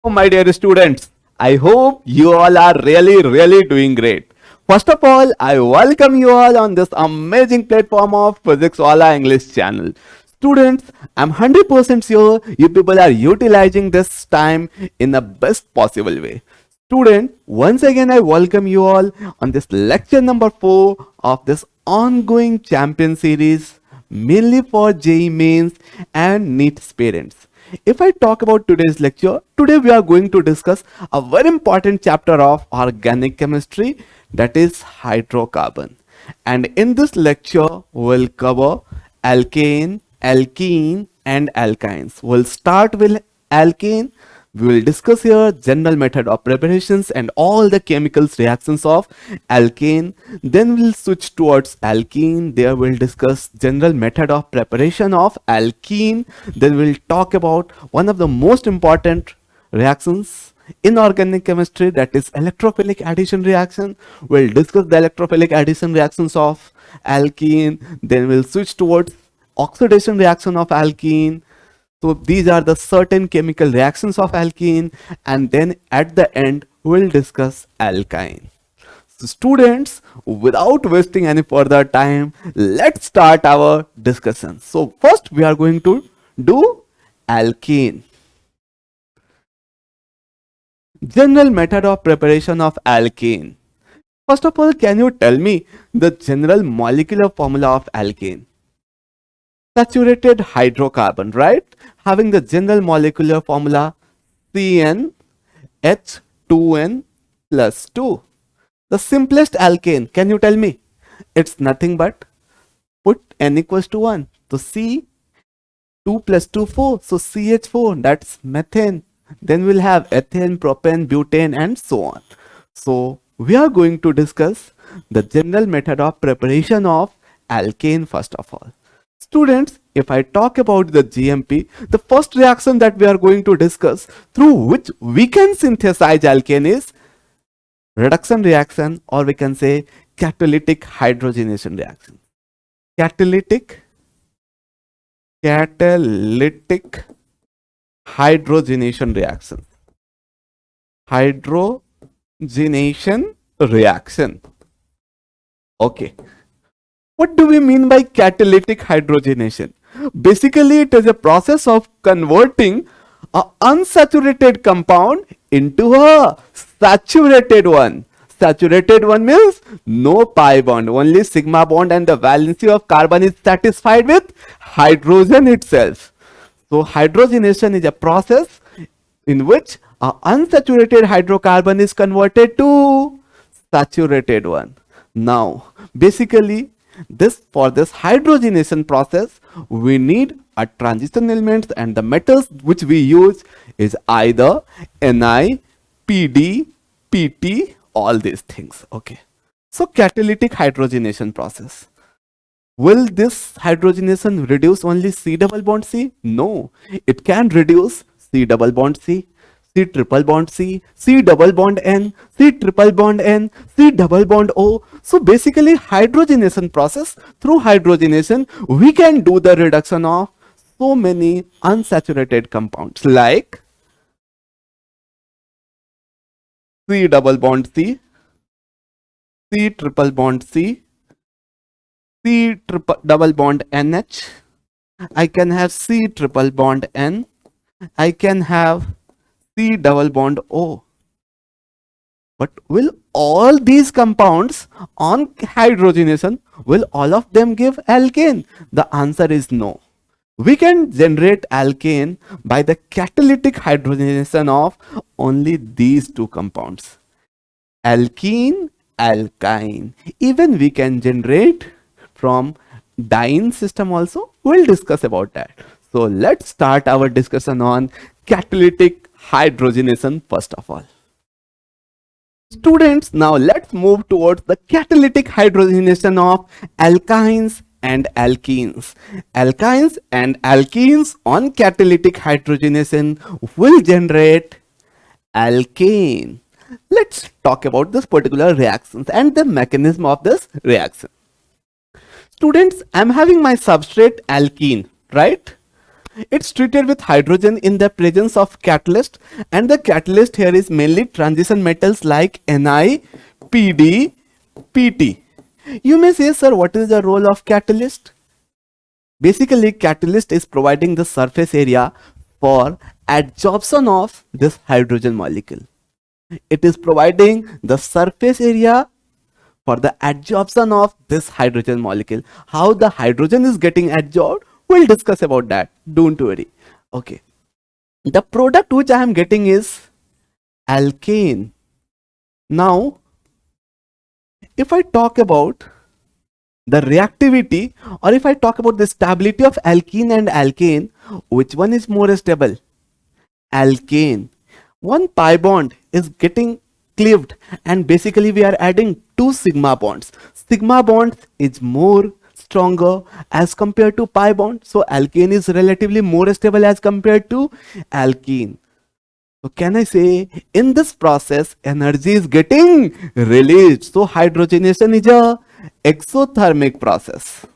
Oh, my dear students, I hope you all are really doing great. First of all, I welcome you all on this amazing platform of PhysicsWallah English channel. Students, I'm 100% sure you people are utilizing this time in the best possible way. Student, once again I welcome you all on this lecture number 4 of this ongoing champion series mainly for JEE mains and NEET aspirants. If I talk about today's lecture, today we are going to discuss a very important chapter of organic chemistry, that is hydrocarbon. And in this lecture, we'll cover alkane, alkene and alkynes. We'll start with alkane. We will discuss here general method of preparations and all the chemicals reactions of alkane. Then we'll switch towards alkene. There we'll discuss general method of preparation of alkene. Then we'll talk about one of the most important reactions in organic chemistry, that is electrophilic addition reaction. We'll discuss the electrophilic addition reactions of alkene. Then we'll switch towards oxidation reaction of alkene. So these are the certain chemical reactions of alkene, and then at the end we'll discuss alkyne. So students, without wasting any further time, let's start our discussion. So first we are going to do alkene. General method of preparation of alkane. First of all, can you tell me the general molecular formula of alkane? Saturated hydrocarbon, right? Having the general molecular formula CnH2n plus 2. The simplest alkane, can you tell me? It's nothing but put n equals to 1. So C 2 plus 2 4. So CH4, that's methane. Then we'll have ethane, propane, butane and so on. So we are going to discuss the general method of preparation of alkane first of all. Students, if I talk about the GMP, the first reaction that we are going to discuss through which we can synthesize alkane is reduction reaction, or we can say catalytic hydrogenation reaction. Catalytic hydrogenation reaction. Hydrogenation reaction. Okay. What do we mean by catalytic hydrogenation? Basically, it is a process of converting an unsaturated compound into a saturated one. Saturated one means no pi bond, only sigma bond, and the valency of carbon is satisfied with hydrogen itself. So hydrogenation is a process in which an unsaturated hydrocarbon is converted to saturated one. Now, basically, for this hydrogenation process, we need a transition elements, and the metals which we use is either Ni, Pd, Pt, all these things. Okay. So catalytic hydrogenation process. Will this hydrogenation reduce only C double bond C? No, it can reduce C double bond C, C triple bond C, C double bond N, C triple bond N, C double bond O. So basically hydrogenation process, through hydrogenation we can do the reduction of so many unsaturated compounds like C double bond C, C triple bond C, C triple double bond NH, I can have C triple bond N, I can have C double bond O. But will all these compounds on hydrogenation, will all of them give alkane? The answer is no. We can generate alkane by the catalytic hydrogenation of only these two compounds, alkene, alkyne. Even we can generate from diene system also. We'll discuss about that. So let's start our discussion on catalytic hydrogenation first of all. Students, now let's move towards the catalytic hydrogenation of alkynes and alkenes. Alkynes and alkenes on catalytic hydrogenation will generate alkane. Let's talk about this particular reactions and the mechanism of this reaction. Students, I'm having my substrate alkene, right? It's treated with hydrogen in the presence of catalyst, and the catalyst here is mainly transition metals like Ni, Pd, Pt. You may say, sir, what is the role of catalyst? Basically, catalyst is providing the surface area for adsorption of this hydrogen molecule. It is providing the surface area for the adsorption of this hydrogen molecule. How the hydrogen is getting adsorbed, we'll discuss about that. Don't worry. Okay. The product which I am getting is alkane. Now, if I talk about the reactivity, or if I talk about the stability of alkene and alkane, which one is more stable? Alkane. One pi bond is getting cleaved, and basically we are adding two sigma bonds. Sigma bond is more stronger as compared to pi bond, so alkane is relatively more stable as compared to alkene. So can I say in this process energy is getting released? So hydrogenation is a exothermic process.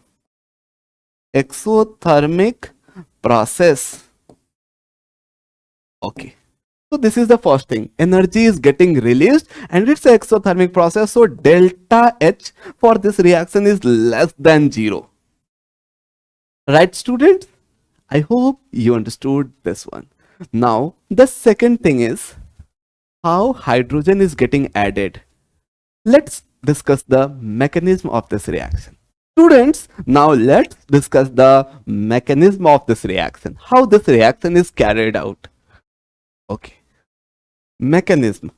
Exothermic process. Okay. So this is the first thing. Energy is getting released and it's an exothermic process. So delta H for this reaction is less than 0. Right, students? I hope you understood this one. Now, the second thing is how hydrogen is getting added. Let's discuss the mechanism of this reaction. Students, now let's discuss the mechanism of this reaction. How this reaction is carried out. Okay. Mechanism.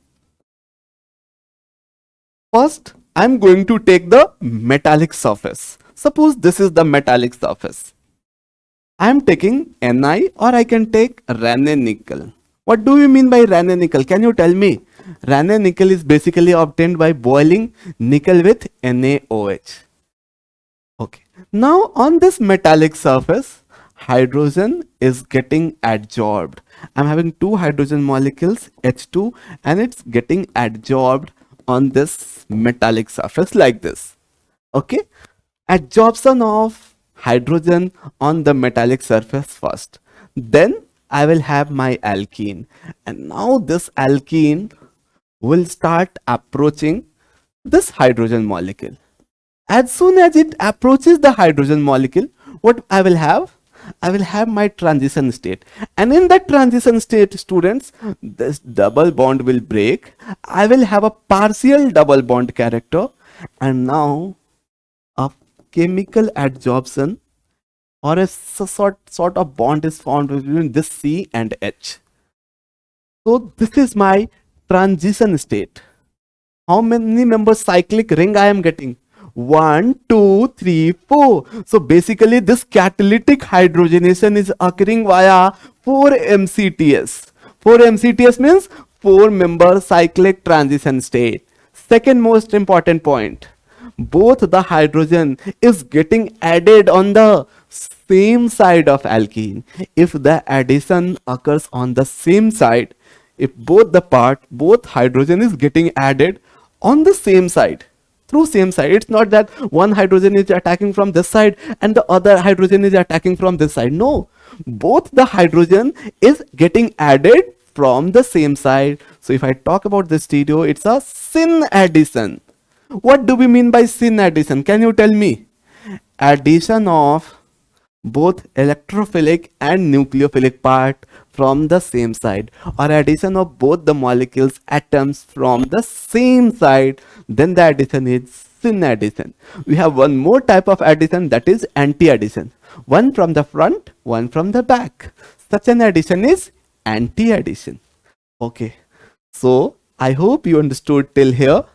First, I'm going to take the metallic surface. Suppose this is the metallic surface. I am taking Ni, or I can take Raney nickel. What do you mean by Raney nickel? Can you tell me? Raney nickel is basically obtained by boiling nickel with NaOH. Okay. Now on this metallic surface, hydrogen is getting adsorbed. I'm having two hydrogen molecules, H2, and it's getting adsorbed on this metallic surface like this. Okay. Adsorption of hydrogen on the metallic surface first. Then I will have my alkene. And now this alkene will start approaching this hydrogen molecule. As soon as it approaches the hydrogen molecule, what I will have? I will have my transition state. And in that transition state, students, this double bond will break. I will have a partial double bond character. And now a chemical adsorption or a sort of bond is formed between this C and H. So this is my transition state. How many members cyclic ring I am getting? 1, 2, 3, 4. So basically this catalytic hydrogenation is occurring via 4 MCTS. 4 MCTS means 4-member cyclic transition state. Second most important point. Both the hydrogen is getting added on the same side of alkene. If the addition occurs on the same side, if both hydrogen is getting added on the same side, through same side. It's not that one hydrogen is attacking from this side and the other hydrogen is attacking from this side. No, both the hydrogen is getting added from the same side. So if I talk about the stereo, it's a syn addition. What do we mean by syn addition? Can you tell me? Addition of both electrophilic and nucleophilic part from the same side, or addition of both the molecules atoms from the same side, then the addition is syn addition. We have one more type of addition, that is anti-addition. One from the front, one from the back. Such an addition is anti-addition. Okay, so I hope you understood till here.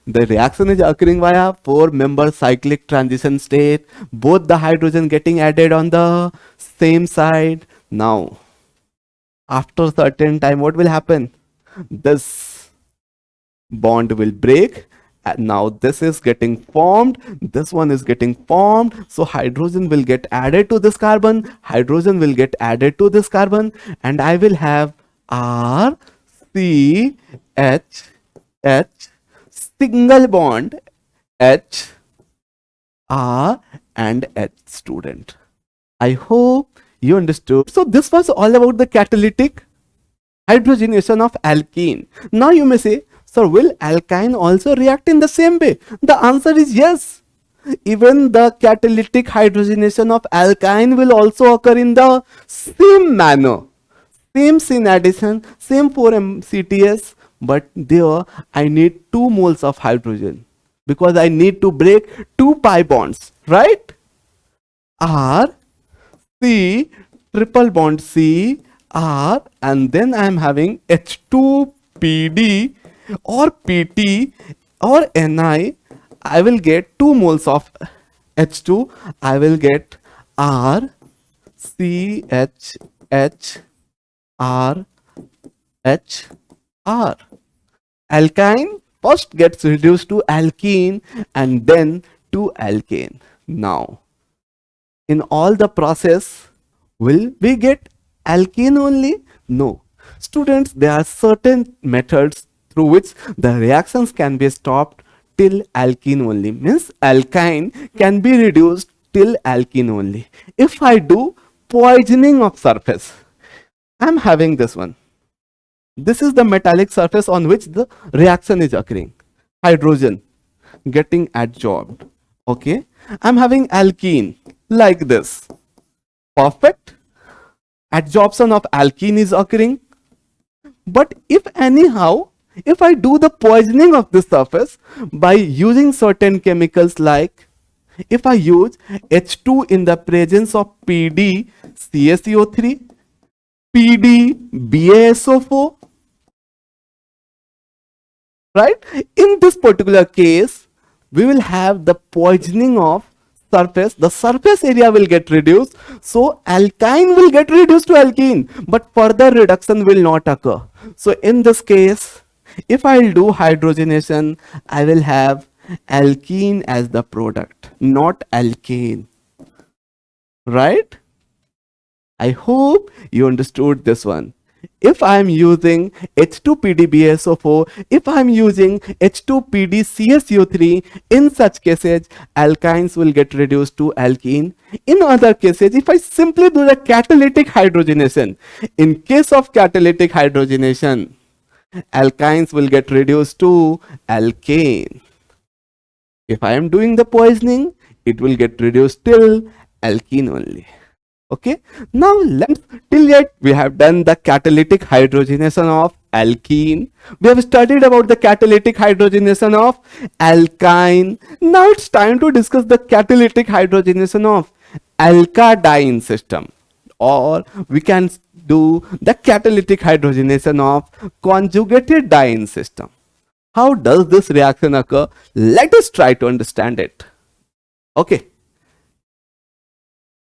The reaction is occurring via 4-member cyclic transition state. Both the hydrogen getting added on the same side. Now, after a certain time, what will happen? This bond will break. And now this is getting formed. This one is getting formed. So hydrogen will get added to this carbon. Hydrogen will get added to this carbon. And I will have R, C, H, H, single bond H, R and H, student. I hope You understood? So this was all about the catalytic hydrogenation of alkene. Now you may say, sir, will alkyne also react in the same way? The answer is yes. Even the catalytic hydrogenation of alkyne will also occur in the same manner. Same sin addition, same 4-MCTS, but there I need 2 moles of hydrogen because I need to break 2 pi bonds, right? R, C, triple bond C, R, and then I am having H2PD or PT or Ni. I will get 2 moles of H2. I will get R, C, H, R, H, R. Alkyne first gets reduced to alkene and then to alkane. Now, in all the process, will we get alkene only? No. Students, there are certain methods through which the reactions can be stopped till alkene only. Means alkyne can be reduced till alkene only. If I do poisoning of surface, I am having this one. This is the metallic surface on which the reaction is occurring. Hydrogen getting adsorbed. Okay. I am having alkene like this. Perfect. Adsorption of alkene is occurring. But if anyhow, if I do the poisoning of this surface by using certain chemicals, like if I use H2 in the presence of PD CaCO3, PD BaSO4, right? In this particular case, we will have the poisoning of surface. The surface area will get reduced, so alkyne will get reduced to alkene, but further reduction will not occur. So in this case, if I will do hydrogenation, I will have alkene as the product, not alkane, right? I hope you understood this one. If I am using H2PDBSO4, if I am using H2PDCSO3, in such cases, alkynes will get reduced to alkene. In other cases, if I simply do the catalytic hydrogenation, in case of catalytic hydrogenation, alkynes will get reduced to alkane. If I am doing the poisoning, it will get reduced till alkene only. Okay, now let's, till yet we have done the catalytic hydrogenation of alkene. We have studied about the catalytic hydrogenation of alkyne. Now it's time to discuss the catalytic hydrogenation of alkadiene system, or we can do the catalytic hydrogenation of conjugated diene system. How does this reaction occur? Let us try to understand it. Okay.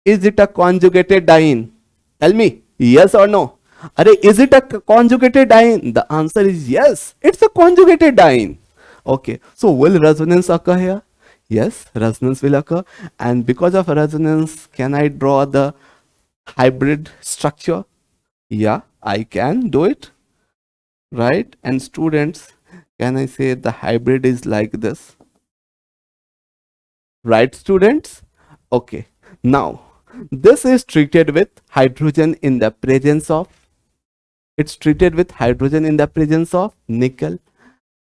Is it a conjugated diene? Tell me, yes or no? Is it a conjugated diene? The answer is yes, it's a conjugated diene. Okay, so will resonance occur here? Yes, resonance will occur. And because of resonance, can I draw the hybrid structure? Yeah, I can do it. Right? And students, can I say the hybrid is like this? Right, students? Okay, now this is treated with hydrogen in the presence of, it's treated with hydrogen in the presence of nickel.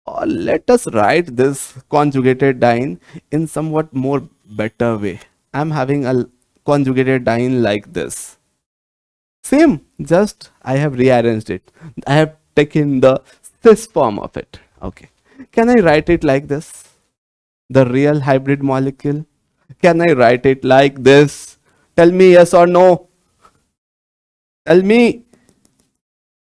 Or let us write this conjugated diene in somewhat more better way. I'm having a conjugated diene like this. Same, just I have rearranged it. I have taken the cis form of it. Okay. Can I write it like this? The real hybrid molecule. Can I write it like this? Tell me yes or no. Tell me.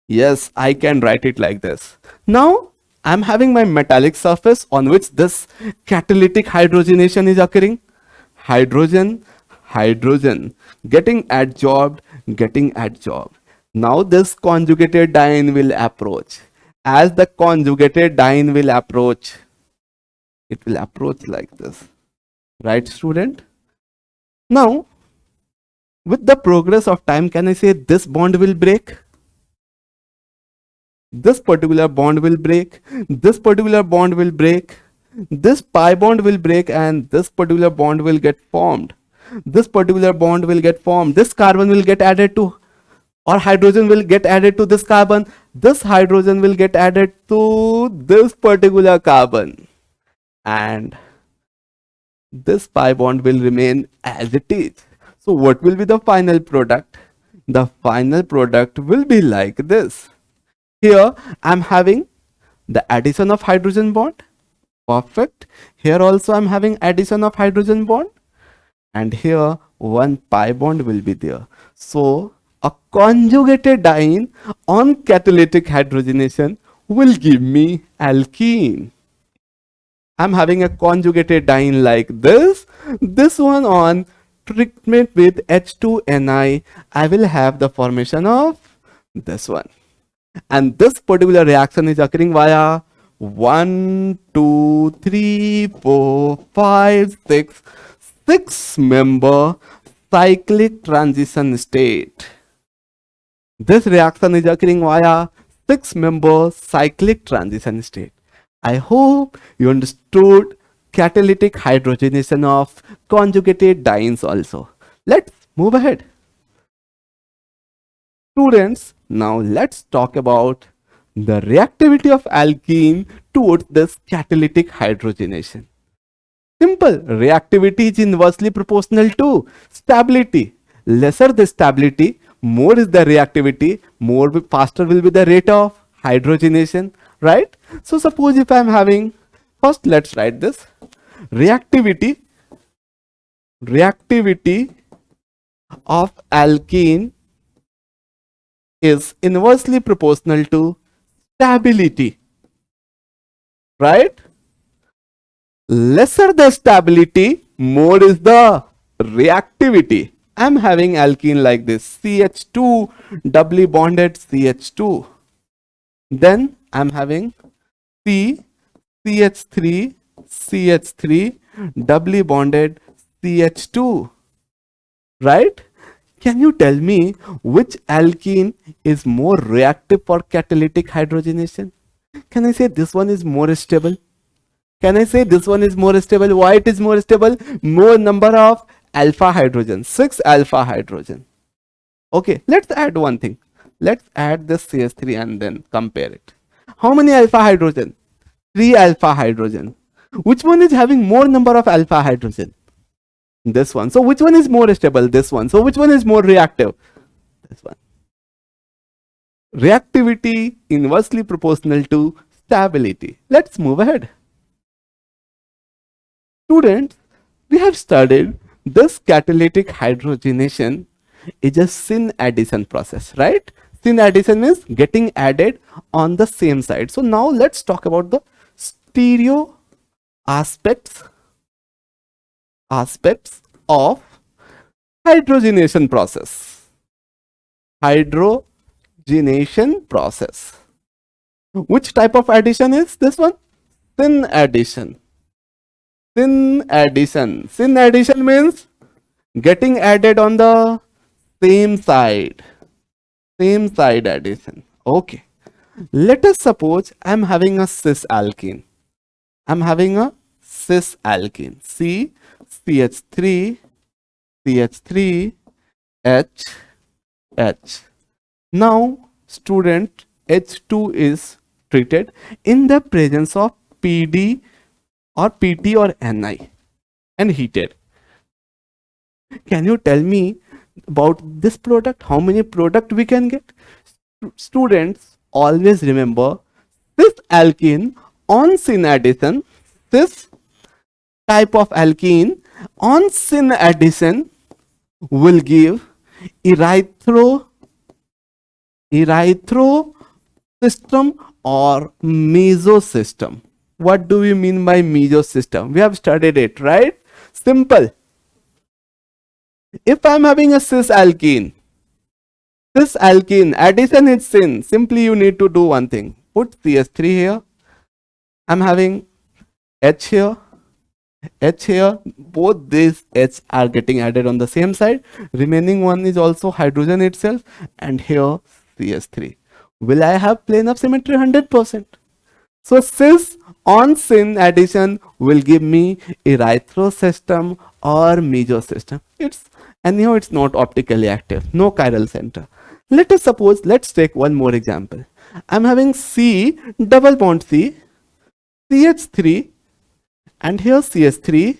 Yes, I can write it like this. Now, I'm having my metallic surface on which this catalytic hydrogenation is occurring. Hydrogen, hydrogen, getting adsorbed, getting adsorbed. Now this conjugated diene will approach. As the conjugated diene will approach, it will approach like this. Right, student? Now, with the progress of time, can I say this bond will break? This particular bond will break. This particular bond will break. This pi bond will break, and this particular bond will get formed. this particular bond will get formed, this carbon will get added to, or hydrogen will get added to this carbon, this hydrogen will get added to this particular carbon, and this pi bond will remain as it is. So what will be the final product? The final product will be like this. Here I'm having the addition of hydrogen bond. Perfect. Here also I'm having addition of hydrogen bond, and here one pi bond will be there. So a conjugated diene on catalytic hydrogenation will give me alkene. I'm having a conjugated diene like this. This one on treatment with H2Ni, I will have the formation of this one. And this particular reaction is occurring via 1, 2, 3, 4, 5, 6 member cyclic transition state. This reaction is occurring via 6 member cyclic transition state. I hope you understood catalytic hydrogenation of conjugated dienes also. Let's move ahead. Students, now let's talk about the reactivity of alkene towards this catalytic hydrogenation. Simple, reactivity is inversely proportional to stability. Lesser the stability, more is the reactivity, faster will be the rate of hydrogenation, right? So suppose if I am having, first let's write this, reactivity of alkene is inversely proportional to stability, right? Lesser the stability, more is the reactivity. I'm having alkene like this, CH2 doubly bonded CH2. Then I'm having CH3 doubly bonded CH2, right? Can you tell me which alkene is more reactive for catalytic hydrogenation? Can I say this one is more stable? Can I say this one is more stable? Why it is more stable? More number of alpha hydrogen, 6 alpha hydrogen. Okay, let's add one thing. Let's add this CH3 and then compare it. How many alpha hydrogen? 3 alpha hydrogen. Which one is having more number of alpha hydrogen? This one. So which one is more stable? This one. So which one is more reactive? This one. Reactivity inversely proportional to stability. Let's move ahead. Students, we have studied this catalytic hydrogenation is a syn addition process, right? Syn addition means getting added on the same side. So now let's talk about the stereo aspects of hydrogenation process. Hydrogenation process. Which type of addition is this one? Syn addition. Syn addition. Syn addition means getting added on the same side. Same side addition. Okay. Let us suppose I'm having a cis alkene. I'm having a cis alkene. CH3, H. Now, student, H2 is treated in the presence of PD or PT or Ni and heated. Can you tell me about this product? How many product we can get? Students, always remember this alkene on syn addition, this type of alkene on syn addition will give erythro system or mesosystem. What do we mean by mesosystem? We have studied it, right? Simple. If I'm having a cis alkene, addition is syn. Simply you need to do one thing. Put CH3 here. I'm having H here. Both these H are getting added on the same side. Remaining one is also hydrogen itself. And here CH3. Will I have plane of symmetry? 100%. So cis on syn addition will give me erythro system or meso system. It's anyhow it's not optically active, no chiral center. Let us suppose, let's take one more example. I'm having C double bond C, CH3, and here CH3.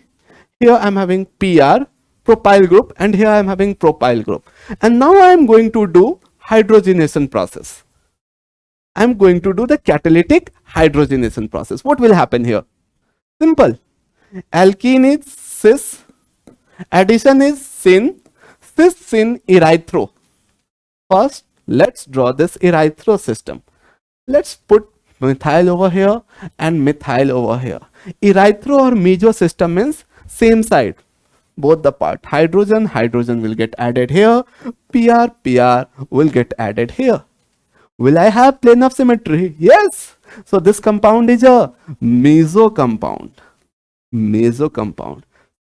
Here I'm having PR, propyl group, and here I'm having propyl group. And now I'm going to do hydrogenation process. I'm going to do the catalytic hydrogenation process. What will happen here? Simple. Alkene is cis, addition is syn, cis syn erythro. First, let's draw this erythro system. Let's put methyl over here and methyl over here. Erythro or meso system means same side, both the part. Hydrogen will get added here, PR will get added here. Will I have plane of symmetry? Yes. So this compound is a meso compound.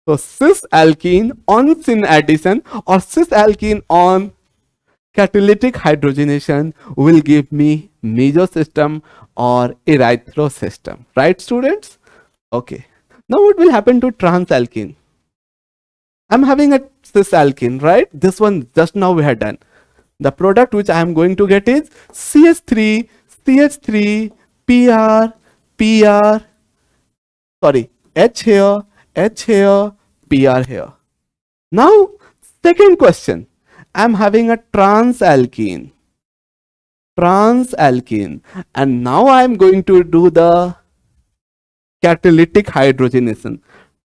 So cis alkene on syn addition or cis alkene on catalytic hydrogenation will give me meso system or erythro system. Right, students? Okay. Now what will happen to trans alkene? I'm having a cis alkene, right? This one just now we had done. The product which I am going to get is CH3, CH3, H here, PR here. Now, second question. I'm having a trans alkene. And now I'm going to do the catalytic hydrogenation.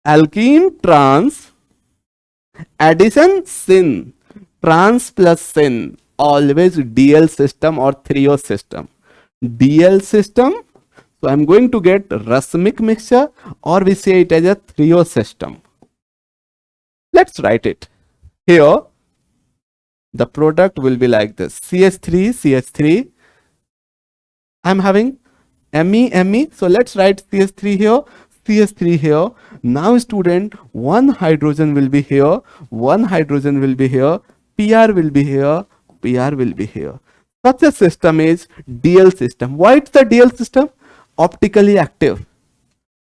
Alkene trans, addition syn, trans plus syn, always DL system or trio system. DL system, so I'm going to get racemic mixture, or we say it as a trio system. Let's write it. Here, the product will be like this. CH3. I'm having Me. So let's write CH3 here. Now student, one hydrogen will be here, one hydrogen will be here, PR will be here, PR will be here. Such a system is DL system. Why it's the DL system? Optically active.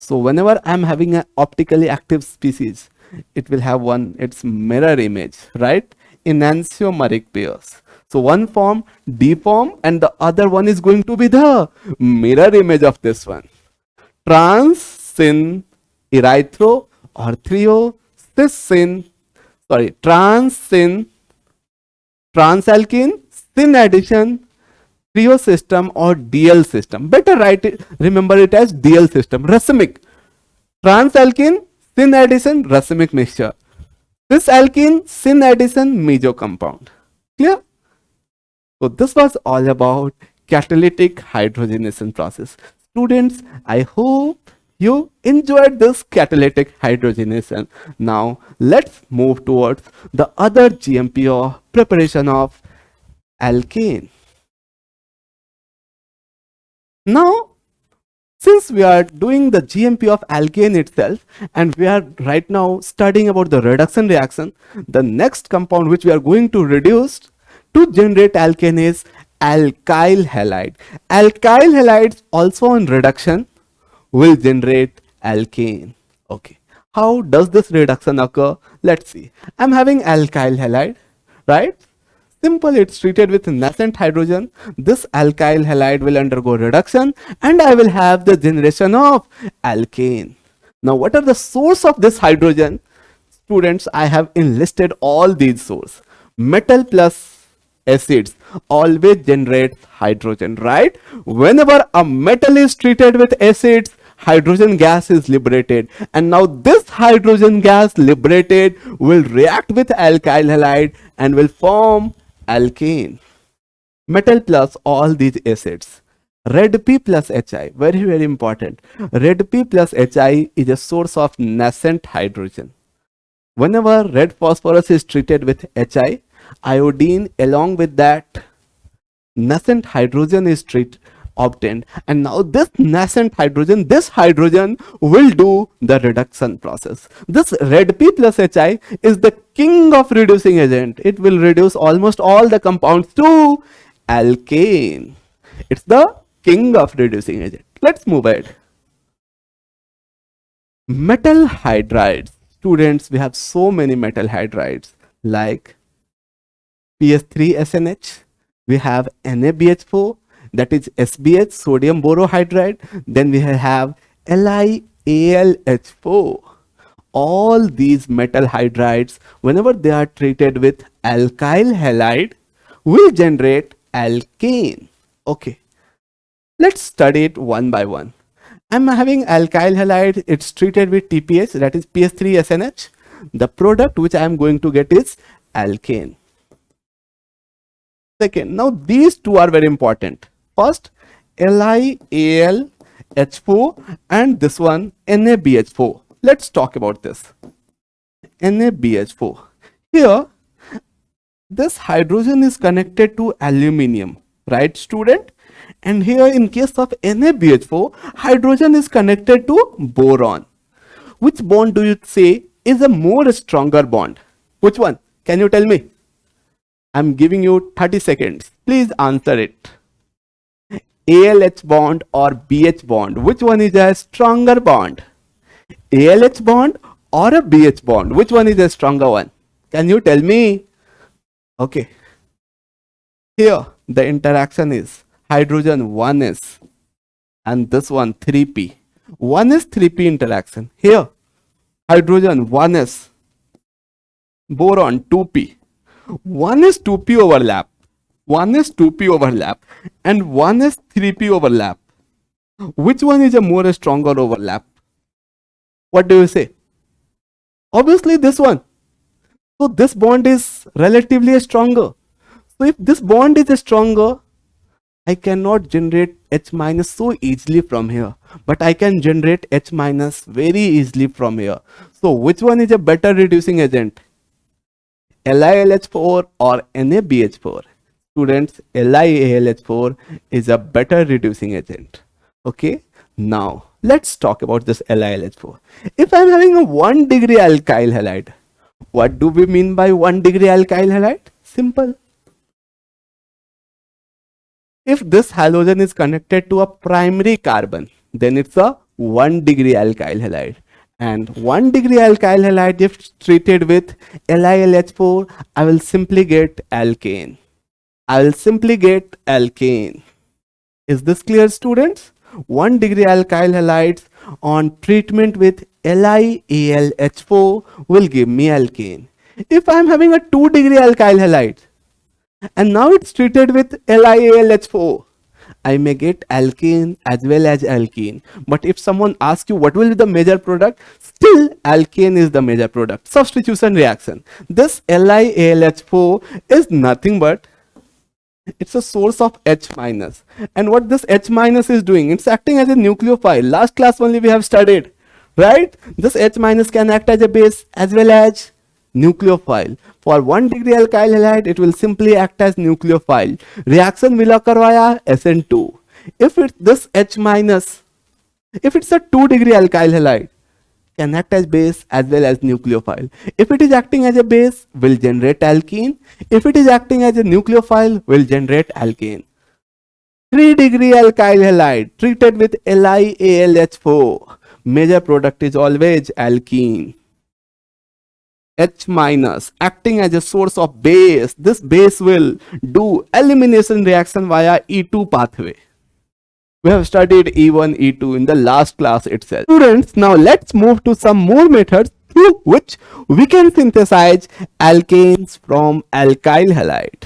So whenever I'm having an optically active species, it will have its mirror image, right? Enantiomeric pairs. So one form deform and the other one is going to be the mirror image of this one. Trans syn erythro or trio, cis syn, trans alkene, syn addition, trio system or DL system. Better write it, remember it as DL system. Racemic. Trans alkene, syn addition, racemic mixture. Cis alkene, syn addition, meso compound. Clear? So this was all about catalytic hydrogenation process. Students, I hope you enjoyed this catalytic hydrogenation. Now let's move towards the other GMP or preparation of alkane. Now, since we are doing the GMP of alkane itself and we are right now studying about the reduction reaction, the next compound which we are going to reduce to generate alkane is alkyl halide. Alkyl halides also on reduction will generate alkane. Okay. How does this reduction occur? Let's see. I'm having alkyl halide, right? Simple, it's treated with nascent hydrogen. This alkyl halide will undergo reduction and I will have the generation of alkane. Now, what are the source of this hydrogen? Students, I have enlisted all these sources. Metal plus acids always generate hydrogen, right? Whenever a metal is treated with acids, hydrogen gas is liberated, and now this hydrogen gas liberated will react with alkyl halide and will form alkane. Metal plus all these acids. Red P plus Hi, very important. Red P plus Hi is a source of nascent hydrogen. Whenever red phosphorus is treated with Hi, iodine along with that nascent hydrogen is obtained, and now this nascent hydrogen, this hydrogen will do the reduction process. This red P plus Hi is the king of reducing agent. It will reduce almost all the compounds to alkane. It's the king of reducing agent. Let's move ahead. Metal hydrides. Students, we have so many metal hydrides like PS3SNH. We have NaBH4, that is SBH, sodium borohydride. Then we have LiAlH4. All these metal hydrides, whenever they are treated with alkyl halide, will generate alkane. Okay, let's study it one by one. I'm having alkyl halide, it's treated with TPH, that is PS3SNH. The product which I am going to get is alkane. Second, now these two are very important. First, LiAlH4 and this one NaBH4. Let's talk about this. NaBH4. Here, this hydrogen is connected to aluminium, right, student? And here, in case of NaBH4, hydrogen is connected to boron. Which bond do you say is a more stronger bond? Which one? Can you tell me? I'm giving you 30 seconds. Please answer it. ALH bond or BH bond? Which one is a stronger bond? ALH bond or a BH bond? Which one is a stronger one? Can you tell me? Okay. Here, the interaction is hydrogen 1s and this one 3p. 1s 3p interaction. Here, hydrogen 1s, boron 2p. 1 is 2p overlap, 1 is 2p overlap, and 1 is 3p overlap. Which one is a more stronger overlap? What do you say? Obviously this one. So this bond is relatively stronger. So if this bond is stronger, I cannot generate H minus so easily from here, but I can generate H minus very easily from here. So which one is a better reducing agent? LiAlH4 or NaBH4? Students, LiAlH4 is a better reducing agent. Okay, now let's talk about this LiAlH4. If I'm having a 1 degree alkyl halide, what do we mean by 1 degree alkyl halide? Simple. If this halogen is connected to a primary carbon, then it's a 1 degree alkyl halide. And 1 degree alkyl halide, if treated with LiAlH4, I will simply get alkane. I will simply get alkane. Is this clear, students? 1 degree alkyl halides on treatment with LiAlH4 will give me alkane. If I am having a 2 degree alkyl halide and now it's treated with LiAlH4, I may get alkane as well as alkene. But if someone asks you what will be the major product, still alkane is the major product. Substitution reaction. This LiAlH4 is nothing but it's a source of H minus. And what this H minus is doing, it's acting as a nucleophile. Last class only we have studied, right? This H minus can act as a base as well as nucleophile. For 1 degree alkyl halide, it will simply act as nucleophile. Reaction will occur via SN2. If it's this H minus, if it's a 2 degree alkyl halide, can act as base as well as nucleophile. If it is acting as a base, will generate alkene. If it is acting as a nucleophile, will generate alkane. 3 degree alkyl halide treated with LiAlH4. Major product is always alkene. H minus acting as a source of base. This base will do elimination reaction via E2 pathway. We have studied E1, E2 in the last class itself. Students, now let's move to some more methods through which we can synthesize alkanes from alkyl halide.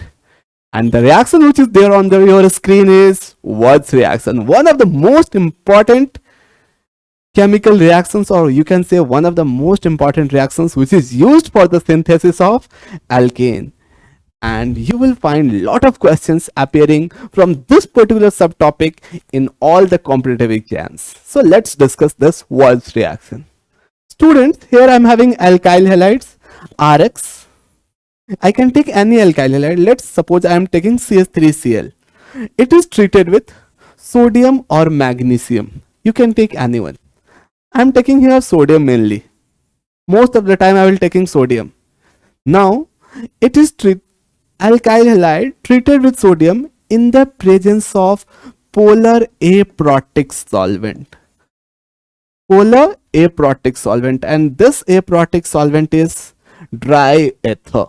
And the reaction which is there on your screen is Wurtz reaction. One of the most important chemical reactions, or you can say one of the most important reactions which is used for the synthesis of alkane. And you will find lot of questions appearing from this particular subtopic in all the competitive exams. So let's discuss this Wurtz reaction. Students, here I am having alkyl halides, RX. I can take any alkyl halide. Let's suppose I am taking CH3Cl. It is treated with sodium or magnesium. You can take anyone. I am taking here sodium mainly. Most of the time I will taking sodium. Now it is alkyl halide treated with sodium in the presence of polar aprotic solvent. polar aprotic solvent, and this aprotic solvent is dry ether.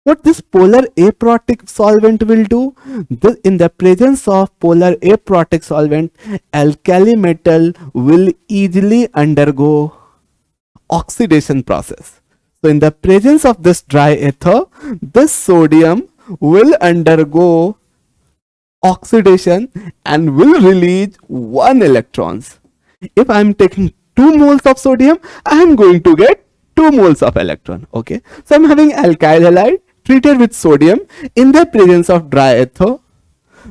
What this polar aprotic solvent will do, this, in the presence of polar aprotic solvent, alkali metal will easily undergo oxidation process. So in the presence of this dry ether, this sodium will undergo oxidation and will release 1 electrons. If I am taking 2 moles of sodium, I am going to get 2 moles of electron. Okay, so I am having alkyl halide treated with sodium in the presence of dry ether.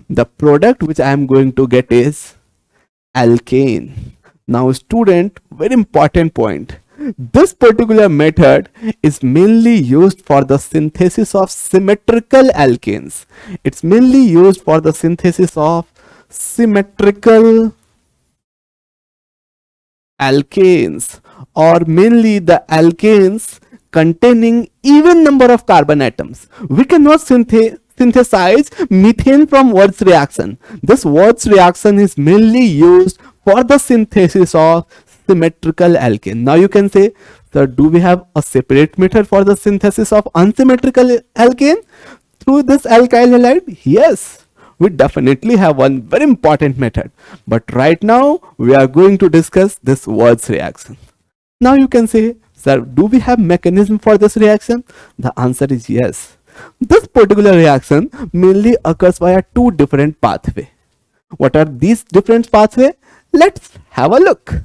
The product which I am going to get is alkane. Now student, very important point. This particular method is mainly used for the synthesis of symmetrical alkanes. It's mainly used for the synthesis of symmetrical alkanes, or mainly the alkanes containing even number of carbon atoms. We cannot synthesize methane from Wurtz reaction. This Wurtz reaction is mainly used for the synthesis of symmetrical alkane. Now you can say, sir, do we have a separate method for the synthesis of unsymmetrical alkane through this alkyl halide? Yes, we definitely have one very important method, but right now we are going to discuss this Wurtz reaction. Now you can say, sir, do we have mechanism for this reaction? The answer is yes. This particular reaction mainly occurs via 2 different pathways. What are these different pathways? Let's have a look.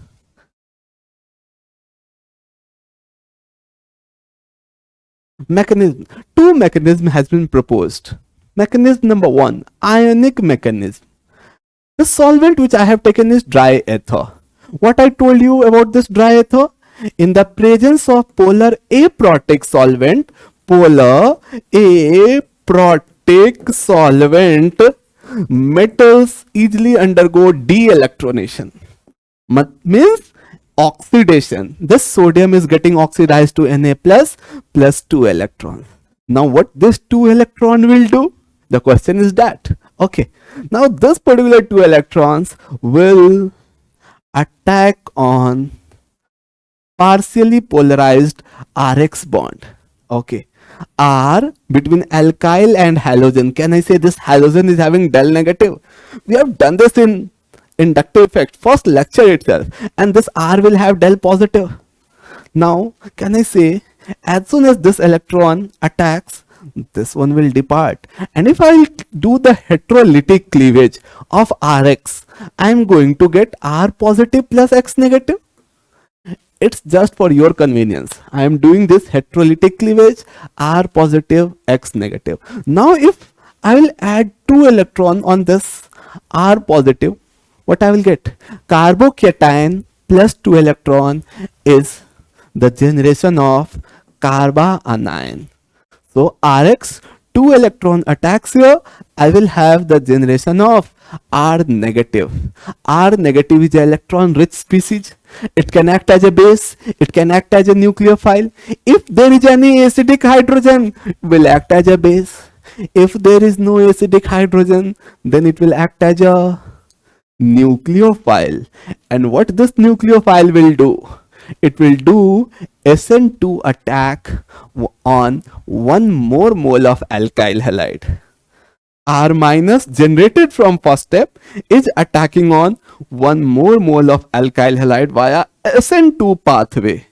Mechanism. 2 mechanism has been proposed. Mechanism number 1, ionic mechanism. The solvent which I have taken is dry ether. What I told you about this dry ether? In the presence of polar aprotic solvent, metals easily undergo de-electronation. Means oxidation. This sodium is getting oxidized to Na plus 2 electrons. Now what this 2 electron will do? The question is that. Okay. Now this particular 2 electrons will attack on partially polarized Rx bond. Okay. R between alkyl and halogen. Can I say this halogen is having del negative? We have done this in inductive effect, first lecture itself, and this R will have del positive. Now can I say, as soon as this electron attacks, this one will depart, and if I do the heterolytic cleavage of Rx, I am going to get R positive plus X negative. It's just for your convenience. I am doing this heterolytic cleavage, R positive, X negative. Now if I will add 2 electron on this R positive, what I will get? Carbocation plus 2 electron is the generation of carbanion. So Rx 2 electron attacks here, I will have the generation of R negative. R negative is an electron rich species. It can act as a base, it can act as a nucleophile. If there is any acidic hydrogen, it will act as a base. If there is no acidic hydrogen, then it will act as a nucleophile. And what this nucleophile will do? It will do SN2 attack on 1 more mole of alkyl halide. R minus generated from first step is attacking on 1 more mole of alkyl halide via SN2 pathway.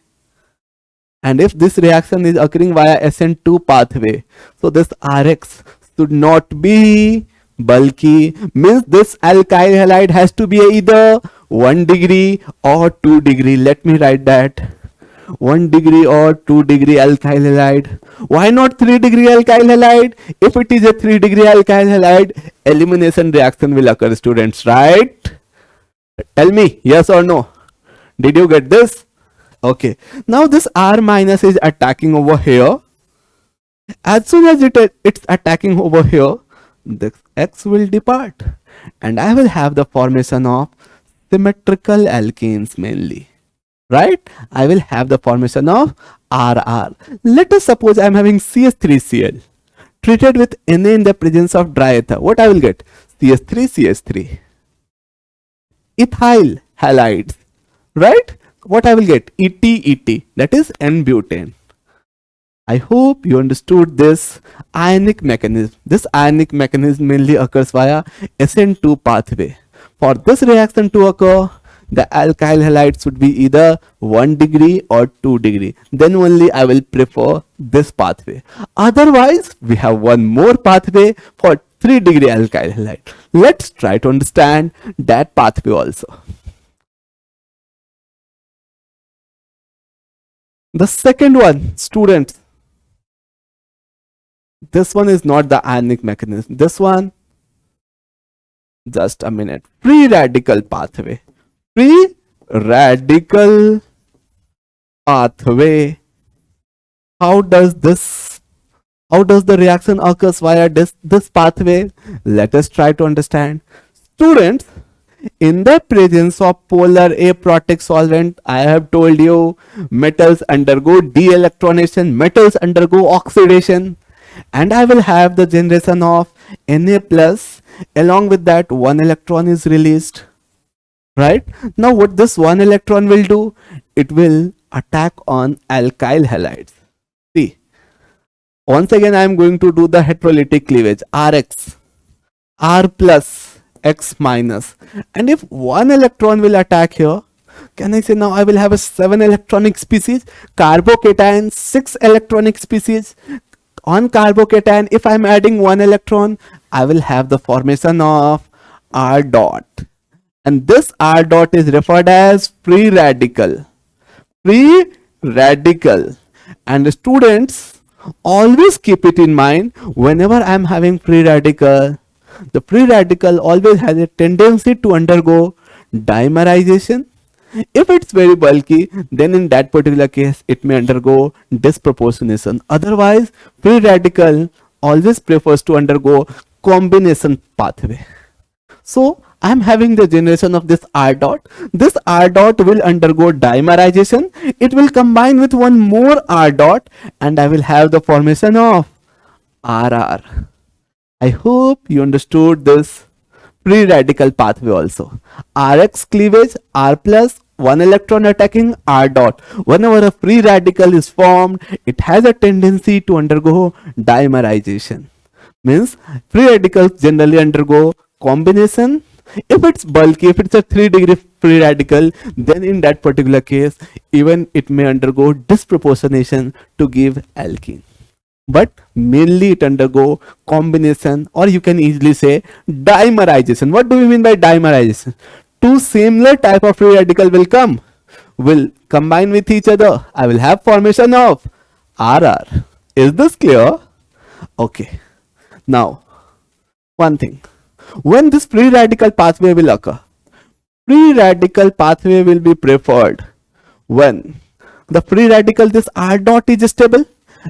And if this reaction is occurring via SN2 pathway, so this Rx should not be bulky, means this alkyl halide has to be either 1 degree or 2 degree. Let me write that. 1 degree or 2 degree alkyl halide. Why not 3 degree alkyl halide? If it is a 3 degree alkyl halide, elimination reaction will occur, students, right? Tell me, yes or no? Did you get this? Okay. Now this R minus is attacking over here. As soon as it's attacking over here, the X will depart, and I will have the formation of symmetrical alkenes mainly. Right? I will have the formation of RR. Let us suppose I am having CH3Cl treated with Na in the presence of dry ether. What I will get? CH3CH3. Ethyl halides. right? What I will get? ET, that is N-butane. I hope you understood this ionic mechanism. This ionic mechanism mainly occurs via SN2 pathway. For this reaction to occur, the alkyl halide should be either 1 degree or 2 degree. Then only I will prefer this pathway. Otherwise, we have one more pathway for 3 degree alkyl halide. Let's try to understand that pathway also. The second one, students, this one is not the ionic mechanism. This one, just a minute, free radical pathway. Free radical pathway. How does the reaction occurs via this pathway? Let us try to understand. Students, in the presence of polar aprotic solvent, I have told you metals undergo de-electronation, metals undergo oxidation, and I will have the generation of Na plus. Along with that, one electron is released. Right? Now what this one electron will do? It will attack on alkyl halides. See, once again I am going to do the heterolytic cleavage. Rx, R plus, X minus. And if one electron will attack here, can I say now I will have a 7 electronic species, carbocation 6 electronic species. On carbocation, if I am adding one electron, I will have the formation of R dot. And this R dot is referred as free radical. Free radical. And students, always keep it in mind, whenever I am having free radical, the free radical always has a tendency to undergo dimerization. If it's very bulky, then in that particular case, it may undergo disproportionation. Otherwise, free radical always prefers to undergo combination pathway. So, I am having the generation of this R dot. This R dot will undergo dimerization. It will combine with one more R dot and I will have the formation of RR. I hope you understood this free radical pathway also. Rx cleavage, R plus, one electron attacking R dot. Whenever a free radical is formed, it has a tendency to undergo dimerization. Means free radicals generally undergo combination. If it's bulky, if it's a 3 degree free radical, then in that particular case, even it may undergo disproportionation to give alkene. But mainly it undergo combination, or you can easily say dimerization. What do we mean by dimerization? Two similar type of free radical will combine with each other. I will have formation of RR. Is this clear? Okay. Now, one thing. When this free radical pathway will occur, free radical pathway will be preferred when the free radical, this R dot is stable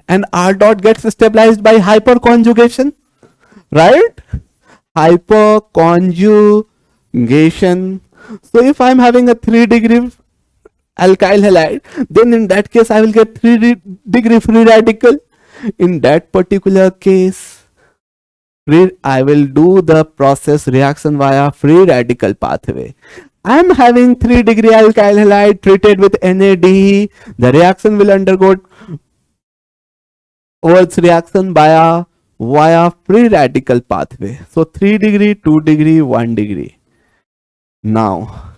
and R dot gets stabilized by hyperconjugation, right? Hyperconjugation. So if I am having a 3 degree alkyl halide, then in that case I will get 3 degree free radical. In that particular case, I will do the process reaction via free radical pathway. I am having 3 degree alkyl halide treated with NADE. The reaction will undergo Wurtz reaction via free radical pathway. So 3 degree, 2 degree, 1 degree. Now,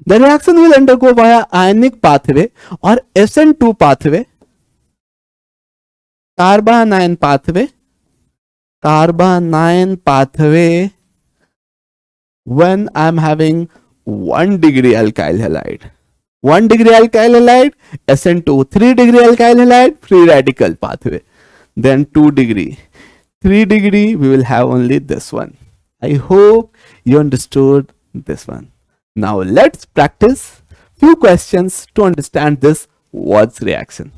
the reaction will undergo via ionic pathway or SN2 pathway, carbanion pathway when I am having 1 degree alkyl halide. 1 degree alkyl halide, SN2, 3 degree alkyl halide, free radical pathway. Then 2 degree. 3 degree, we will have only this one. I hope you understood this one. Now let's practice few questions to understand this Wurtz reaction.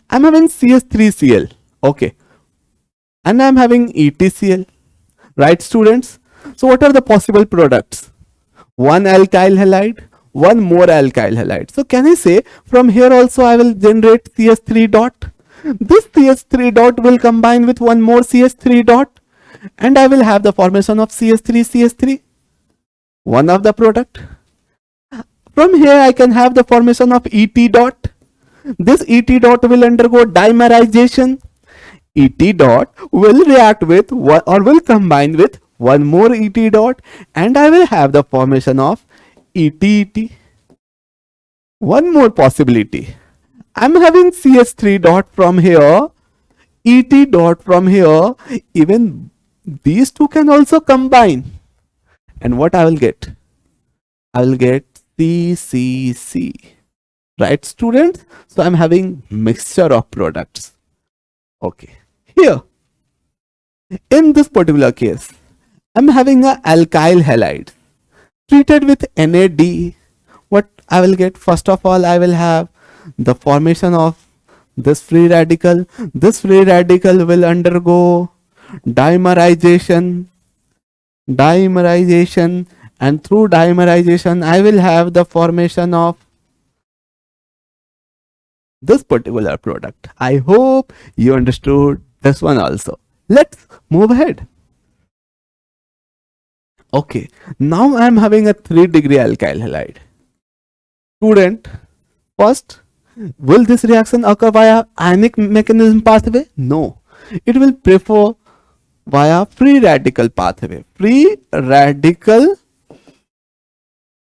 I'm having CH3Cl. Okay. And I'm having ETCl. Right, students? So what are the possible products? One alkyl halide, one more alkyl halide. So can I say from here also I will generate CH3 dot? This CH3 dot will combine with one more CH3 dot and I will have the formation of CH3, CH3. One of the product. From here I can have the formation of ET dot. This ET dot will undergo dimerization. ET dot will react with or will combine with one more ET dot, and I will have the formation of ET. One more possibility. I'm having CH3 dot from here, ET dot from here. Even these two can also combine. And what I will get? I will get CCC. Right, students? So I'm having mixture of products. Okay. Here, in this particular case, I'm having a alkyl halide treated with NAD. What I will get? First of all, I will have the formation of this free radical. This free radical will undergo dimerization, and through dimerization, I will have the formation of this particular product. I hope you understood this one also. Let's move ahead. Okay, now I am having a 3-degree alkyl halide. Student, first, will this reaction occur via ionic mechanism pathway? No, it will prefer via free radical pathway. Free radical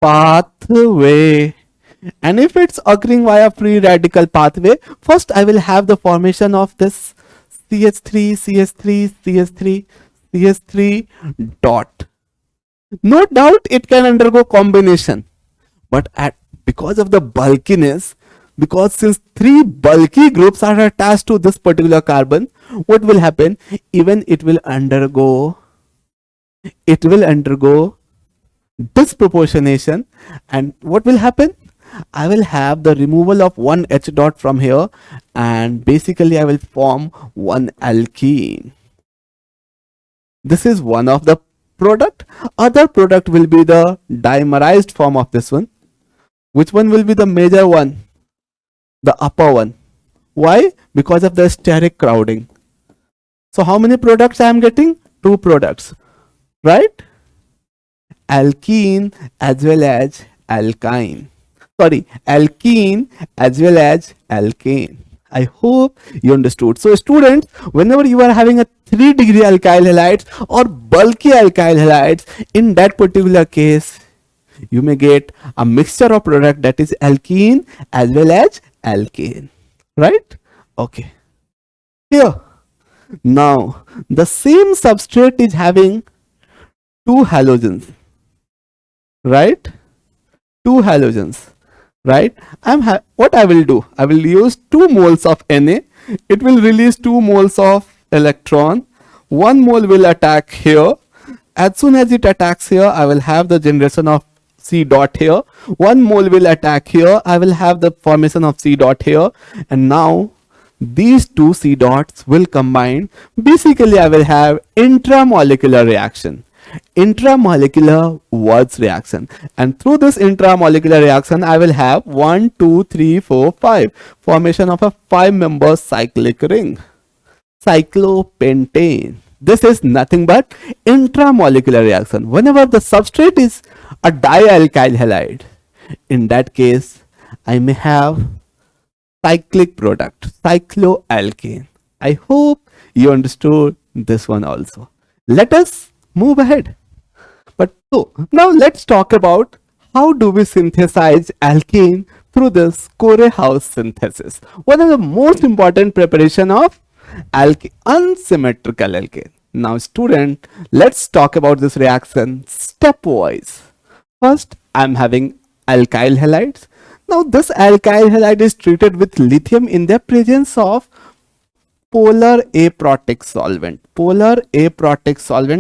pathway. And if it's occurring via free radical pathway, first I will have the formation of this CH3 dot. No doubt it can undergo combination, but because of the bulkiness, because since 3 bulky groups are attached to this particular carbon, what will happen? Even it will undergo disproportionation, and what will happen? I will have the removal of one H dot from here, and basically I will form one alkene. This is one of the product. Other product will be the dimerized form of this one. Which one will be the major one? The upper one. Why? Because of the steric crowding. So how many products I am getting? 2 products, right? Alkene as well as alkyne. Sorry, alkene as well as alkane. I hope you understood. So students, whenever you are having a 3-degree alkyl halides or bulky alkyl halides, in that particular case, you may get a mixture of product that is alkene as well as alkane, right? Okay. Here, now the same substrate is having 2 halogens, right? 2 halogens. Right, what I will do, I will use 2 moles of Na. It will release 2 moles of electron. 1 mole will attack here. As soon as it attacks here, I will have the generation of C dot here. 1 mole will attack here. I will have the formation of C dot here. And now these 2 C dots will combine. Basically, I will have intramolecular reaction. Intramolecular Wurtz reaction, and through this intramolecular reaction I will have 1 2 3 4 5 formation of a 5-member cyclic ring, cyclopentane. This is nothing but intramolecular reaction. Whenever the substrate is a dialkyl halide, in that case I may have cyclic product, cycloalkane. I hope you understood this one also. Let us move ahead. But so now let's talk about how do we synthesize alkene through this Core-House synthesis. One of the most important preparation of unsymmetrical alkane. Now student, let's talk about this reaction stepwise. First, I'm having alkyl halides. Now this alkyl halide is treated with lithium in the presence of polar aprotic solvent,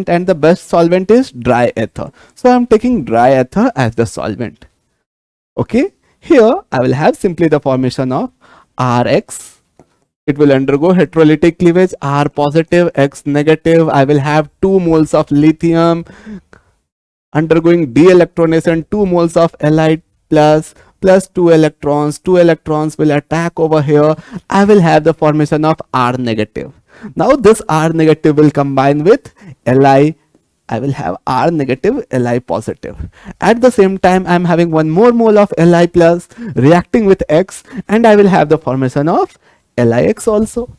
and the best solvent is dry ether. So I am taking dry ether as the solvent. Okay, here I will have simply the formation of Rx. It will undergo heterolytic cleavage, R positive, X negative. I will have 2 moles of lithium undergoing de-electronation, 2 moles of halide plus 2 electrons. 2 electrons will attack over here. I will have the formation of R negative. Now this R negative will combine with Li I will have R negative, Li positive. At the same time, I am having one more mole of Li plus reacting with X, and I will have the formation of LiX also.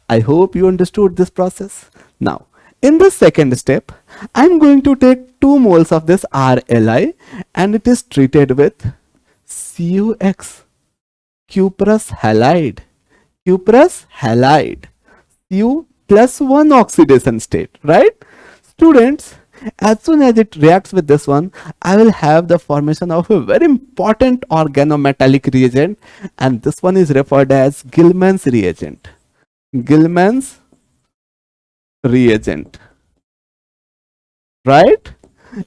I hope you understood this process. Now, in the second step, I am going to take 2 moles of this RLi, and it is treated with CuX, cuprous halide, cuprous halide, Cu plus 1 oxidation state, right? Students, as soon as it reacts with this one, I will have the formation of a very important organometallic reagent, and this one is referred as Gilman's reagent. Gilman's reagent, right?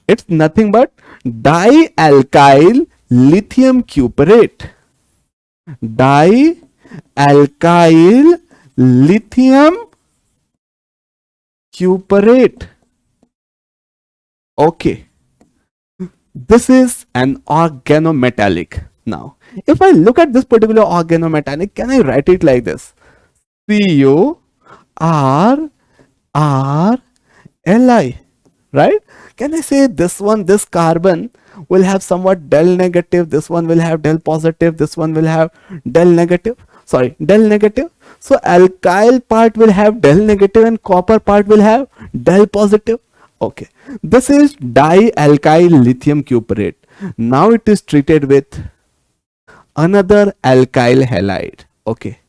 It's nothing but dialkyl lithium cuprate. Dialkyl lithium cuprate. Okay, this is an organometallic. Now, if I look at this particular organometallic, can I write it like this? CuRRLi, right? Can I say this one, this carbon will have somewhat del negative, this one will have del positive, this one will have del negative, del negative. So alkyl part will have del negative and copper part will have del positive. Okay, this is dialkyl lithium cuprate. Now it is treated with another alkyl halide. Okay,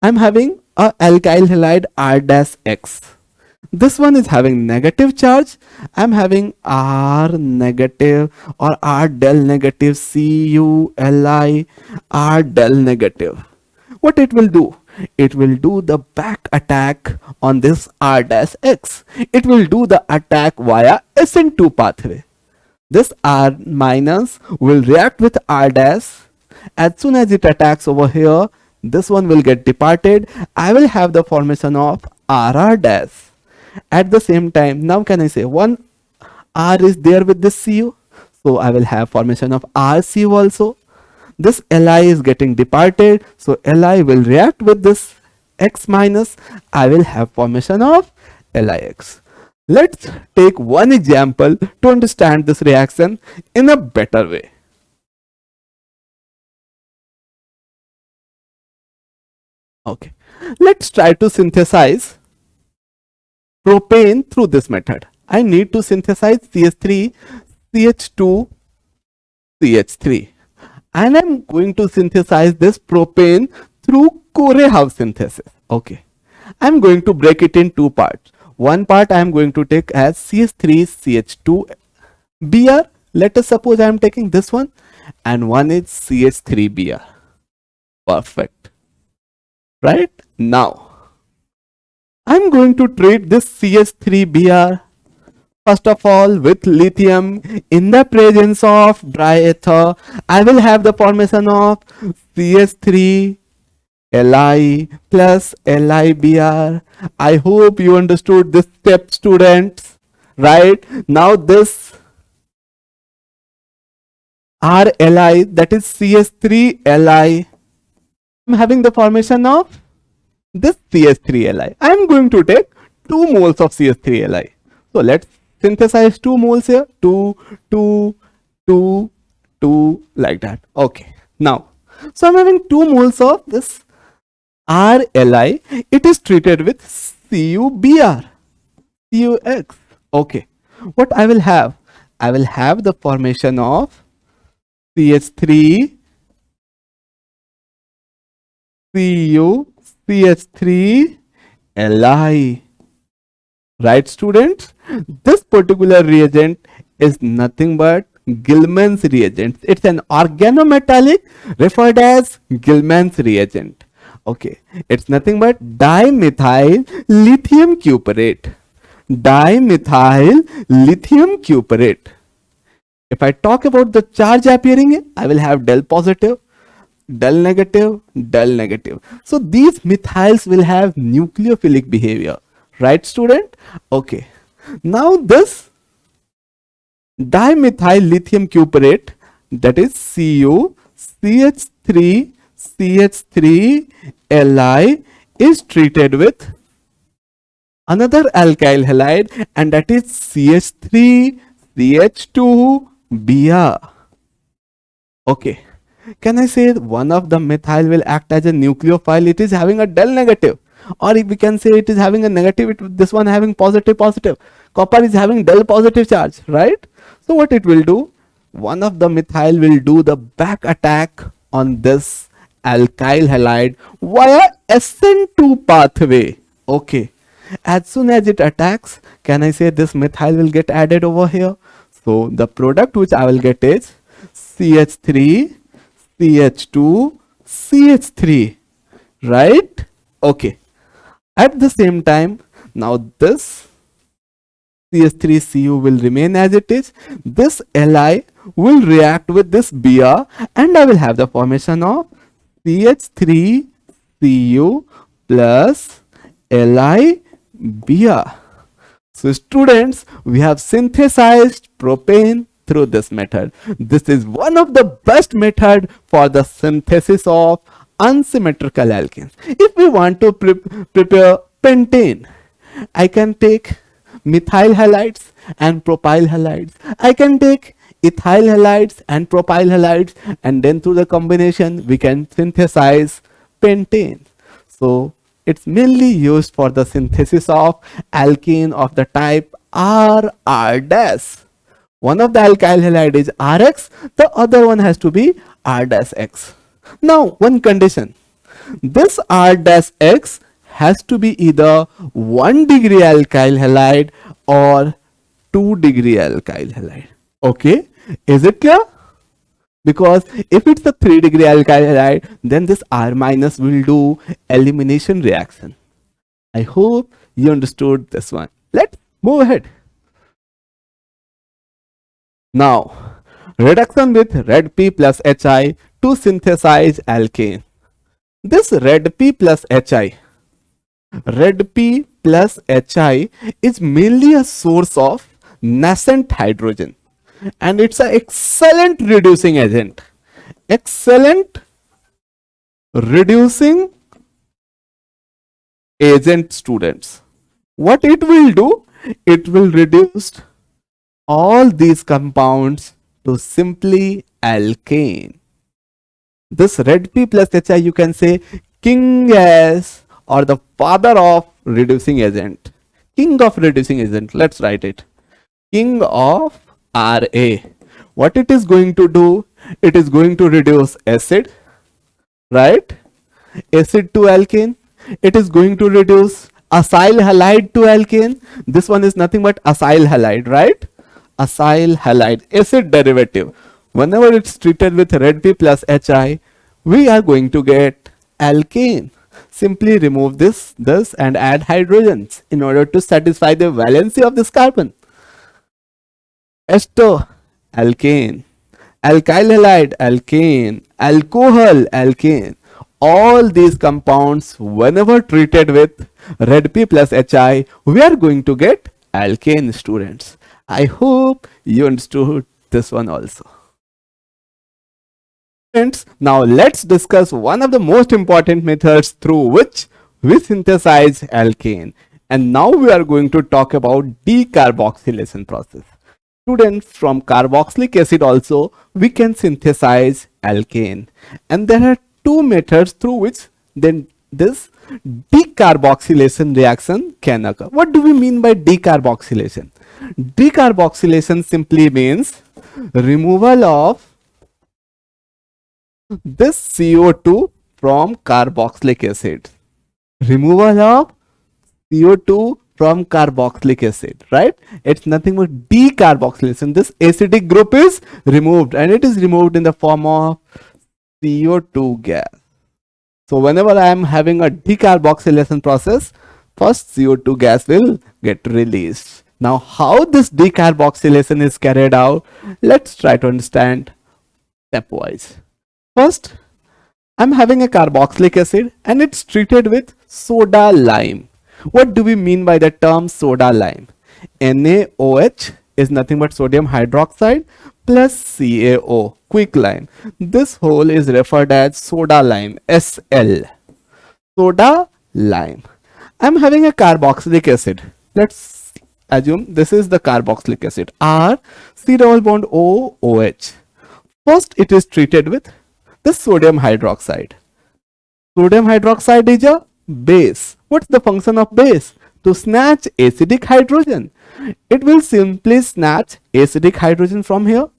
I'm having a alkyl halide R-X. This one is having negative charge. I'm having R negative or R del negative, CuLi, R del negative. What it will do? It will do the back attack on this R-X. It will do the attack via SN2 pathway. This R minus will react with R-. As soon as it attacks over here, this one will get departed. I will have the formation of RR-. At the same time, now can I say one R is there with this Cu? So I will have formation of RCu also. This Li is getting departed, so Li will react with this X minus. I will have formation of LiX. Let's take one example to understand this reaction in a better way. Okay, let's try to synthesize propane through this method. I need to synthesize CH3, CH2, CH3. And I'm going to synthesize this propane through Core-House synthesis. Okay, I'm going to break it in 2 parts. One part I am going to take as CH3CH2 Br. Let us suppose I am taking this one, and one is CH3Br. Perfect. Right now, I'm going to treat this CH3Br first of all with lithium in the presence of dry ether. I will have the formation of CH3 Li plus LiBr. I hope you understood this step, students. Right now, this RLi, that is CH3 Li, I'm having the formation of this CH3 Li. I am going to take 2 moles of CH3 Li. So let's synthesize 2 moles here. 2, 2, 2, 2, like that. Okay. Now, so I'm having 2 moles of this RLi. It is treated with CuBr, CuX. Okay. What I will have? I will have the formation of CH3, Cu, CH3, Li. Right, students? This particular reagent is nothing but Gilman's reagent. It's an organometallic referred as Gilman's reagent. Okay, it's nothing but dimethyl lithium cuprate. Dimethyl lithium cuprate. If I talk about the charge appearing here, I will have del positive, del negative, del negative. So these methyls will have nucleophilic behavior. Right, student? Okay. Now this dimethyl lithium cuprate, that is Cu, CH3, CH3, Li, is treated with another alkyl halide, and that is CH3CH2Br. Okay, can I say one of the methyl will act as a nucleophile? It is having a del negative, or if we can say it is having a negative, this one having positive positive. Copper is having del positive charge, right? So what it will do, one of the methyl will do the back attack on this alkyl halide via SN2 pathway. Okay, as soon as it attacks, can I say this methyl will get added over here? So the product which I will get is CH3 CH2 CH3, right? Okay, at the same time, now this CH3Cu will remain as it is. This Li will react with this Br, and I will have the formation of CH3Cu plus LiBr. So students, we have synthesized propane through this method. This is one of the best method for the synthesis of unsymmetrical alkenes. If we want to prepare pentane, I can take methyl halides and propyl halides. I can take ethyl halides and propyl halides, and then through the combination we can synthesize pentane. So it's mainly used for the synthesis of alkene of the type R-R-. One of the alkyl halide is Rx, the other one has to be R-X. Now one condition, this R-X has to be either 1 degree alkyl halide or 2 degree alkyl halide. Okay, is it clear? Because if it's a 3 degree alkyl halide, then this R minus will do elimination reaction. I hope you understood this one. Let's move ahead. Now, reduction with red P plus Hi to synthesize alkane. This red P plus Hi is mainly a source of nascent hydrogen, and it's an excellent reducing agent. Excellent reducing agent, students. What it will do? It will reduce all these compounds to simply alkane. This red P plus Hi, you can say king as, or the father of reducing agent. King of reducing agent. Let's write it. King of Ra. What it is going to do? It is going to reduce acid, right? Acid to alkane. It is going to reduce acyl halide to alkane. This one is nothing but acyl halide, right? Acyl halide, acid derivative. Whenever it's treated with red P plus Hi, we are going to get alkane. Simply remove this and add hydrogens in order to satisfy the valency of this carbon. Ester, alkane. Alkyl halide, alkane. Alcohol, alkane. All these compounds, whenever treated with red P plus Hi, we are going to get alkane, students. I hope you understood this one also. Friends, now let's discuss one of the most important methods through which we synthesize alkane. And now we are going to talk about decarboxylation process. Students, from carboxylic acid also we can synthesize alkane. And there are two methods through which then this decarboxylation reaction can occur. What do we mean by decarboxylation? Decarboxylation simply means removal of this CO2 from carboxylic acid. Removal of CO2 from carboxylic acid, right? It's nothing but decarboxylation. This acidic group is removed, and it is removed in the form of CO2 gas. So whenever I am having a decarboxylation process, first CO2 gas will get released. Now how this decarboxylation is carried out, let's try to understand stepwise. First, I'm having a carboxylic acid and it's treated with soda lime. What do we mean by the term soda lime? NaOH is nothing but sodium hydroxide plus CaO, quick lime. This whole is referred as soda lime, SL. Soda lime. I'm having a carboxylic acid. Let's assume this is the carboxylic acid, R C double bond O OH. First it is treated with the sodium hydroxide. Sodium hydroxide is a base. What's the function of base? To snatch acidic hydrogen. It will simply snatch acidic hydrogen from here.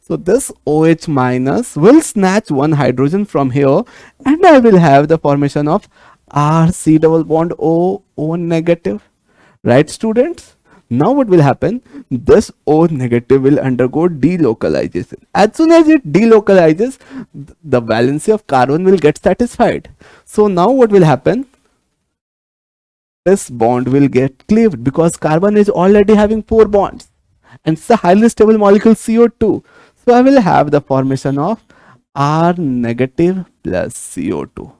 So this OH minus will snatch one hydrogen from here, and I will have the formation of RC double bond O negative. Right, students? Now what will happen? This O negative will undergo delocalization. As soon as it delocalizes, the valency of carbon will get satisfied. So now what will happen? This bond will get cleaved because carbon is already having 4 bonds and it's a highly stable molecule CO2. So I will have the formation of R negative plus CO2.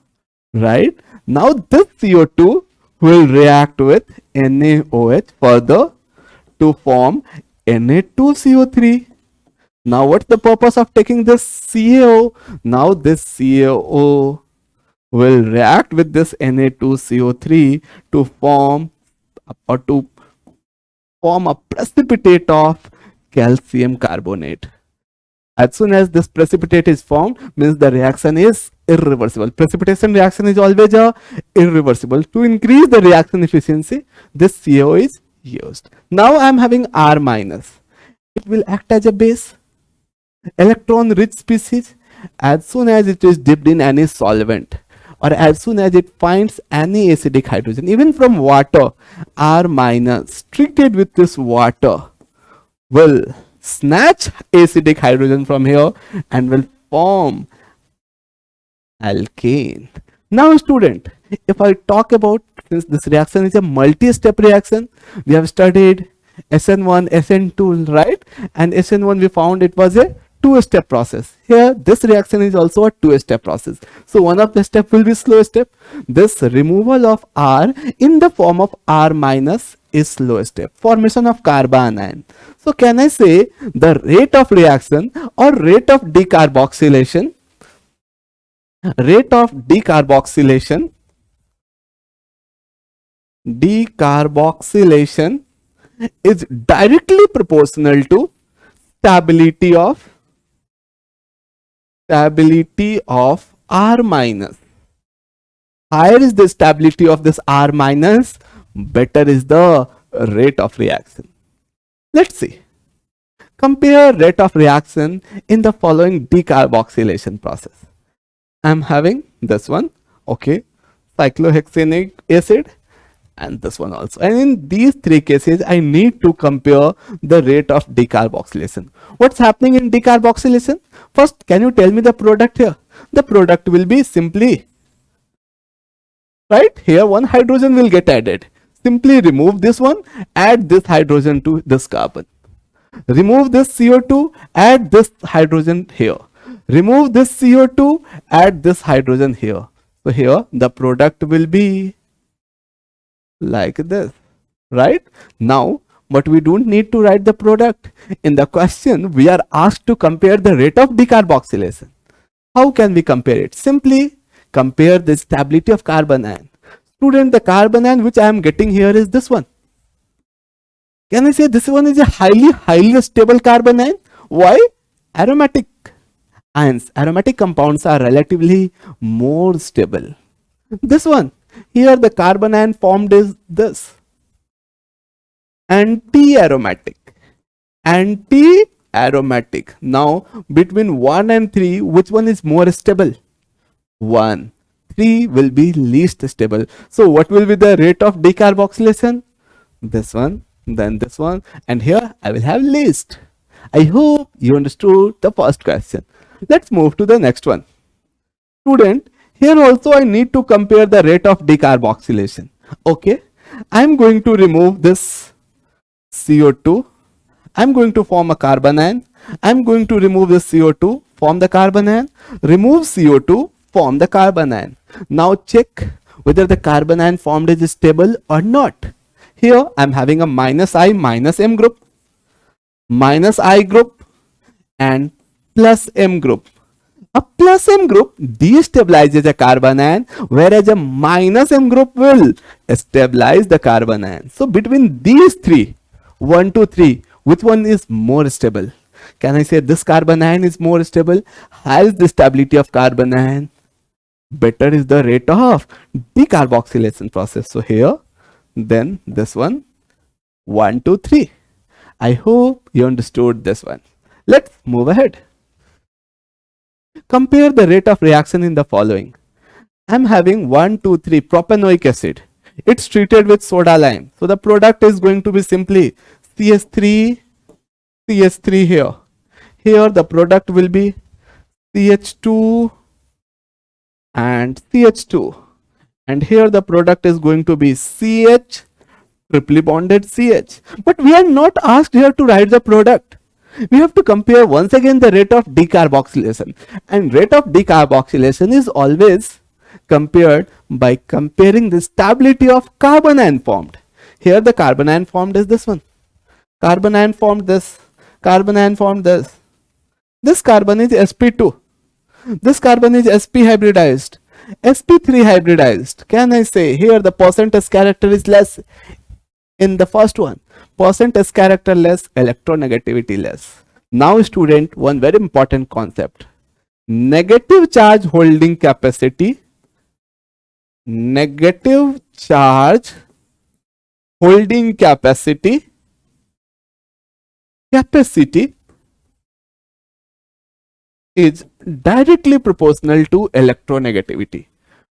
Right? Now this CO2 will react with NaOH further to form Na2CO3. Now what's the purpose of taking this CaO? Now this CaO will react with this Na2CO3 to form a precipitate of calcium carbonate. As soon as this precipitate is formed, means the reaction is irreversible. Precipitation reaction is always irreversible. To increase the reaction efficiency, this CaO is used. Now I am having R minus. It will act as a base, electron rich species. As soon as it is dipped in any solvent, or as soon as it finds any acidic hydrogen, even from water, R minus treated with this water will snatch acidic hydrogen from here and will form alkane. Now student, if I talk about, since this reaction is a multi-step reaction, we have studied SN1, SN2, right? And SN1 we found it was a 2-step process. Here this reaction is also a 2-step process. So one of the step will be slow step. This removal of R in the form of R minus is slow step. Formation of carbon anion. So can I say the rate of reaction or rate of decarboxylation? Rate of decarboxylation is directly proportional to stability of R minus. Higher is the stability of this R minus, better is the rate of reaction. Let's see. Compare rate of reaction in the following decarboxylation process. I am having this one, okay, cyclohexanic acid, and this one also. And in these 3 cases, I need to compare the rate of decarboxylation. What's happening in decarboxylation? First, can you tell me the product here? The product will be simply, right, here one hydrogen will get added. Simply remove this one, add this hydrogen to this carbon. Remove this CO2, add this hydrogen here. Remove this CO2, add this hydrogen here. So here the product will be like this, right? Now, but we don't need to write the product. In the question, we are asked to compare the rate of decarboxylation. How can we compare it? Simply compare the stability of carbon ion. Student, the carbon ion which I am getting here is this one. Can I say this one is a highly stable carbon ion? Why? Aromatic ions, aromatic compounds are relatively more stable. This one, here the carbon ion formed is this. Anti-aromatic. Now, between 1 and 3, which one is more stable? 1. 3 will be least stable. So, what will be the rate of decarboxylation? This one, then this one, and here I will have least. I hope you understood the first question. Let's move to the next one. Student, here also I need to compare the rate of decarboxylation. Okay, I am going to remove this CO2. I am going to form a carbon ion. I am going to remove this CO2, form the carbon ion. Remove CO2, form the carbon ion. Now check whether the carbon ion formed is stable or not. Here I am having a minus I minus M group, minus I group and plus M group. A plus M group destabilizes a carbon ion, whereas a minus M group will stabilize the carbon ion. So between these three, 1, 2, 3, which one is more stable? Can I say this carbon ion is more stable? Higher is the stability of carbon ion, better is the rate of decarboxylation process. So here, then this one, 1, 2, 3. I hope you understood this one. Let's move ahead. Compare the rate of reaction in the following. I'm having 1, 2, 3 propanoic acid. It's treated with soda lime. So the product is going to be simply CH3, CH3 here. Here the product will be CH2 and CH2. And here the product is going to be CH, triply bonded CH. But we are not asked here to write the product. We have to compare once again the rate of decarboxylation. And rate of decarboxylation is always compared by comparing the stability of carbon ion formed. Here the carbon ion formed is this one. Carbon ion formed this. Carbon ion formed this. This carbon is sp2. This carbon is sp hybridized. sp3 hybridized. Can I say here the percent S character is less in the first one? Percent S character less, electronegativity less. Now student, one very important concept. Negative charge holding capacity. Negative charge holding capacity is directly proportional to electronegativity.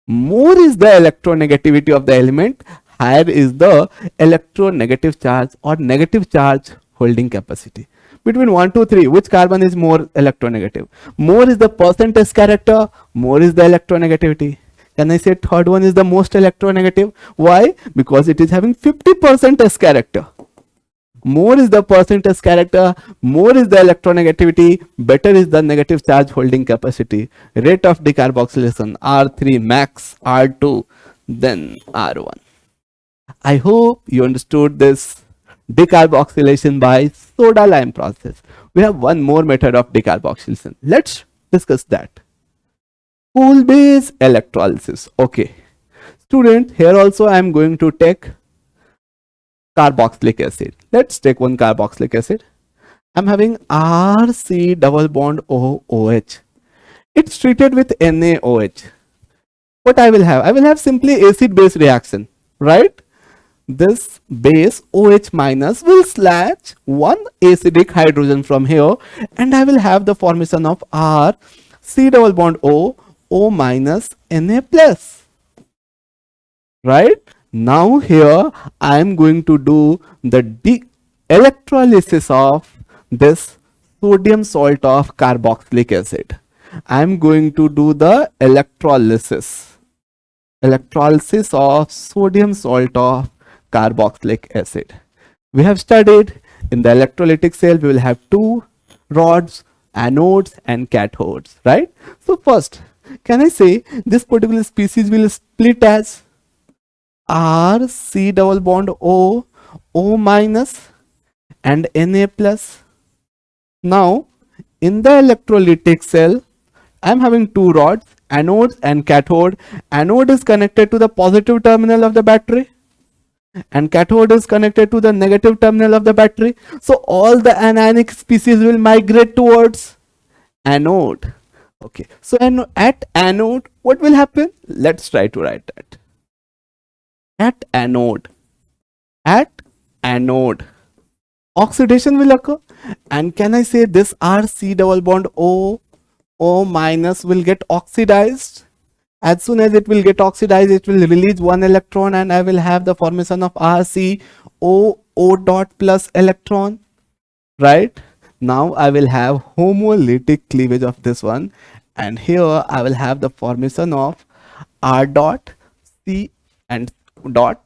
More is the electronegativity of the element, higher is the electronegative charge or negative charge holding capacity. Between 1, 2, 3, which carbon is more electronegative? More is the percent S character, more is the electronegativity. Can I say third one is the most electronegative? Why? Because it is having 50% S character. More is the percent S character, more is the electronegativity, better is the negative charge holding capacity. Rate of decarboxylation R3 max, R2, then R1. I hope you understood this decarboxylation by soda lime process. We have one more method of decarboxylation. Let's discuss that. Cool base electrolysis. Okay. Student, here also I am going to take carboxylic acid. Let's take one carboxylic acid. I'm having RC double bond OH. It's treated with NaOH. What I will have? I will have simply acid base reaction, right? This base OH minus will slash one acidic hydrogen from here, and I will have the formation of R C double bond O minus Na plus, right? Now here I am going to do the electrolysis of this sodium salt of carboxylic acid. I am going to do the electrolysis of sodium salt of carboxylic acid. We have studied in the electrolytic cell we will have two rods, anodes and cathodes, right? So first, can I say this particular species will split as R C double bond O minus and Na plus. Now in the electrolytic cell I am having two rods, anodes and cathode. Anode is connected to the positive terminal of the battery and cathode is connected to the negative terminal of the battery. So all the anionic species will migrate towards anode. Okay, so at anode what will happen? Let's try to write that. At anode oxidation will occur, and can I say this RC double bond O minus will get oxidized. As soon as it will get oxidized, it will release one electron and I will have the formation of RC O dot plus electron, right? Now I will have homolytic cleavage of this one, and here I will have the formation of R dot C and dot,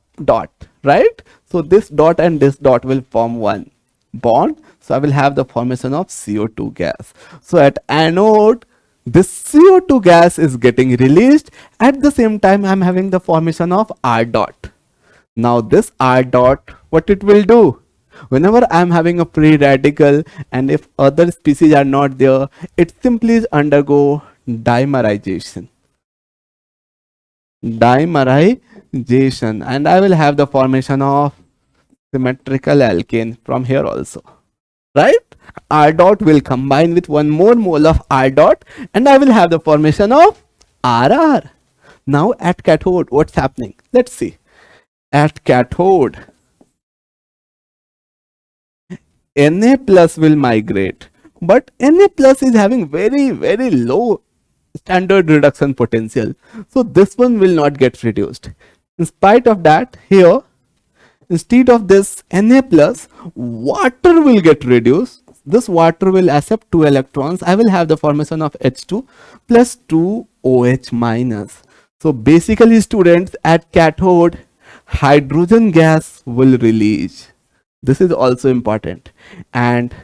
right? So this dot and this dot will form one bond. So I will have the formation of CO2 gas. So at anode, this CO2 gas is getting released. At the same time, I am having the formation of R dot. Now this R dot, what it will do? Whenever I am having a free radical and if other species are not there, it simply undergo dimerization, and I will have the formation of symmetrical alkane from here also, right? R dot will combine with one more mole of R dot and I will have the formation of RR. Now at cathode, what's happening? Let's see. At cathode, Na plus will migrate, but Na plus is having very low standard reduction potential. So this one will not get reduced. In spite of that, here, instead of this Na plus, water will get reduced. This water will accept 2 electrons. I will have the formation of H2 plus 2 OH minus. So basically, students, at cathode, hydrogen gas will release. This is also important. And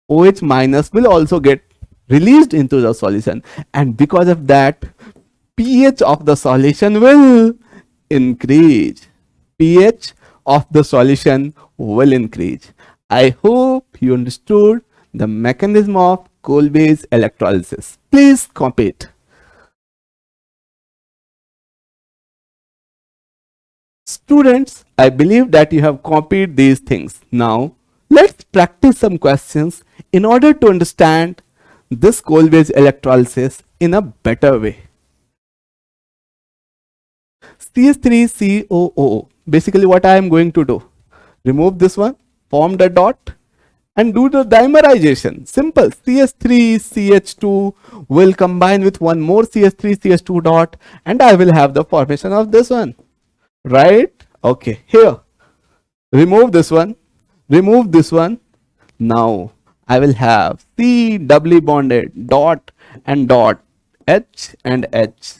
OH minus will also get released into the solution. And because of that, pH of the solution will increase. pH of the solution will increase. I hope you understood the mechanism of coal-based electrolysis. Please copy it. Students, I believe that you have copied these things. Now, let's practice some questions in order to understand this coal-based electrolysis in a better way. CH3COO. Basically, what I am going to do, remove this one, form the dot, and do the dimerization. Simple. CH3CH2 will combine with one more CH3CH2 dot, and I will have the formation of this one. Right? Okay. Here, remove this one, remove this one. Now I will have C doubly bonded dot and dot, H and H.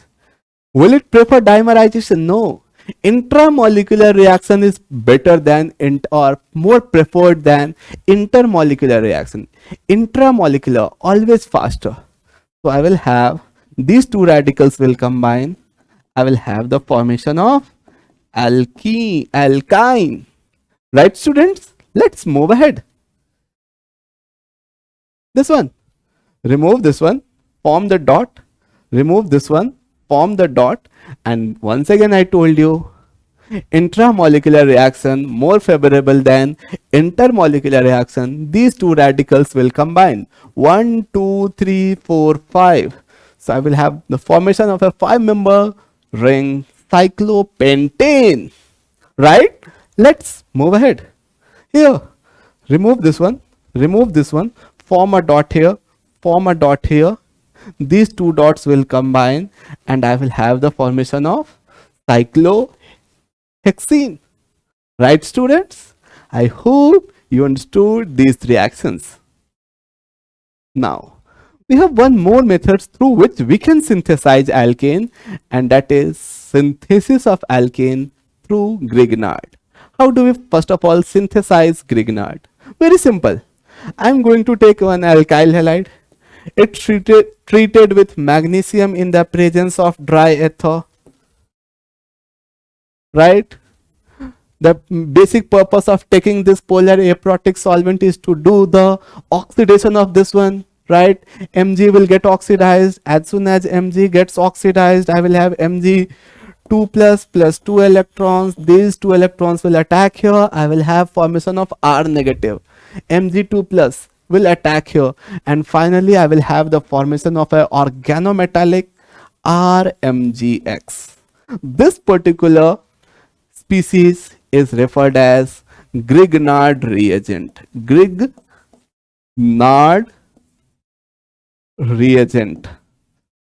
Will it prefer dimerization? No. Intramolecular reaction is better than or more preferred than intermolecular reaction. Intramolecular always faster. So I will have these two radicals will combine. I will have the formation of alkyne. Right, students? Let's move ahead. This one, remove this one, form the dot, remove this one, form the dot, and once again I told you, intramolecular reaction more favorable than intermolecular reaction. These two radicals will combine. 1, 2, 3, 4, 5. So I will have the formation of a 5-member ring cyclopentane. Right? Let's move ahead. Here, remove this one, form a dot here, form a dot here. These two dots will combine and I will have the formation of cyclohexene. Right, students? I hope you understood these reactions. Now, we have one more method through which we can synthesize alkane, and that is synthesis of alkane through Grignard. How do we first of all synthesize Grignard? Very simple. I am going to take one alkyl halide. It's treated with magnesium in the presence of dry ether. Right? The basic purpose of taking this polar aprotic solvent is to do the oxidation of this one. Right? Mg will get oxidized. As soon as Mg gets oxidized, I will have Mg 2 plus 2 electrons. These 2 electrons will attack here. I will have formation of R negative. Mg2 plus will attack here, and finally I will have the formation of an organometallic RMgX. This particular species is referred as Grignard reagent. Grignard reagent.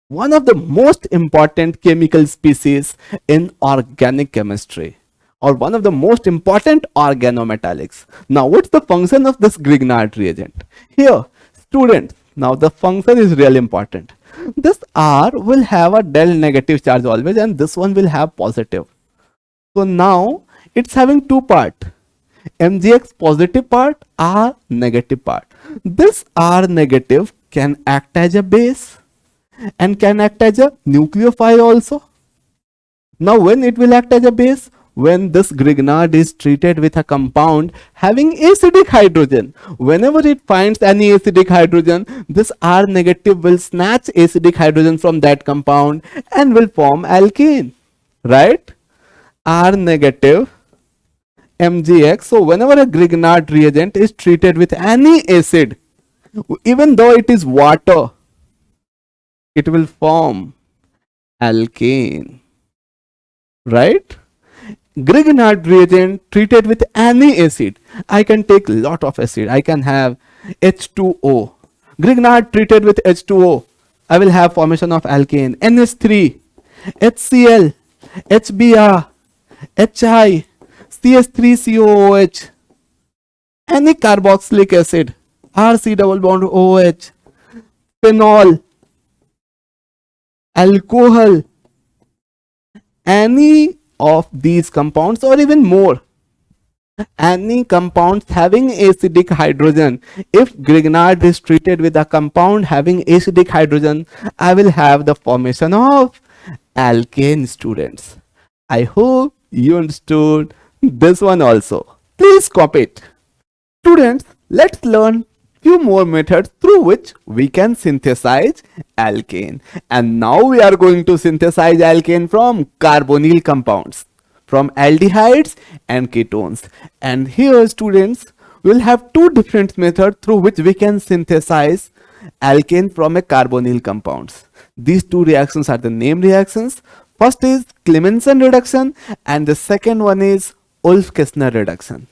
One of the most important chemical species in organic chemistry, or one of the most important organometallics. Now, what's the function of this Grignard reagent? Here, students, now the function is really important. This R will have a del negative charge always, and this one will have positive. So now, it's having two parts. MgX positive part, R negative part. This R negative can act as a base and can act as a nucleophile also. Now, when it will act as a base, when this Grignard is treated with a compound having acidic hydrogen, whenever it finds any acidic hydrogen, this R negative will snatch acidic hydrogen from that compound and will form alkane, right? R negative MgX. So whenever a Grignard reagent is treated with any acid, even though it is water, it will form alkane, right? Grignard reagent treated with any acid. I can take lot of acid. I can have H2O. Grignard treated with H2O. I will have formation of alkane. NH3, HCl, HBr, HI, CH3COOH. Any carboxylic acid, RC double bond OH, phenol, alcohol, any of these compounds or even more, any compounds having acidic hydrogen, if Grignard is treated with a compound having acidic hydrogen, I will have the formation of alkane, students. I hope you understood this one also. Please copy it. Students, let's learn few more methods through which we can synthesize alkane. And now we are going to synthesize alkane from carbonyl compounds, from aldehydes and ketones. And here, students, we'll have two different methods through which we can synthesize alkane from a carbonyl compounds. These two reactions are the name reactions. First is Clemmensen reduction and the second one is Wolff-Kissner reduction.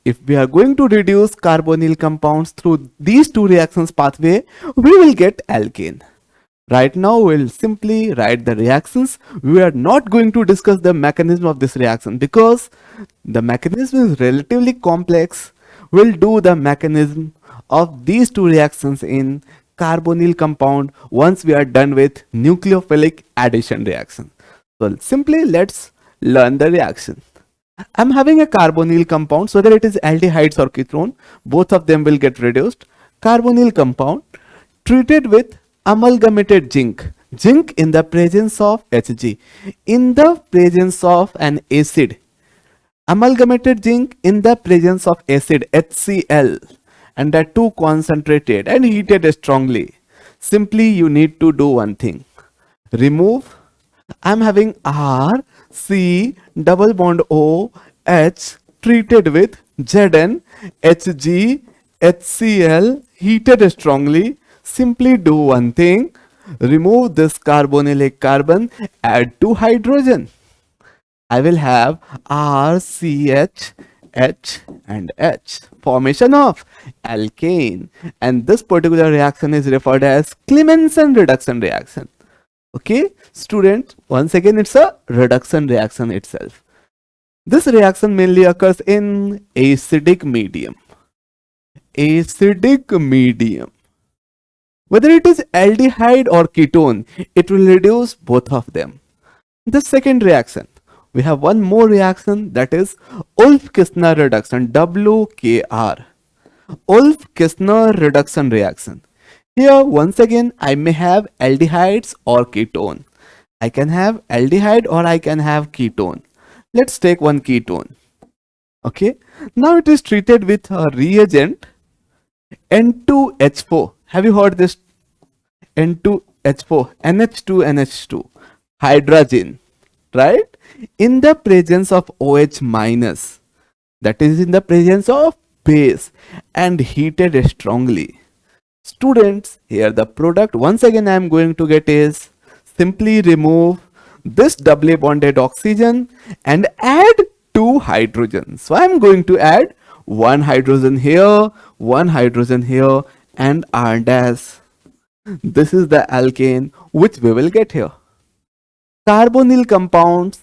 If we are going to reduce carbonyl compounds through these two reactions pathway, we will get alkane. Right now, we'll simply write the reactions. We are not going to discuss the mechanism of this reaction because the mechanism is relatively complex. We'll do the mechanism of these two reactions in carbonyl compound once we are done with nucleophilic addition reaction. So simply let's learn the reaction. I'm having a carbonyl compound, so whether it is aldehydes or ketone, both of them will get reduced. Carbonyl compound treated with amalgamated zinc. Zinc in the presence of Hg. In the presence of an acid. Amalgamated zinc in the presence of acid HCl. And that too concentrated and heated strongly. Simply you need to do one thing. Remove. I'm having R, C, double bond O, H treated with Zn, Hg, HCl heated strongly. Simply do one thing. Remove this carbonylic carbon, add to hydrogen. I will have R, C, H, H and H. Formation of alkane. And this particular reaction is referred as Clemmensen reduction reaction. Okay, student, once again it's a reduction reaction itself. This reaction mainly occurs in acidic medium. Acidic medium. Whether it is aldehyde or ketone, it will reduce both of them. The second reaction, we have one more reaction, that is Wolff-Kissner reduction, WKR. Wolff-Kissner reduction reaction. Here once again I may have aldehydes or ketone. I can have aldehyde or I can have ketone. Let's take one ketone. Okay. Now it is treated with a reagent N2H4. Have you heard this? N2H4, NH2NH2, hydrogen, right? In the presence of OH minus, that is in the presence of base and heated strongly. Students, here the product once again I am going to get is simply remove this doubly bonded oxygen and add 2 hydrogen. So I am going to add 1 hydrogen here, 1 hydrogen here and R dash. This is the alkane which we will get here. Carbonyl compounds,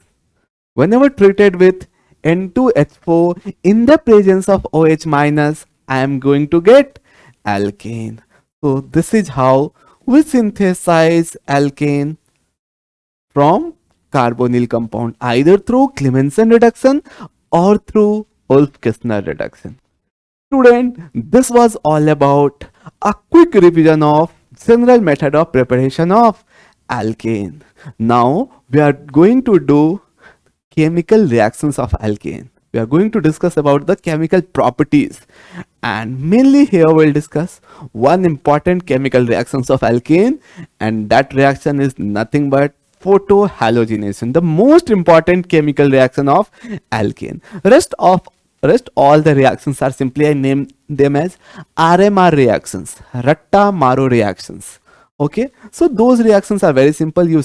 whenever treated with N2H4 in the presence of OH minus, I am going to get alkane. So this is how we synthesize alkane from carbonyl compound, either through Clemmensen reduction or through Wolff-Kissner reduction. Student, this was all about a quick revision of general method of preparation of alkane. Now we are going to do chemical reactions of alkane. We are going to discuss about the chemical properties, and mainly here we'll discuss one important chemical reactions of alkane, and that reaction is nothing but photohalogenation, the most important chemical reaction of alkane. Rest all the reactions are simply, I name them as RMR reactions, Ratta Maro reactions. Okay, so those reactions are very simple. You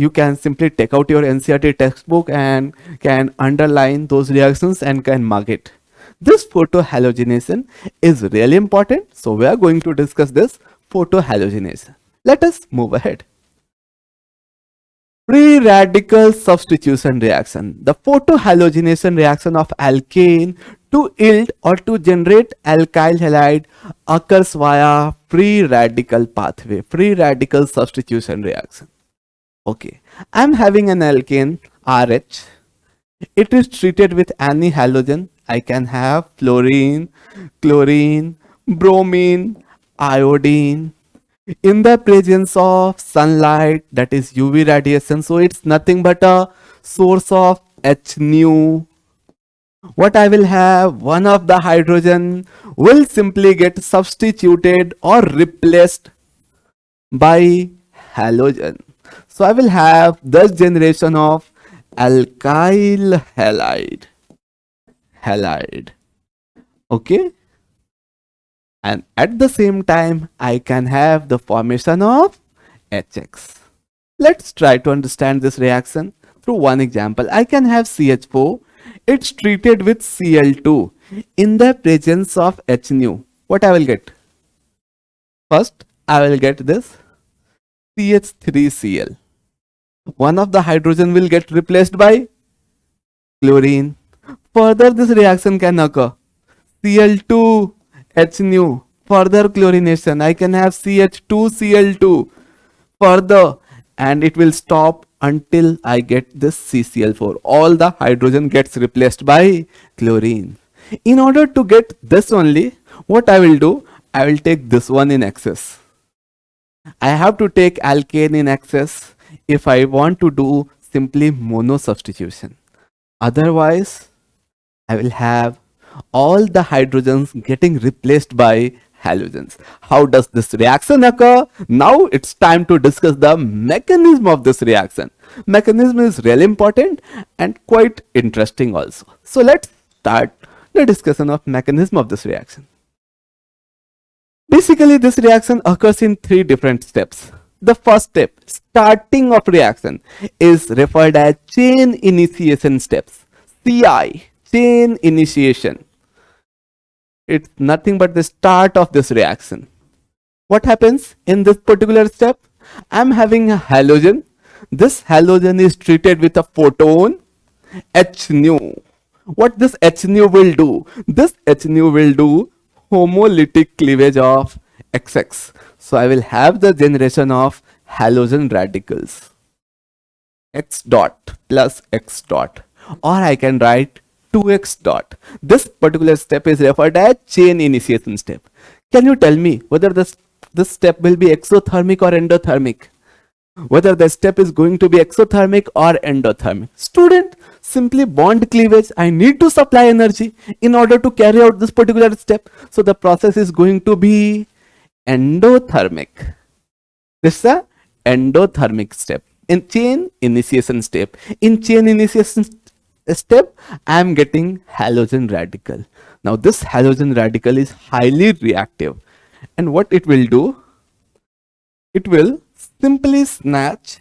can simply take out your NCERT textbook and can underline those reactions and can mark it. This photohalogenation is really important, so we are going to discuss this photohalogenation. Let us move ahead. Free radical substitution reaction. The photohalogenation reaction of alkane to yield or to generate alkyl halide occurs via free radical pathway, free radical substitution reaction. Okay, I'm having an alkane RH. It is treated with any halogen. I can have fluorine, chlorine, bromine, iodine, in the presence of sunlight, that is UV radiation. So it's nothing but a source of H nu. What I will have, one of the hydrogen will simply get substituted or replaced by halogen. So I will have this generation of alkyl halide. Okay, and at the same time I can have the formation of HX. Let's try to understand this reaction through one example. I can have CH4. It's treated with Cl2 in the presence of H nu. What I will get? First, I will get this CH3Cl. One of the hydrogen will get replaced by chlorine. Further, this reaction can occur. Cl2 H nu, further chlorination. I can have CH2Cl2 further, and it will stop until I get this CCl4. All the hydrogen gets replaced by chlorine. In order to get this only, what I will do, I will take this one in excess. I have to take alkane in excess if I want to do simply mono substitution. Otherwise, I will have all the hydrogens getting replaced by halogens. How does this reaction occur? Now it's time to discuss the mechanism of this reaction. Mechanism is really important and quite interesting also. So let's start the discussion of mechanism of this reaction. Basically, this reaction occurs in three different steps. The first step, starting of reaction, is referred as chain initiation steps. CI, chain initiation. It's nothing but the start of this reaction. What happens in this particular step? I'm having a halogen. This halogen is treated with a photon, H nu. What this H nu will do? This H nu will do homolytic cleavage of XX. So I will have the generation of halogen radicals. X dot plus X dot. Or I can write 2x dot. This particular step is referred as chain initiation step. Can you tell me whether this step will be exothermic or endothermic? Whether the step is going to be exothermic or endothermic? Student, simply bond cleavage. I need to supply energy in order to carry out this particular step. So the process is going to be endothermic. This is a endothermic step. In chain initiation step. In chain initiation step, I am getting halogen radical. Now this halogen radical is highly reactive, and what it will do, it will simply snatch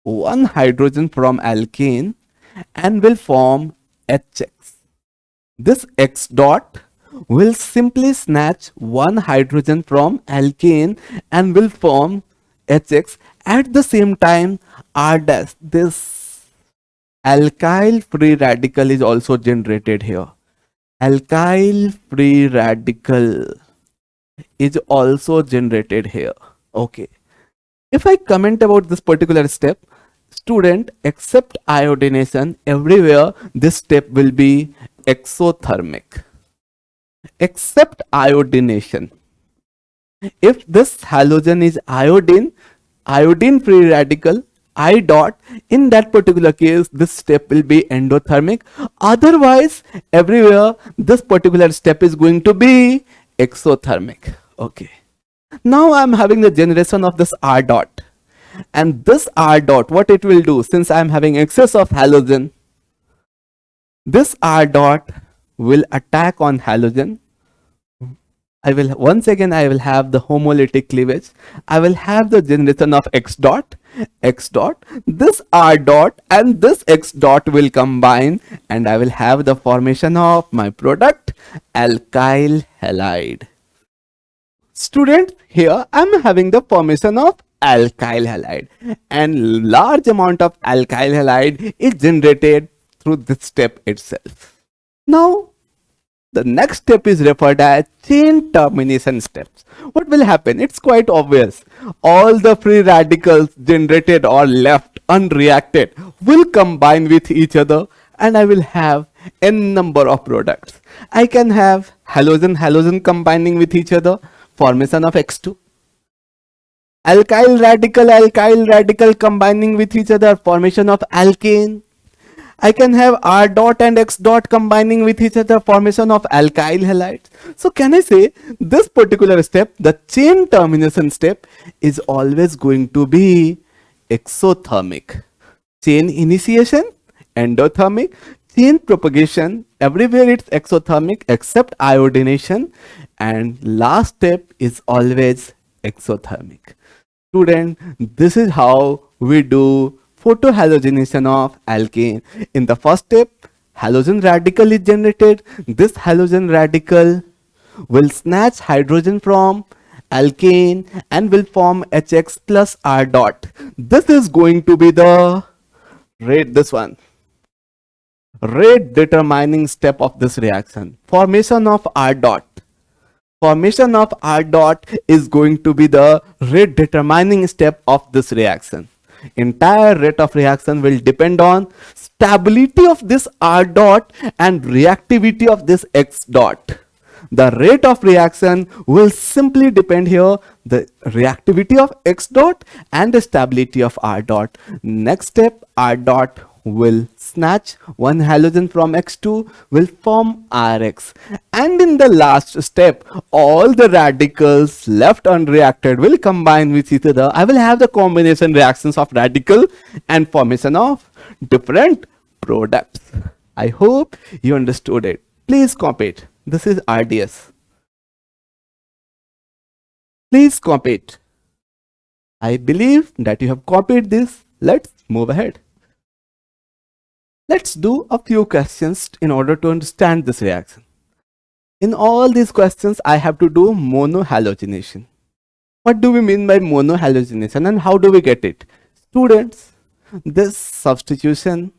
one hydrogen from alkane and will form HX. This X dot will simply snatch one hydrogen from alkane and will form HX. At the same time, R dash, this alkyl free radical is also generated here. Alkyl free radical is also generated here. Okay. If I comment about this particular step, student, except iodination, everywhere this step will be exothermic. Except iodination. If this halogen is iodine free radical, I dot, in that particular case, this step will be endothermic. Otherwise, everywhere, this particular step is going to be exothermic. Okay. Now I'm having the generation of this R dot. And this R dot, what it will do, since I'm having excess of halogen, this R dot will attack on halogen. I will once again I will have the homolytic cleavage. I will have the generation of X dot, this R dot and this X dot will combine and I will have the formation of my product alkyl halide. Students, here I am having the formation of alkyl halide and large amount of alkyl halide is generated through this step itself. Now the next step is referred as chain termination steps. What will happen? It's quite obvious. All the free radicals generated or left unreacted will combine with each other and I will have n number of products. I can have halogen combining with each other, formation of X2. Alkyl radical combining with each other, formation of alkane. I can have R dot and X dot combining with each other, formation of alkyl halides. So can I say this particular step, the chain termination step, is always going to be exothermic. Chain initiation, endothermic. Chain propagation, everywhere it's exothermic except iodination. And last step is always exothermic. Student, this is how we do photohalogenation of alkane. In the first step, halogen radical is generated. This halogen radical will snatch hydrogen from alkane and will form HX plus R dot. This is going to be the rate determining step of this reaction. Formation of R dot. Formation of R dot is going to be the rate determining step of this reaction. Entire rate of reaction will depend on stability of this R dot and reactivity of this X dot. The rate of reaction will simply depend here the reactivity of X dot and the stability of R dot. Next step, R dot will snatch one halogen from X2, will form Rx, and in the last step all the radicals left unreacted will combine with each other. I will have the combination reactions of radical and formation of different products. I hope you understood it. Please copy it. This is RDS. Please copy it. I believe that you have copied this. Let's move ahead. Let's do a few questions in order to understand this reaction. In all these questions, I have to do monohalogenation. What do we mean by monohalogenation and how do we get it? Students, this substitution,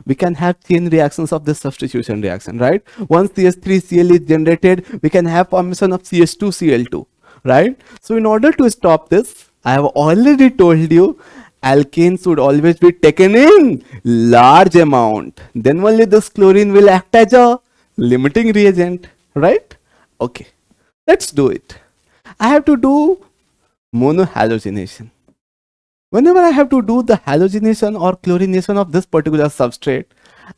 we can have chain reactions of this substitution reaction, right? Once CH3Cl is generated, we can have formation of CH2Cl2, right? So in order to stop this, I have already told you alkanes would always be taken in large amount. Then only this chlorine will act as a limiting reagent, right? Okay, let's do it. I have to do monohalogenation. Whenever I have to do the halogenation or chlorination of this particular substrate,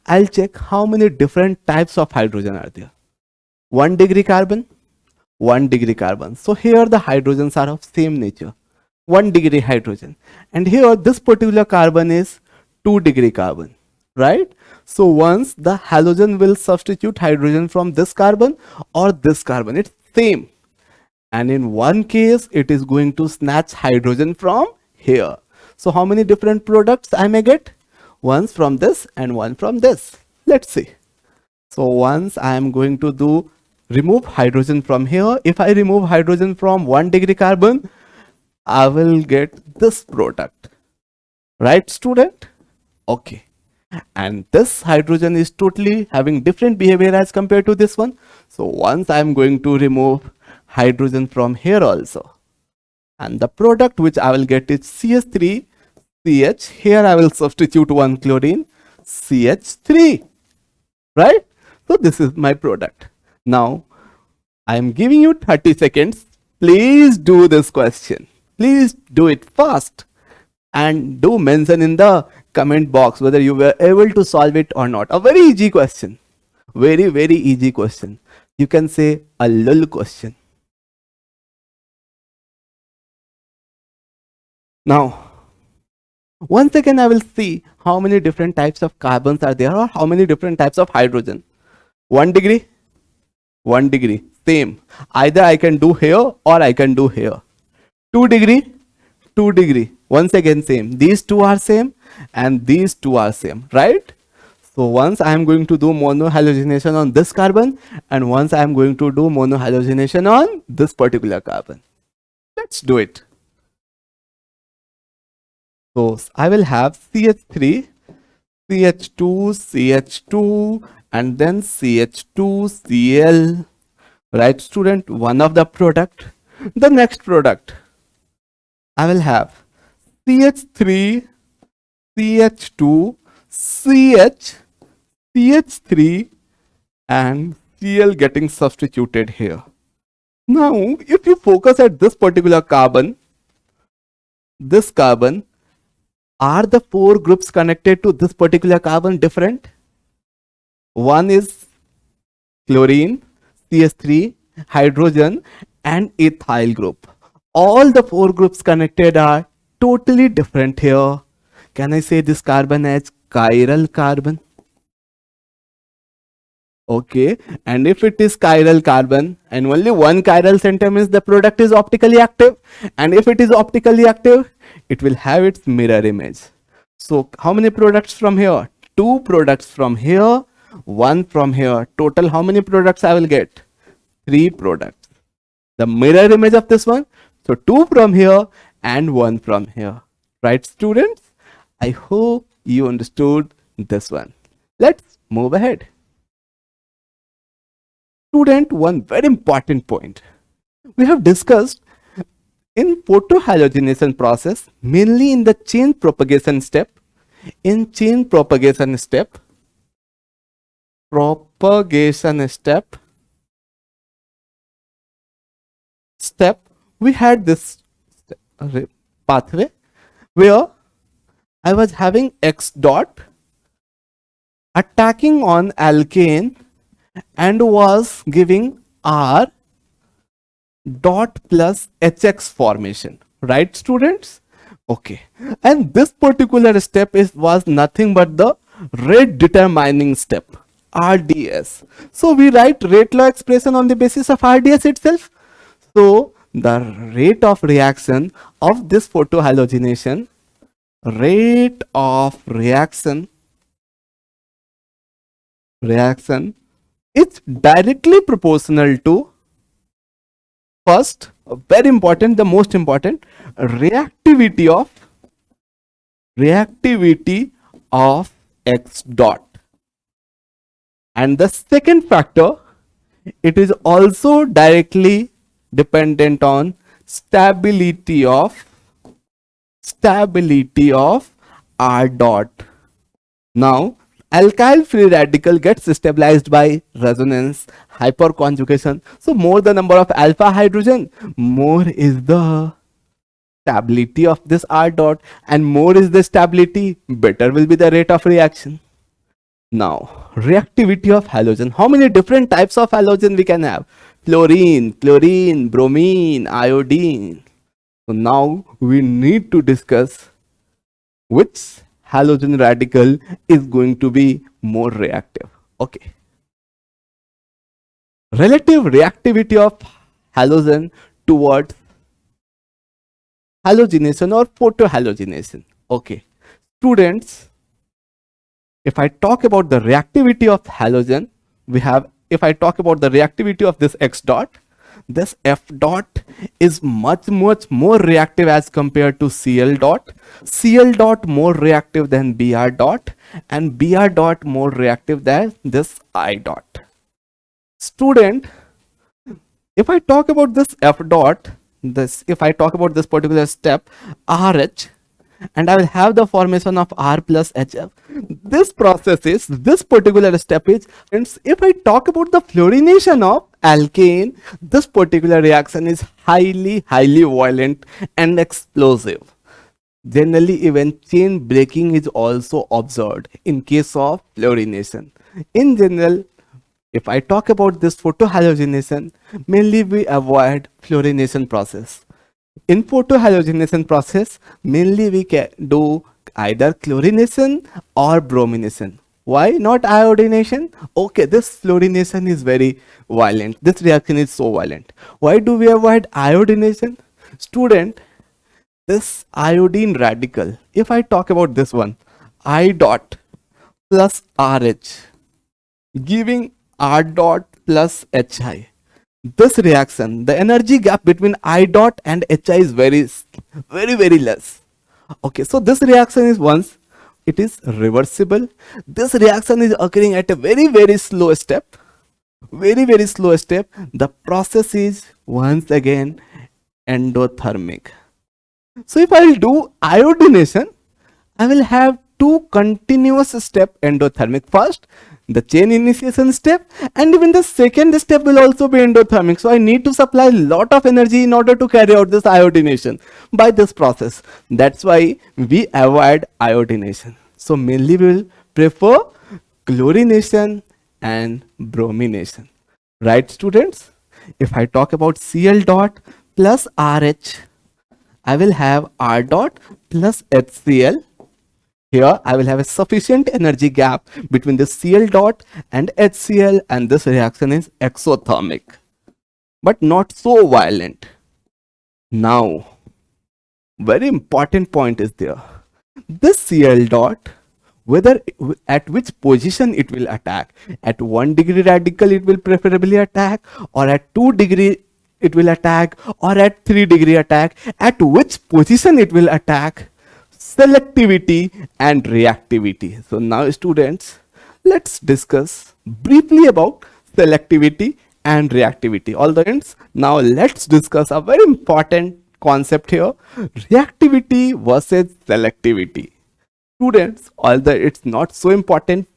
I'll check how many different types of hydrogen are there. 1 degree carbon, 1 degree carbon. So here the hydrogens are of same nature. 1 degree hydrogen, and here this particular carbon is 2 degree carbon, right? So once the halogen will substitute hydrogen from this carbon or this carbon, it's same, and in one case it is going to snatch hydrogen from here. So how many different products I may get? One from this and one from this. Let's see. So once I am going to remove hydrogen from here, if I remove hydrogen from 1 degree carbon, I will get this product, right student? Okay, and this hydrogen is totally having different behavior as compared to this one. So once I am going to remove hydrogen from here also, and the product which I will get is CH3CH. Here I will substitute one chlorine, CH3, right? So this is my product. Now I am giving you 30 seconds. Please do this question. Please do it fast. And do mention in the comment box whether you were able to solve it or not. A very easy question. Very, very easy question. You can say a lull question. Now, once again, I will see how many different types of carbons are there or how many different types of hydrogen. 1 degree, 1 degree, same. Either I can do here or I can do here. 2 degree, 2 degree. Once again, same. These two are same and these two are same, right? So once I am going to do monohalogenation on this carbon and once I am going to do monohalogenation on this particular carbon. Let's do it. So I will have CH3, CH2, CH2 and then CH2Cl. Right, student? One of the product. The next product, I will have CH3, CH2, CH, CH3 and Cl getting substituted here. Now, if you focus at this particular carbon, this carbon, are the 4 groups connected to this particular carbon different? One is chlorine, CH3, hydrogen and ethyl group. All the 4 groups connected are totally different here. Can I say this carbon as chiral carbon? Okay, and if it is chiral carbon and only one chiral center means the product is optically active, and if it is optically active, it will have its mirror image. So how many products from here? 2 products from here, 1 from here. Total how many products I will get? 3 products. The mirror image of this one. So 2 from here and 1 from here. Right, students? I hope you understood this one. Let's move ahead. Student, one very important point. We have discussed in photohalogenation process, mainly in the chain propagation step. In chain propagation step, we had this pathway where I was having X dot attacking on alkane and was giving R dot plus HX formation, right, students? Okay, and this particular step was nothing but the rate determining step, RDS. So we write rate law expression on the basis of RDS itself. So the rate of reaction of this photohalogenation, rate of reaction is directly proportional to, first, very important, the most important, reactivity of X dot. And the second factor, it is also directly dependent on stability of R dot. Now, alkyl free radical gets stabilized by resonance hyperconjugation. So more the number of alpha hydrogen, more is the stability of this R dot, and more is the stability, better will be the rate of reaction. Now, reactivity of halogen. How many different types of halogen we can have? Fluorine, chlorine, bromine, iodine. So now we need to discuss which halogen radical is going to be more reactive. Okay. Relative reactivity of halogen towards halogenation or photohalogenation. Okay. Students, if I talk about the reactivity of halogen, if I talk about the reactivity of this X dot, this F dot is much more reactive as compared to Cl dot. Cl dot more reactive than Br dot, and Br dot more reactive than this I dot. Student, if I talk about this F dot, if I talk about this particular step, RH, and I will have the formation of R plus HF. This particular step is, if I talk about the fluorination of alkane, this particular reaction is highly violent and explosive. Generally, even chain breaking is also observed in case of fluorination. In general, if I talk about this photohalogenation, mainly we avoid fluorination process. In photohalogenation process, mainly we can do either chlorination or bromination. Why not iodination? Okay, this fluorination is very violent. This reaction is so violent. Why do we avoid iodination? Student, this iodine radical, if I talk about this one, I dot plus RH giving R dot plus HI. This reaction, the energy gap between I dot and HI is very less. Okay, so this reaction is once it is reversible. This reaction is occurring at a very slow step. Very slow step. The process is once again endothermic. So if I will do iodination, I will have two continuous step endothermic. First, the chain initiation step, and even the second step will also be endothermic. So I need to supply a lot of energy in order to carry out this iodination by this process. That's why we avoid iodination. So mainly we will prefer chlorination and bromination. Right, students? If I talk about Cl dot plus RH, I will have R dot plus HCl. Here I will have a sufficient energy gap between the Cl dot and HCl, and this reaction is exothermic but not so violent. Now, very important point is there. This Cl dot, whether at which position it will attack, at 1 degree radical it will preferably attack, or at 2 degree it will attack, or at 3 degree attack, at which position it will attack, selectivity and reactivity. So now students, let's discuss briefly about selectivity and reactivity. All the ends. Now let's discuss a very important concept here, reactivity versus selectivity. Students, although it's not so important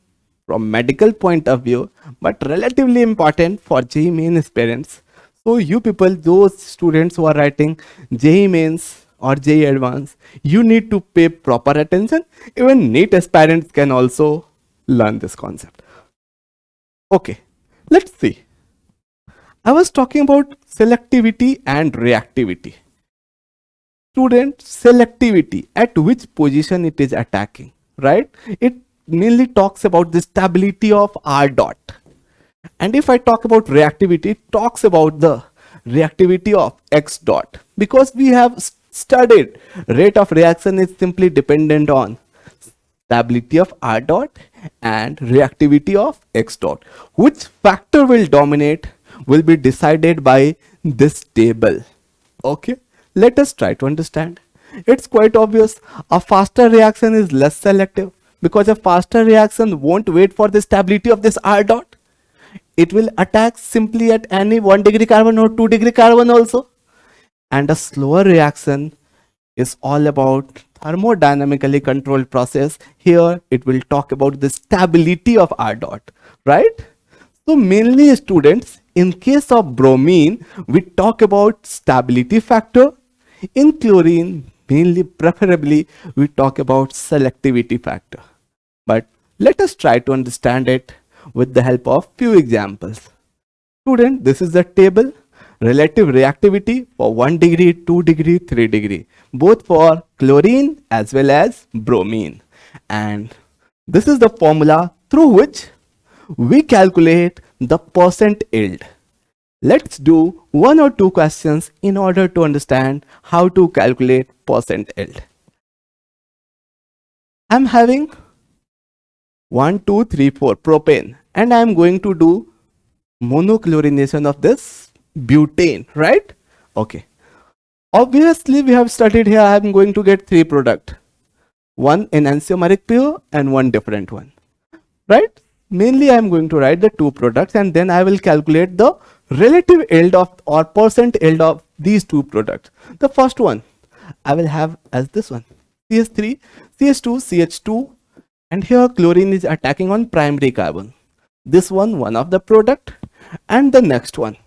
from medical point of view, but relatively important for JEE main aspirants. So you people, those students who are writing JEE mains or JEE advanced, you need to pay proper attention. Even NEET aspirants can also learn this concept. Okay, let's see. I was talking about selectivity and reactivity. Student, selectivity, at which position it is attacking, right? It mainly talks about the stability of R dot. And if I talk about reactivity, it talks about the reactivity of X dot, because we have studied rate of reaction is simply dependent on stability of R dot and reactivity of X dot. Which factor will dominate will be decided by this table. Okay, let us try to understand. It's quite obvious. A faster reaction is less selective, because a faster reaction won't wait for the stability of this R dot. It will attack simply at any 1 degree carbon or 2 degree carbon also. And a slower reaction is all about thermodynamically controlled process. Here it will talk about the stability of R dot, right? So mainly students, in case of bromine, we talk about stability factor. In chlorine, mainly preferably, we talk about selectivity factor. But let us try to understand it with the help of few examples. Student, this is the table. Relative reactivity for 1 degree, 2 degree, 3 degree, both for chlorine as well as bromine. And this is the formula through which we calculate the percent yield. Let's do 1 or 2 questions in order to understand how to calculate percent yield. I'm having 1, 2, 3, 4 propane, and I'm going to do monochlorination of this butane, right? Okay. Obviously, we have studied here, I'm going to get 3 products. One enantiomeric pure and one different one, right? Mainly, I'm going to write the 2 products, and then I will calculate the relative yield of or percent yield of these 2 products. The first one I will have as this one, CH3, CH2, CH2, and here chlorine is attacking on primary carbon. This one of the product, and the next one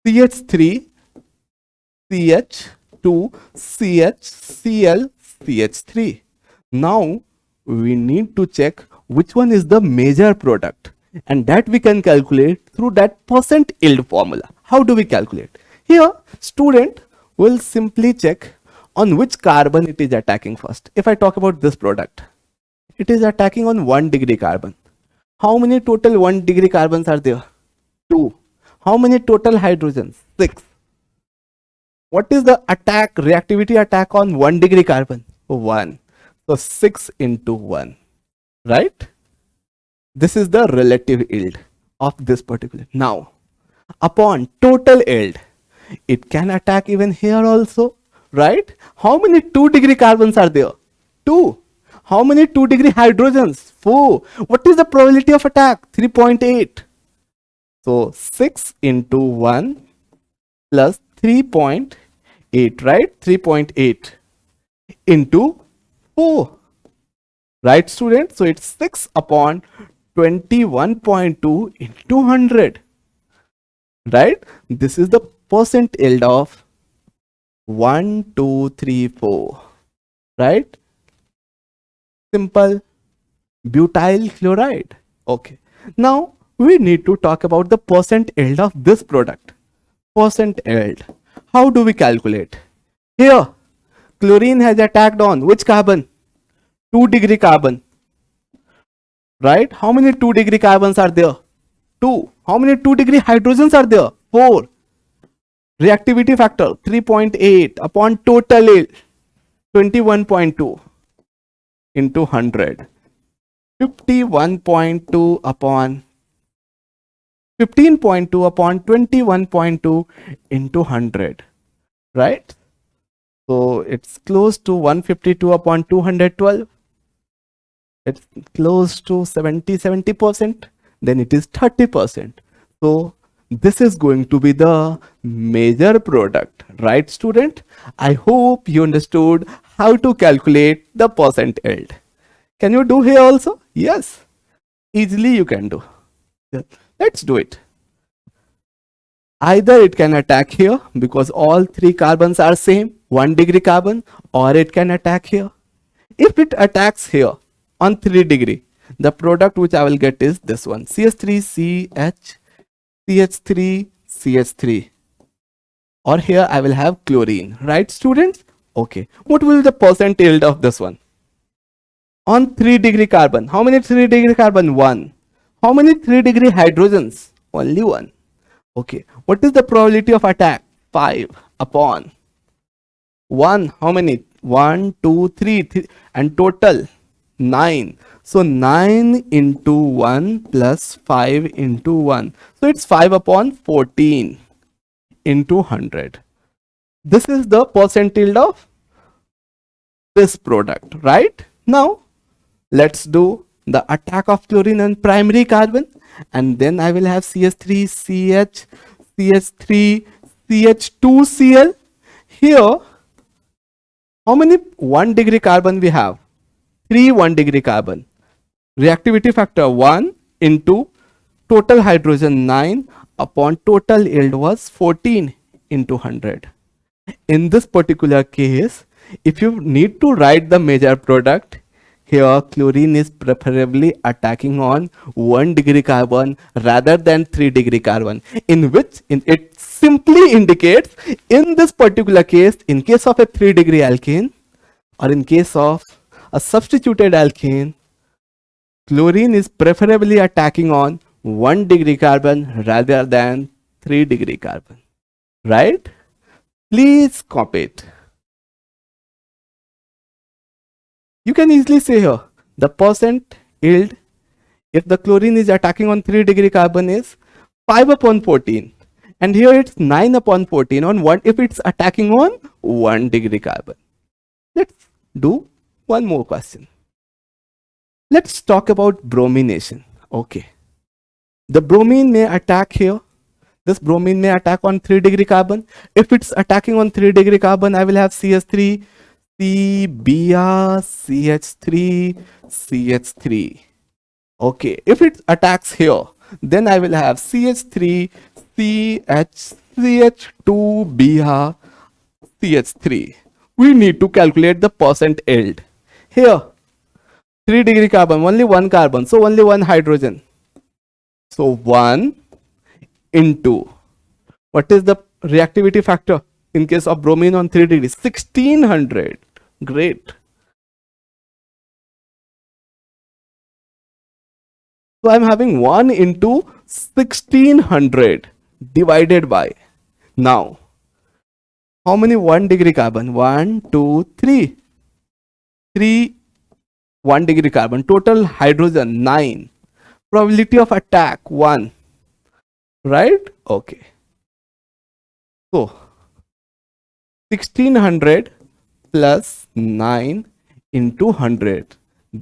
CH3, CH2, CH, Cl, CH3. Now we need to check which one is the major product, and that we can calculate through that percent yield formula. How do we calculate? Here student will simply check on which carbon it is attacking first. If I talk about this product, it is attacking on 1 degree carbon. How many total 1 degree carbons are there? 2. How many total hydrogens? 6. What is the attack, reactivity attack on 1 degree carbon? 1. So 6 into 1, right? This is the relative yield of this particular. Now, upon total yield, it can attack even here also, right? How many 2 degree carbons are there? 2. How many 2 degree hydrogens? 4. What is the probability of attack? 3.8. So 6 into 1 plus 3.8, right? 3.8 into 4, right students? So it's 6 upon 21.2 into 100, right? This is the percent yield of 1, 2, 3, 4, right? Simple butyl chloride. Okay, now we need to talk about the percent yield of this product. Percent yield, how do we calculate? Here chlorine has attacked on which carbon? 2 degree carbon, right? How many 2 degree carbons are there? 2. How many 2 degree hydrogens are there? 4. Reactivity factor 3.8 upon total yield 21.2 into 100. 51.2 upon 15.2 upon 21.2 into 100, right? So it's close to 152 upon 212. It's close to 70%. Then it is 30%. So this is going to be the major product, right student? I hope you understood how to calculate the percent yield. Can you do here also? Yes, easily you can do. Let's do it. Either it can attack here because all 3 carbons are same, 1 degree carbon, or it can attack here. If it attacks here on 3 degree, the product which I will get is this one, CH3CH, CH3CH3, or here I will have chlorine, right students? Okay, what will be the percent yield of this one? On 3 degree carbon, how many 3 degree carbon? 1. How many 3 degree hydrogens? Only 1. Okay, what is the probability of attack? 5 upon 1. How many? 1, 2, 3, and total 9. So 9 into 1 plus 5 into 1. So it's 5 upon 14 into 100. This is the percent yield of this product, right? Now let's do the attack of chlorine on primary carbon, and then I will have CH3CH, CH3, CH2Cl. Here how many 1 degree carbon we have? 3 1 degree carbon. Reactivity factor 1 into total hydrogen 9 upon total yield was 14 into 100. In this particular case, if you need to write the major product, here chlorine is preferably attacking on 1 degree carbon rather than 3 degree carbon, in which it simply indicates in this particular case, in case of a 3 degree alkane or in case of a substituted alkane, chlorine is preferably attacking on 1 degree carbon rather than 3 degree carbon, right? Please copy it. You can easily say here the percent yield if the chlorine is attacking on 3 degree carbon is 5 upon 14, and here it's 9 upon 14 on 1 if it's attacking on 1 degree carbon. Let's do one more question. Let's talk about bromination. Okay, the bromine may attack here. This bromine may attack on 3 degree carbon. If it's attacking on 3 degree carbon, I will have CH3 CBr CH3 CH3. Okay, if it attacks here, then I will have CH3 CH CH2Br CH3. we need to calculate the percent yield. Here, 3 degree carbon, only one carbon, so only one hydrogen. So 1 into, what is the reactivity factor in case of bromine on 3 degrees? 1600. Great. So I'm having 1 into 1600 divided by, now, how many 1 degree carbon? 1, 2, 3. 3 1 degree carbon. Total hydrogen 9. Probability of attack 1. Right? Okay. So 1600 plus 9 into 100.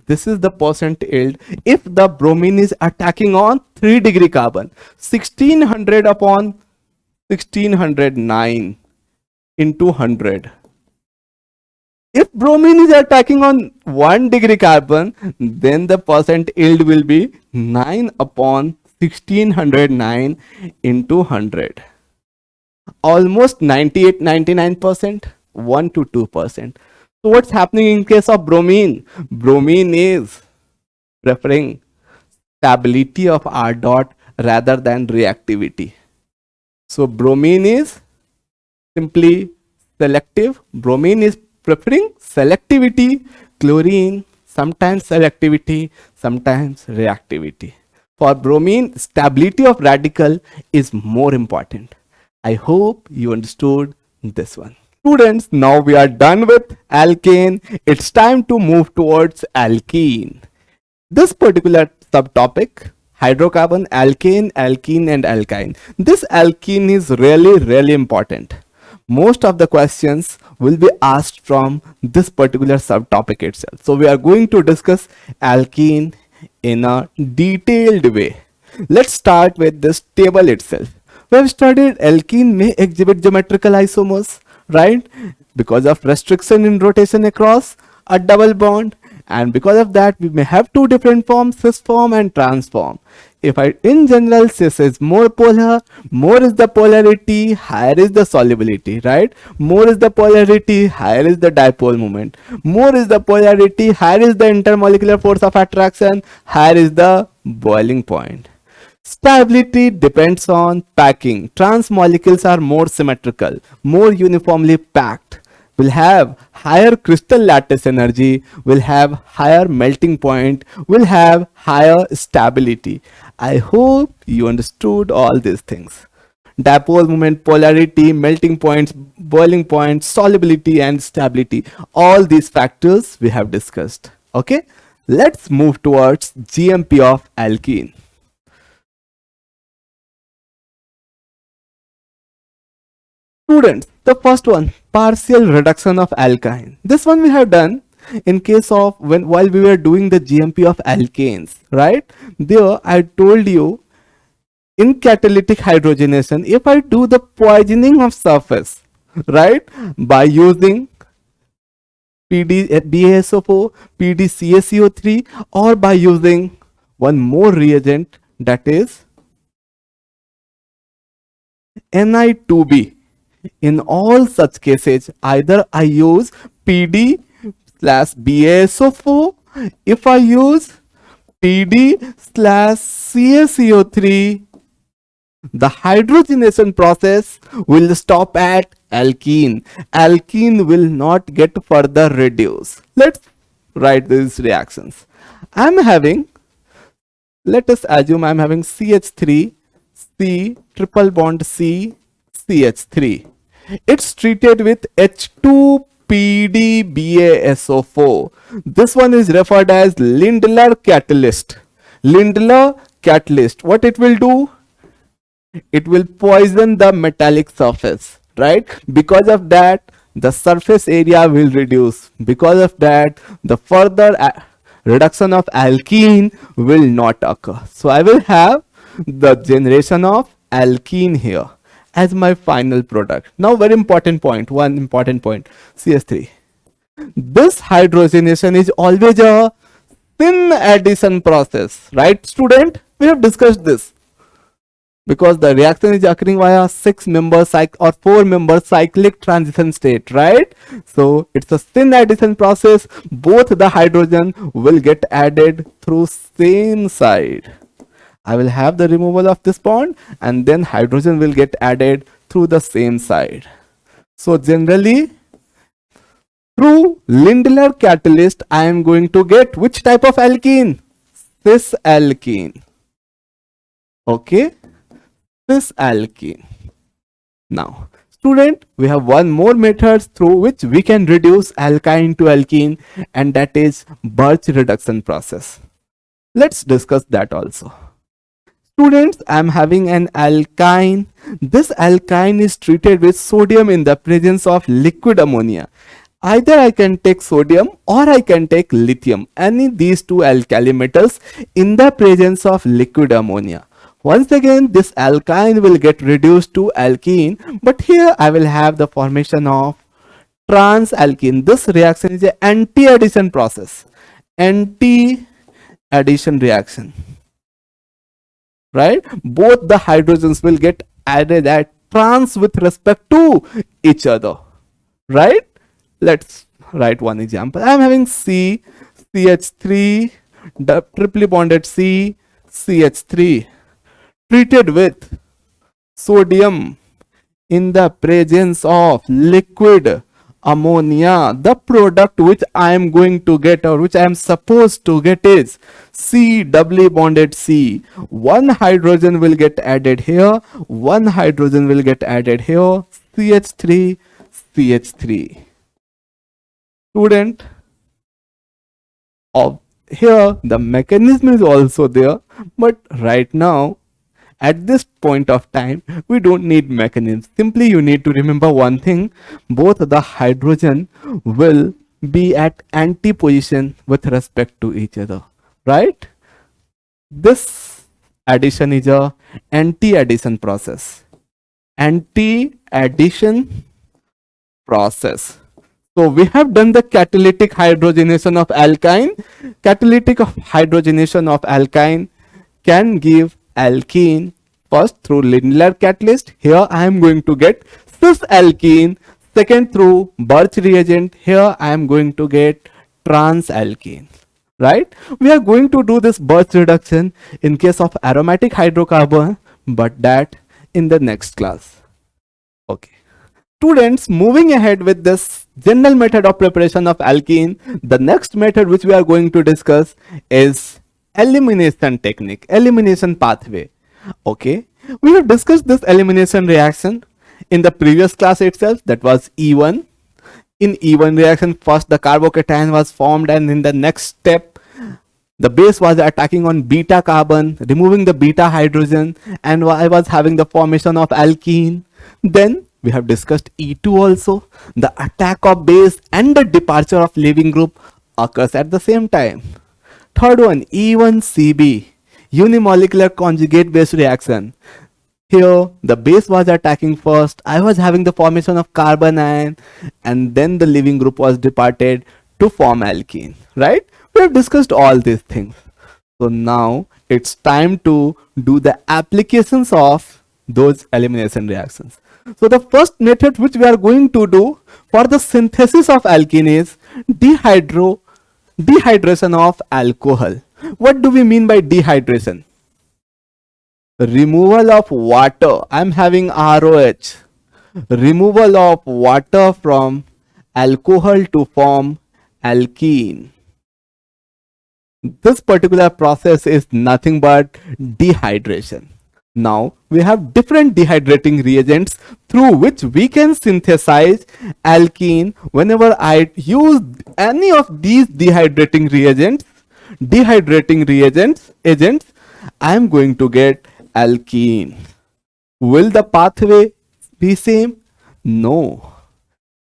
This is the percent yield if the bromine is attacking on 3 degree carbon. 1600 upon 1609 into 100. If bromine is attacking on 1 degree carbon, then the percent yield will be 9 upon 1609 into 100. Almost 98-99%, 1 to 2%. So what's happening in case of bromine? Bromine is preferring stability of R dot rather than reactivity. So bromine is simply selective. Bromine is preferring selectivity. Chlorine sometimes selectivity, sometimes reactivity. For bromine, stability of radical is more important. I hope you understood this one. Students, now we are done with alkane. It's time to move towards alkene. This particular subtopic, hydrocarbon, alkane, alkene and alkyne. This alkene is really important. Most of the questions will be asked from this particular subtopic itself. So we are going to discuss alkene in a detailed way. Let's start with this table itself. We have studied alkene may exhibit geometrical isomers, right? Because of restriction in rotation across a double bond, and because of that we may have two different forms, cis form and trans form. If I in general cis is more polar, more is the polarity, higher is the solubility, right? More is the polarity, higher is the dipole moment. More is the polarity, higher is the intermolecular force of attraction, higher is the boiling point. Stability depends on packing. Trans molecules are more symmetrical, more uniformly packed, will have higher crystal lattice energy, will have higher melting point, will have higher stability. I hope you understood all these things. Dipole moment, polarity, melting points, boiling points, solubility and stability. All these factors we have discussed. Okay, let's move towards GMP of alkene. Students, the first one, partial reduction of alkyne. This one we have done in case of while we were doing the GMP of alkanes, right? There I told you in catalytic hydrogenation, if I do the poisoning of surface, right, by using BaSO4, PdCaCO3, or by using one more reagent, that is Ni2b. In all such cases, either I use PD/BaSO4, if I use PD/CaCO3, the hydrogenation process will stop at alkene. Alkene will not get further reduced. Let's write these reactions. I'm having, let us assume I'm having CH3, C, triple bond C, CH3. It's treated with H2PdBaSO4. This one is referred as Lindlar catalyst. Lindlar catalyst. What it will do? It will poison the metallic surface, right? Because of that, the surface area will reduce. Because of that, the further reduction of alkene will not occur. So I will have the generation of alkene here as my final product. Now very important point, one important point, CH3. This hydrogenation is always a thin addition process, right student? We have discussed this. because the reaction is occurring via 6-member cycle or 4-member cyclic transition state, right? So it's a syn addition process. Both the hydrogen will get added through same side. I will have the removal of this bond and then hydrogen will get added through the same side. So generally through Lindlar catalyst I am going to get which type of alkene? Cis alkene. Okay, cis alkene. Now student, we have one more method through which we can reduce alkyne to alkene, and that is Wurtz reduction process. Let's discuss that also. Students, I am having an alkyne. This alkyne is treated with sodium in the presence of liquid ammonia. Either I can take sodium or I can take lithium, any these two alkali metals in the presence of liquid ammonia. Once again, this alkyne will get reduced to alkene, but here I will have the formation of trans-alkene. This reaction is an anti-addition process. Anti-addition reaction. Right? Both the hydrogens will get added at trans with respect to each other. Right? Let's write one example. I am having C, CH3, triply bonded C, CH3 treated with sodium in the presence of liquid ammonia. The product which I am going to get or which I am supposed to get is C doubly bonded C. One hydrogen will get added here, one hydrogen will get added here, CH3, CH3. Student, of here the mechanism is also there, but right now at this point of time we don't need mechanism. Simply you need to remember one thing: both the hydrogen will be at anti position with respect to each other, right? This addition is a anti-addition process. Anti-addition process. So we have done the catalytic hydrogenation of alkyne. Catalytic hydrogenation of alkyne can give alkene first through Lindlar catalyst. Here I am going to get cis alkene. Second through Wurtz reagent. Here I am going to get trans alkene. Right? We are going to do this Wurtz reduction in case of aromatic hydrocarbon, but that in the next class. Okay. Students, moving ahead with this general method of preparation of alkene, the next method which we are going to discuss is elimination technique, elimination pathway. Okay, we have discussed this elimination reaction in the previous class itself, that was E1. In E1 reaction, first the carbocation was formed, and in the next step the base was attacking on beta carbon, removing the beta hydrogen, and I was having the formation of alkene. Then we have discussed E2 also. The attack of base and the departure of leaving group occurs at the same time. Third one, E1CB, unimolecular conjugate base reaction. Here the base was attacking first, I was having the formation of carbon ion, and then the leaving group was departed to form alkene, right? We have discussed all these things. So now it's time to do the applications of those elimination reactions. So the first method which we are going to do for the synthesis of alkene is dehydration of alcohol. What do we mean by dehydration? Removal of water. I am having ROH. Removal of water from alcohol to form alkene. This particular process is nothing but dehydration. Now we have different dehydrating reagents through which we can synthesize alkene. Whenever I use any of these dehydrating agents, I am going to get alkene. Will the pathway be same? No.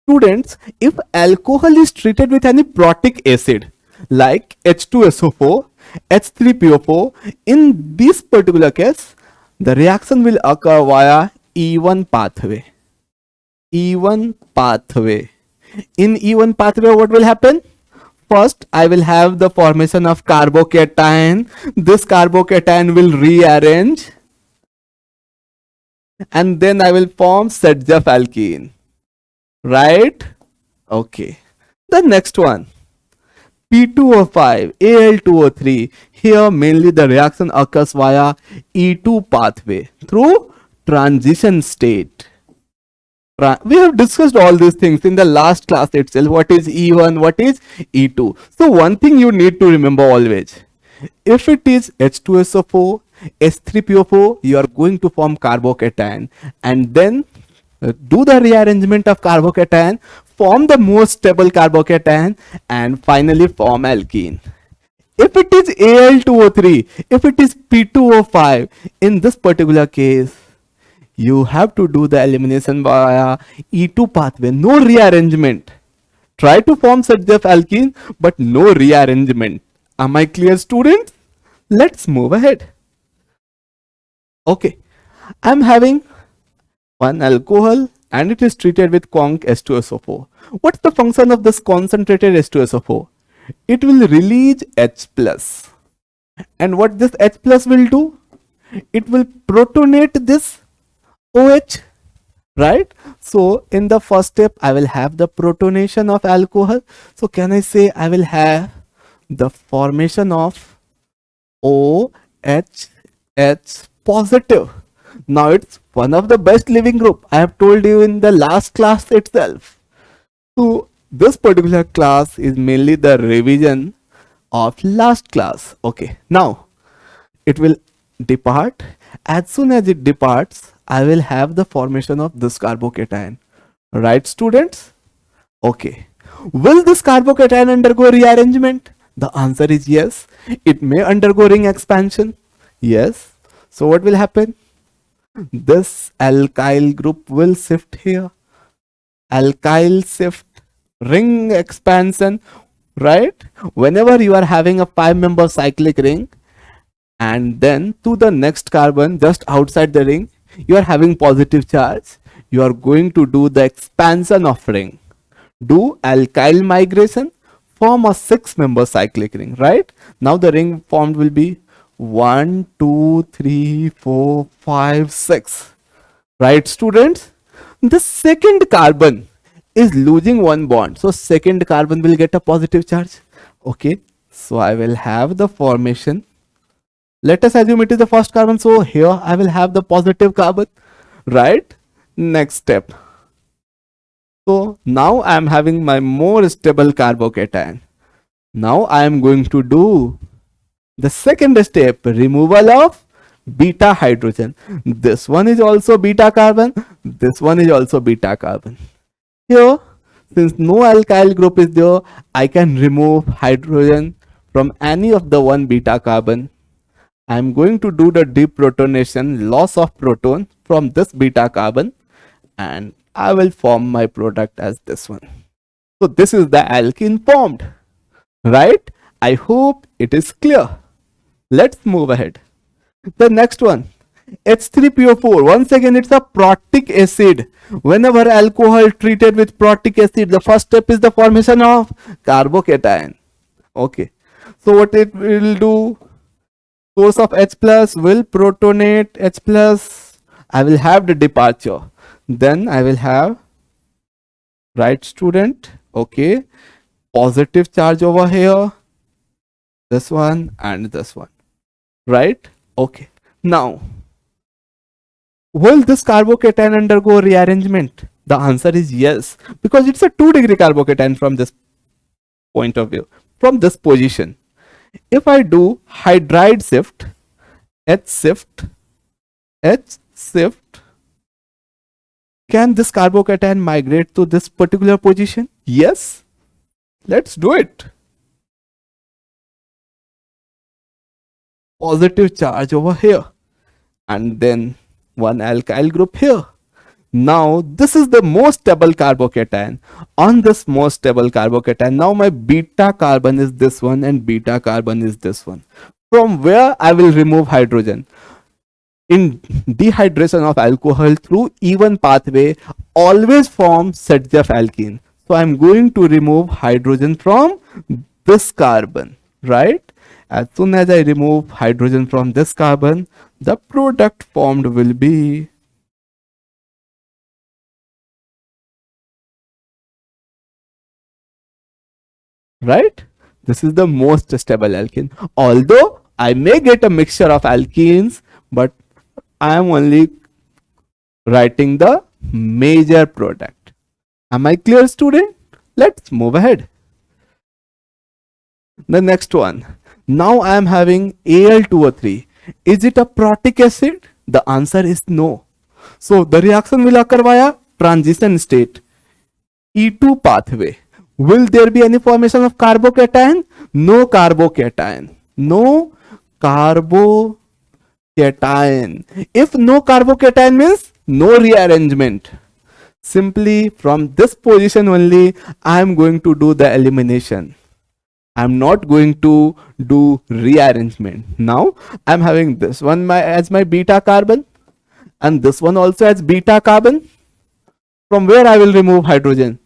Students, if alcohol is treated with any protic acid like H2SO4, H3PO4, in this particular case, the reaction will occur via E1 pathway. E1 pathway. In E1 pathway, what will happen? First, I will have the formation of carbocation. This carbocation will rearrange and then I will form Sedgef alkene, right? Okay. The next one, P2O5, Al2O3. Here mainly the reaction occurs via E2 pathway through transition state. We have discussed all these things in the last class itself. What is E1, what is E2. So one thing you need to remember always, if it is H2SO4, H3PO4, you are going to form carbocation, and then do the rearrangement of carbocation, form the most stable carbocation, and finally form alkene. If it is Al2O3, if it is P2O5, in this particular case, you have to do the elimination via E2 pathway, no rearrangement. Try to form Sedgef alkene, but no rearrangement. Am I clear, students? Let's move ahead. Okay, I'm having one alcohol and it is treated with conc H2SO4. What's the function of this concentrated H2SO4? It will release H plus. And what this H plus will do? It will protonate this OH, right? So in the first step, I will have the protonation of alcohol. So can I say I will have the formation of OH positive. Now it's one of the best living group. I have told you in the last class itself. So this particular class is mainly the revision of last class. Okay, now it will depart. As soon as it departs, I will have the formation of this carbocation. Right, students? Okay. Will this carbocation undergo rearrangement? The answer is yes. It may undergo ring expansion. Yes. So what will happen? This alkyl group will shift here. Alkyl shift, ring expansion, right? Whenever you are having a 5-member cyclic ring, and then to the next carbon just outside the ring, you are having positive charge, you are going to do the expansion of ring, do alkyl migration, form a 6-member cyclic ring, right? Now the ring formed will be 1, 2, 3, 4, 5, 6, right, students? The second carbon is losing one bond, so second carbon will get a positive charge. Okay, so I will have the formation. Let us assume it is the first carbon, so here I will have the positive carbon, right? Next step. So now I am having my more stable carbocation. Now I am going to do the second step, removal of beta hydrogen. This one is also beta carbon, this one is also beta carbon. Here, since no alkyl group is there, I can remove hydrogen from any of the one beta carbon. I am going to do the deprotonation, loss of proton from this beta carbon, and I will form my product as this one. So this is the alkene formed, right? I hope it is clear. Let's move ahead. The next one, H3PO4. Once again, it's a protic acid. Whenever alcohol treated with protic acid, the first step is the formation of carbocation. Okay. So what it will do? Source of H plus will protonate H plus. I will have the departure. Then I will have, right, student? Okay. Positive charge over here. This one and this one. Right? Okay. Now, will this carbocation undergo rearrangement? The answer is yes, because it's a 2-degree carbocation from this point of view, from this position. If I do hydride shift, H shift, can this carbocation migrate to this particular position? Yes. Let's do it. Positive charge over here, and then one alkyl group here. Now this is the most stable carbocation. On this most stable carbocation, now my beta carbon is this one and beta carbon is this one, from where I will remove hydrogen. In dehydration of alcohol through E1 pathway, always form Sedgef alkene. So I'm going to remove hydrogen from this carbon, right? As soon as I remove hydrogen from this carbon, the product formed will be right? This is the most stable alkene. Although I may get a mixture of alkenes, but I am only writing the major product. Am I clear, student? Let's move ahead. The next one. Now I am having Al2O3. Is it a protic acid? The answer is no. So the reaction will occur via transition state, E2 pathway. Will there be any formation of carbocation? No carbocation. No carbocation. If no carbocation means no rearrangement. Simply from this position only I am going to do the elimination. I am not going to do rearrangement. Now I am having this one as my beta carbon and this one also as beta carbon. From where I will remove hydrogen?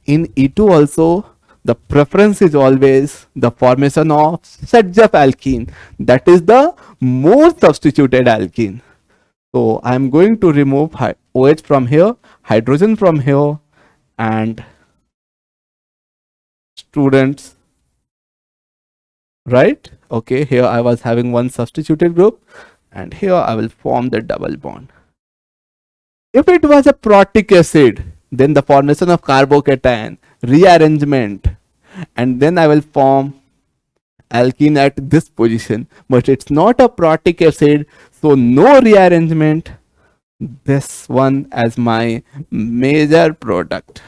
In E2 also the preference is always the formation of Sedgef alkene, that is the more substituted alkene. So I am going to remove OH from here, hydrogen from here, and students, right? Okay, here I was having one substituted group and here I will form the double bond. If it was a protic acid, then the formation of carbocation, rearrangement, and then I will form alkene at this position. But it's not a protic acid, so no rearrangement. This one as my major product.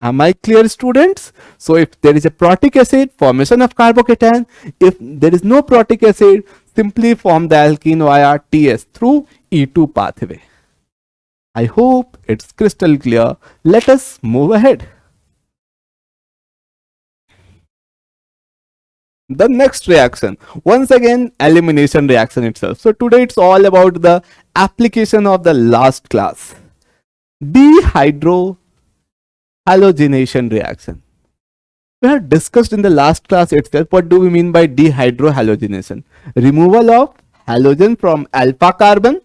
Am I clear, students? So if there is a protic acid, formation of carbocation. If there is no protic acid, simply form the alkene via TS through E2 pathway. I hope it's crystal clear. Let us move ahead. The next reaction, once again elimination reaction itself. So today it's all about the application of the last class, dehydrohalogenation reaction. We have discussed in the last class itself what do we mean by dehydrohalogenation. Removal of halogen from alpha carbon,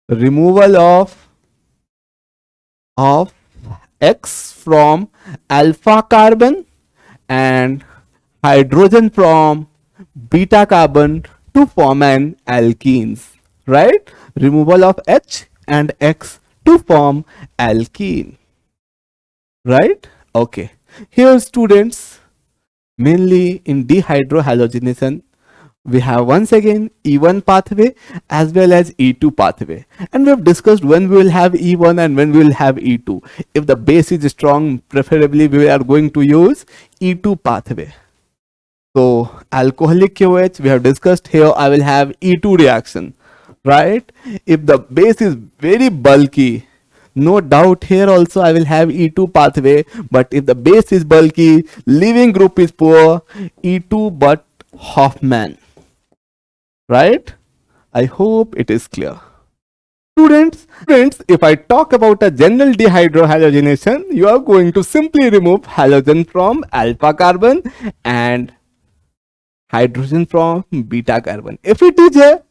removal of X from alpha carbon and hydrogen from beta carbon to form an alkenes, right? Removal of H and X to form alkene, right? Okay, here students, mainly in dehydrohalogenation we have once again E1 pathway as well as E2 pathway, and we have discussed when we will have E1 and when we will have E2. If the base is strong, preferably we are going to use E2 pathway. So alcoholic KOH we have discussed, here I will have E2 reaction, right? If the base is very bulky, no doubt here also I will have E2 pathway, but if the base is bulky, leaving group is poor, E2 but Hoffman, right? I hope it is clear. Students, if I talk about a general dehydrohalogenation, you are going to simply remove halogen from alpha carbon and hydrogen from beta carbon. If it is a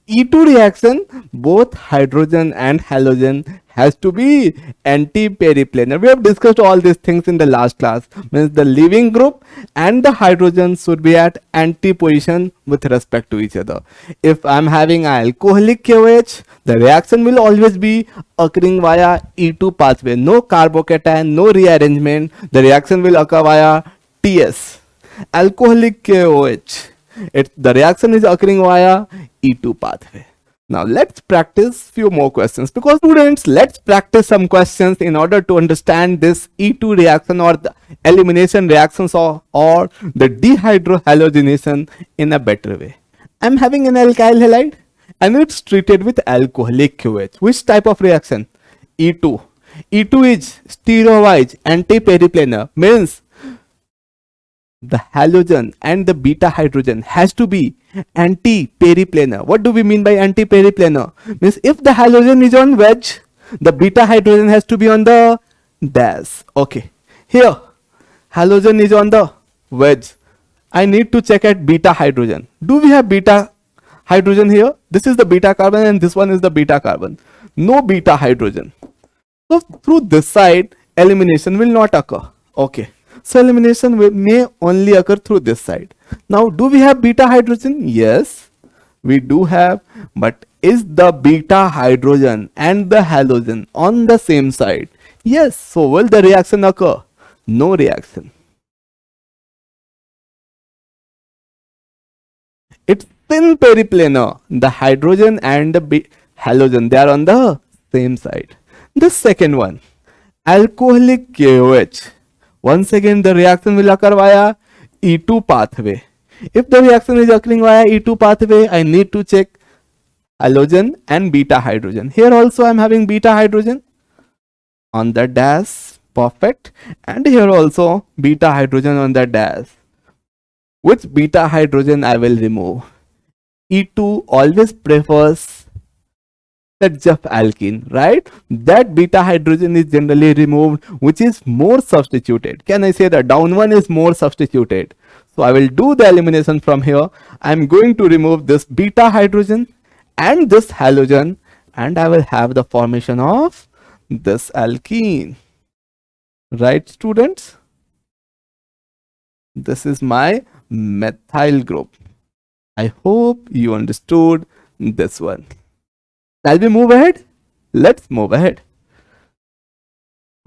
E2 reaction, both hydrogen and halogen has to be anti-periplanar. We have discussed all these things in the last class. Means the leaving group and the hydrogen should be at anti-position with respect to each other. If I am having alcoholic KOH, the reaction will always be occurring via E2 pathway. No carbocation, no rearrangement. The reaction will occur via TS. Alcoholic KOH, the reaction is occurring via E2 pathway. Now let's practice few more questions, because students, let's practice some questions in order to understand this E2 reaction or the elimination reactions or the dehydrohalogenation in a better way. I'm having an alkyl halide and it's treated with alcoholic KOH. Which type of reaction? E2. E2 is stereowise anti-periplanar, means the halogen and the beta hydrogen has to be anti-periplanar. What do we mean by anti-periplanar? Means if the halogen is on wedge, the beta hydrogen has to be on the dash. Okay, here halogen is on the wedge. I need to check at beta hydrogen. Do we have beta hydrogen here? This is the beta carbon and this one is the beta carbon. No beta hydrogen. So through this side, elimination will not occur. Okay, so elimination may only occur through this side. Now, do we have beta hydrogen? Yes, we do have, but is the beta hydrogen and the halogen on the same side? Yes, so will the reaction occur? No reaction. It's thin periplanar. The hydrogen and the halogen, they are on the same side. The second one, alcoholic KOH. Once again, the reaction will occur via E2 pathway. If the reaction is occurring via E2 pathway, I need to check halogen and beta hydrogen. Here also I am having beta hydrogen on the dash. Perfect. And here also beta hydrogen on the dash. Which beta hydrogen I will remove? E2 always prefers ZF alkene, right? That beta hydrogen is generally removed, which is more substituted. Can I say that down one is more substituted? So I will do the elimination from here. I am going to remove this beta hydrogen and this halogen, and I will have the formation of this alkene. Right, students? This is my methyl group. I hope you understood this one. Shall we move ahead? Let's move ahead.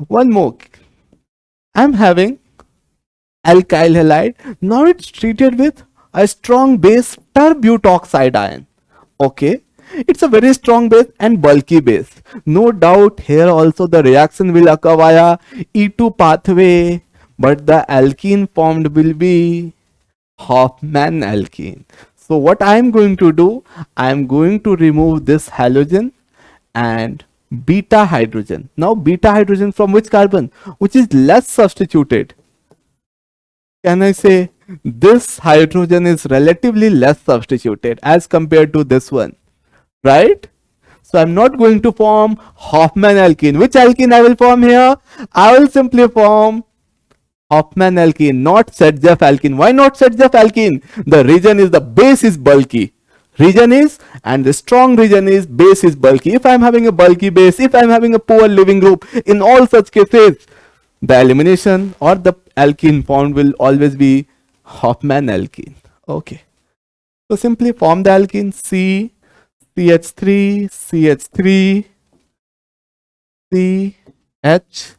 One more. I'm having alkyl halide. Now it's treated with a strong base terbutoxide ion. Okay. It's a very strong base and bulky base. No doubt here also the reaction will occur via E2 pathway, but the alkene formed will be Hofmann alkene. So what I am going to do, I am going to remove this halogen and beta hydrogen. Now beta hydrogen from which carbon? Which is less substituted. Can I say this hydrogen is relatively less substituted as compared to this one, right? So I'm not going to form Hofmann alkene. Which alkene I will form here? I will simply form Hofmann alkene, not ZF alkene. Why not ZF alkene? The region is, the base is bulky. Region is, and the strong region is, base is bulky. If I am having a bulky base, if I am having a poor leaving group, in all such cases, the elimination or the alkene formed will always be Hofmann alkene. Okay. So simply form the alkene C, CH3, CH3, CH,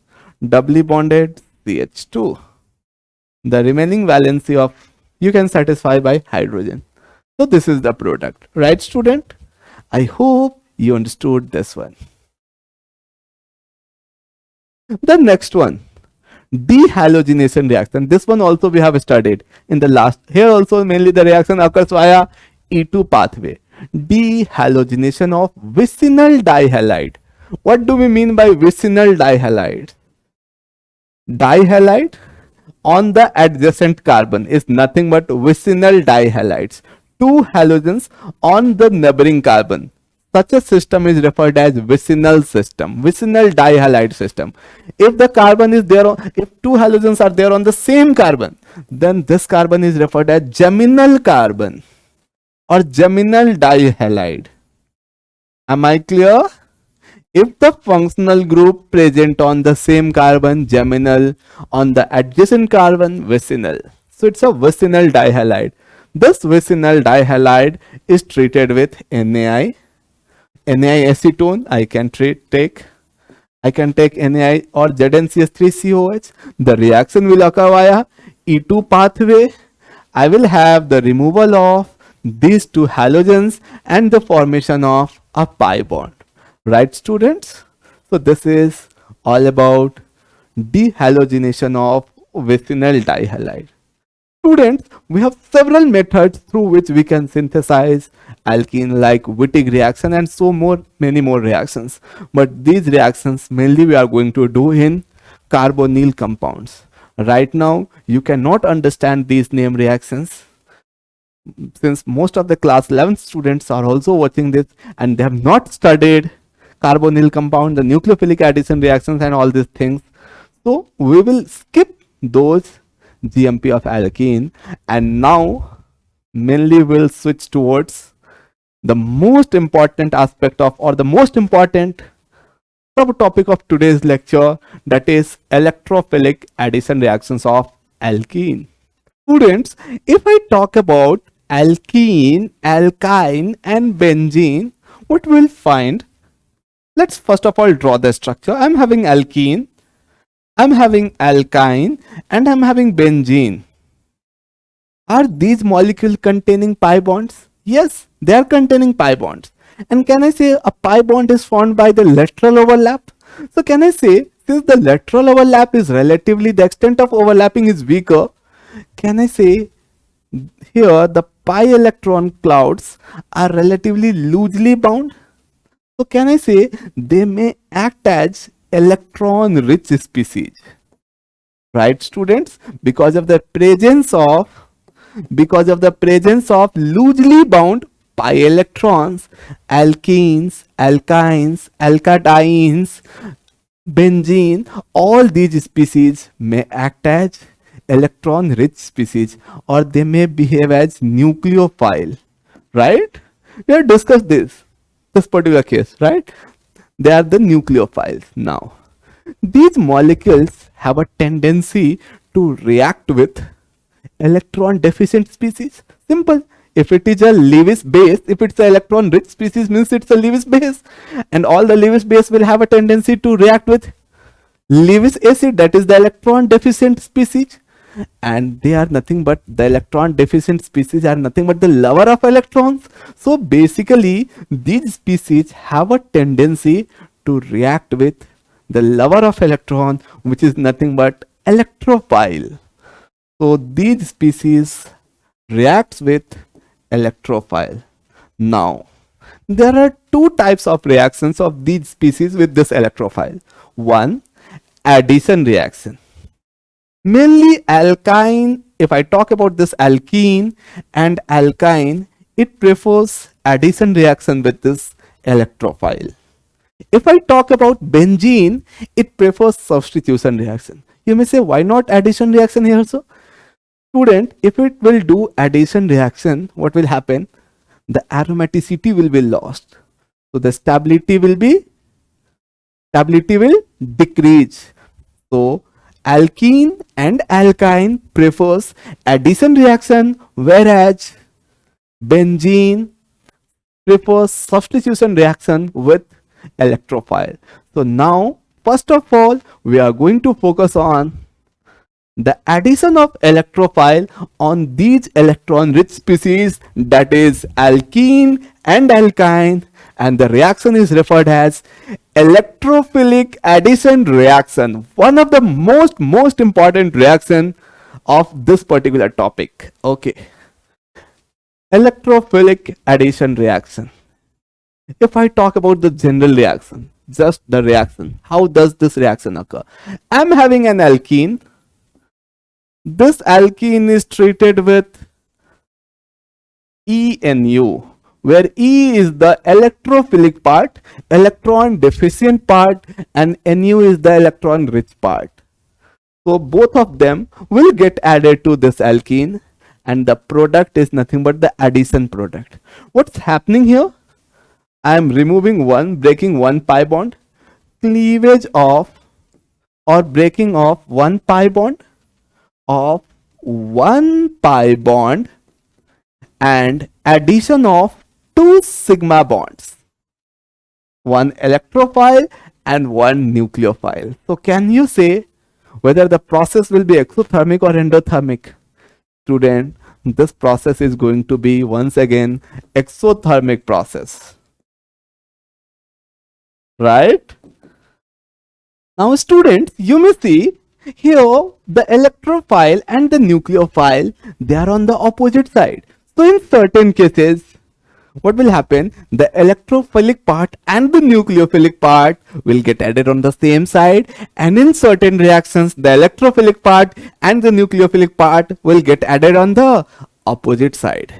doubly bonded CH2. The remaining valency of you can satisfy by hydrogen. So this is the product, right, student? I hope you understood this one. The next one, dehalogenation reaction. This one also we have studied in the last. Here also mainly the reaction occurs via E2 pathway. Dehalogenation of vicinal dihalide. What do we mean by vicinal dihalide? Dihalide on the adjacent carbon is nothing but vicinal dihalides. Two halogens on the neighboring carbon. Such a system is referred as vicinal system, vicinal dihalide system. If the carbon is there, if two halogens are there on the same carbon, then this carbon is referred as geminal carbon or geminal dihalide. Am I clear? If the functional group present on the same carbon, geminal, on the adjacent carbon, vicinal. So it's a vicinal dihalide. This vicinal dihalide is treated with NaI. NaI acetone I can take NaI or ZnCH3COH. The reaction will occur via E2 pathway. I will have the removal of these two halogens and the formation of a pi bond. Right, students? So this is all about dehalogenation of vicinal dihalide. Students, we have several methods through which we can synthesize alkene, like Wittig reaction and many more reactions. But these reactions mainly we are going to do in carbonyl compounds. Right now, you cannot understand these name reactions, since most of the class 11 students are also watching this and they have not studied carbonyl compound, the nucleophilic addition reactions and all these things. So we will skip those GMP of alkene, and now mainly we'll switch towards the most important aspect of, or the most important subtopic of today's lecture, that is electrophilic addition reactions of alkene. Students, if I talk about alkene, alkyne and benzene, what we'll find, let's first of all draw the structure. I'm having alkene, I'm having alkyne and I'm having benzene. Are these molecules containing pi bonds? Yes, they are containing pi bonds. And can I say a pi bond is formed by the lateral overlap? So can I say, since the lateral overlap is relatively, the extent of overlapping is weaker, can I say here the pi electron clouds are relatively loosely bound? So can I say they may act as electron rich species? Right, students? Because of the presence of loosely bound pi electrons, alkenes, alkynes, alkadynes, benzene, all these species may act as electron rich species, or they may behave as nucleophile. Right? We have discussed this particular case, right? They are the nucleophiles. Now, these molecules have a tendency to react with electron deficient species. Simple. If it is a Lewis base, if it's an electron rich species, means it's a Lewis base, and all the Lewis base will have a tendency to react with Lewis acid, that is the electron deficient species, and they are nothing but the electron deficient species are nothing but the lover of electrons. So basically these species have a tendency to react with the lover of electron, which is nothing but electrophile. So these species reacts with electrophile. Now there are two types of reactions of these species with this electrophile. One, addition reaction. Mainly alkyne, if I talk about this alkene and alkyne, it prefers addition reaction with this electrophile. If I talk about benzene, it prefers substitution reaction. You may say, why not addition reaction here also? Student, if it will do addition reaction, what will happen? The aromaticity will be lost. So the stability will decrease. So alkene and alkyne prefers addition reaction, whereas benzene prefers substitution reaction with electrophile. So now, first of all, we are going to focus on the addition of electrophile on these electron rich species, that is alkene and alkyne, and the reaction is referred as electrophilic addition reaction, one of the most important reaction of this particular topic. Okay, electrophilic addition reaction. If I talk about the general reaction, just the reaction, how does this reaction occur? I'm having an alkene. This alkene is treated with ENU, where E is the electrophilic part, electron deficient part, and Nu is the electron rich part. So both of them will get added to this alkene, and the product is nothing but the addition product. What's happening here? I am removing one, breaking one pi bond, cleavage of or breaking of one pi bond, and addition of two sigma bonds, one electrophile and one nucleophile. So can you say whether the process will be exothermic or endothermic? Student, this process is going to be once again exothermic process, right? Now students, you may see here the electrophile and the nucleophile, they are on the opposite side. So in certain cases, what will happen? The electrophilic part and the nucleophilic part will get added on the same side, and in certain reactions the electrophilic part and the nucleophilic part will get added on the opposite side.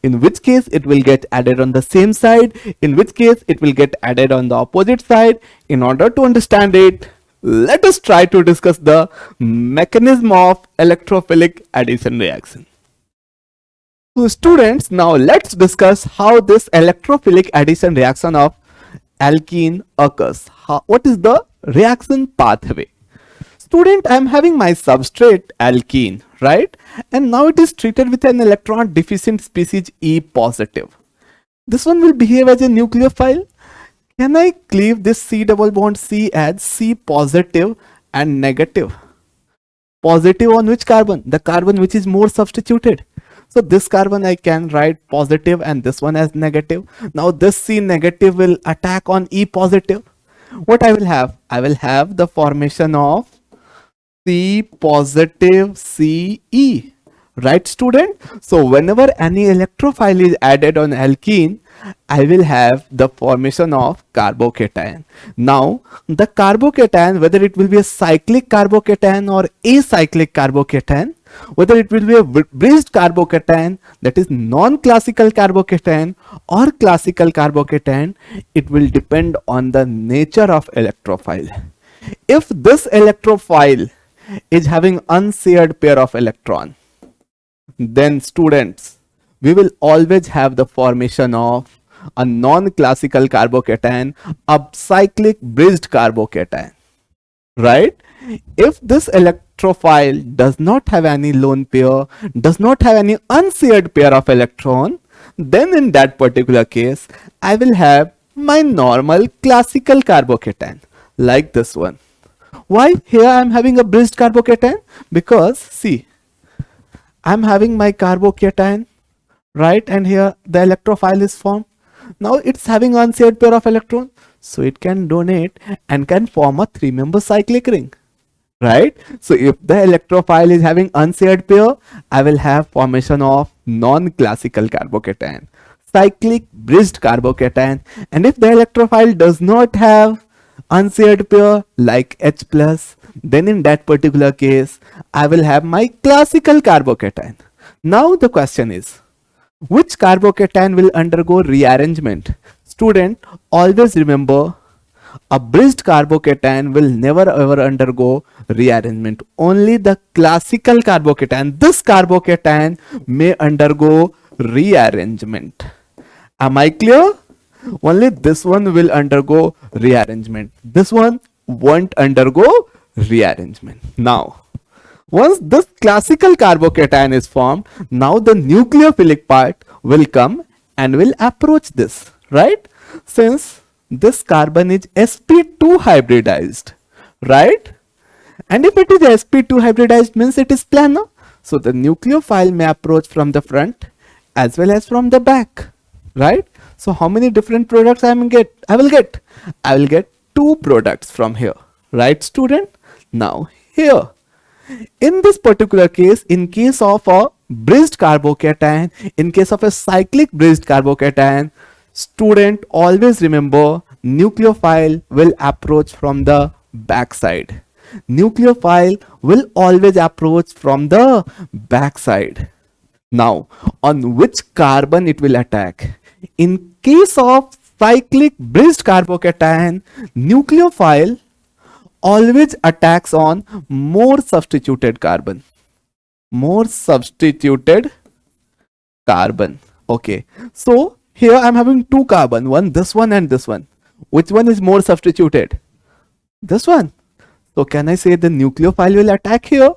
In which case it will get added on the same side, in which case it will get added on the opposite side. In order to understand it, let us try to discuss the mechanism of electrophilic addition reaction. So students, now let's discuss how this electrophilic addition reaction of alkene occurs. What is the reaction pathway? Student, I am having my substrate alkene, right? And now it is treated with an electron deficient species E positive. This one will behave as a nucleophile. Can I cleave this C double bond C as C positive and negative? Positive on which carbon? The carbon which is more substituted. So this carbon I can write positive and this one as negative. Now this C negative will attack on E positive. What I will have? I will have the formation of C positive CE. Right, student? So whenever any electrophile is added on alkene, I will have the formation of carbocation. Now, the carbocation, whether it will be a cyclic carbocation or acyclic carbocation, whether it will be a bridged carbocation, that is non-classical carbocation or classical carbocation, it will depend on the nature of electrophile. If this electrophile is having unshared pair of electron, then students, we will always have the formation of a non-classical carbocation, a cyclic bridged carbocation, right? If this electrophile does not have any lone pair, does not have any unshared pair of electron, then in that particular case, I will have my normal classical carbocation, like this one. Why here I am having a bridged carbocation? Because see, I am having my carbocation, right? And here the electrophile is formed. Now it's having unshared pair of electrons, so it can donate and can form a 3-member cyclic ring, right? So if the electrophile is having unshared pair, I will have formation of non-classical carbocation, cyclic bridged carbocation. And if the electrophile does not have unshared pair like H plus, then in that particular case, I will have my classical carbocation. Now the question is, which carbocation will undergo rearrangement? Student, always remember, a bridged carbocation will never ever undergo rearrangement. Only the classical carbocation, this carbocation, may undergo rearrangement. Am I clear? Only this one will undergo rearrangement. This one won't undergo rearrangement. Now, once this classical carbocation is formed, now the nucleophilic part will come and will approach this, right? Since this carbon is sp2 hybridized, right? And if it is sp2 hybridized, means it is planar. So the nucleophile may approach from the front as well as from the back, right? So how many different products I will get? I will get 2 products from here, right, student? Now here, in this particular case, in case of a bridged carbocation, in case of a cyclic bridged carbocation, student, always remember, nucleophile will approach from the backside. Nucleophile will always approach from the backside. Now, on which carbon it will attack? In case of cyclic bridged carbocation, nucleophile always attacks on more substituted carbon. More substituted carbon. Okay. So here I am having 2 carbon, one this one and this one. Which one is more substituted? This one. So can I say the nucleophile will attack here?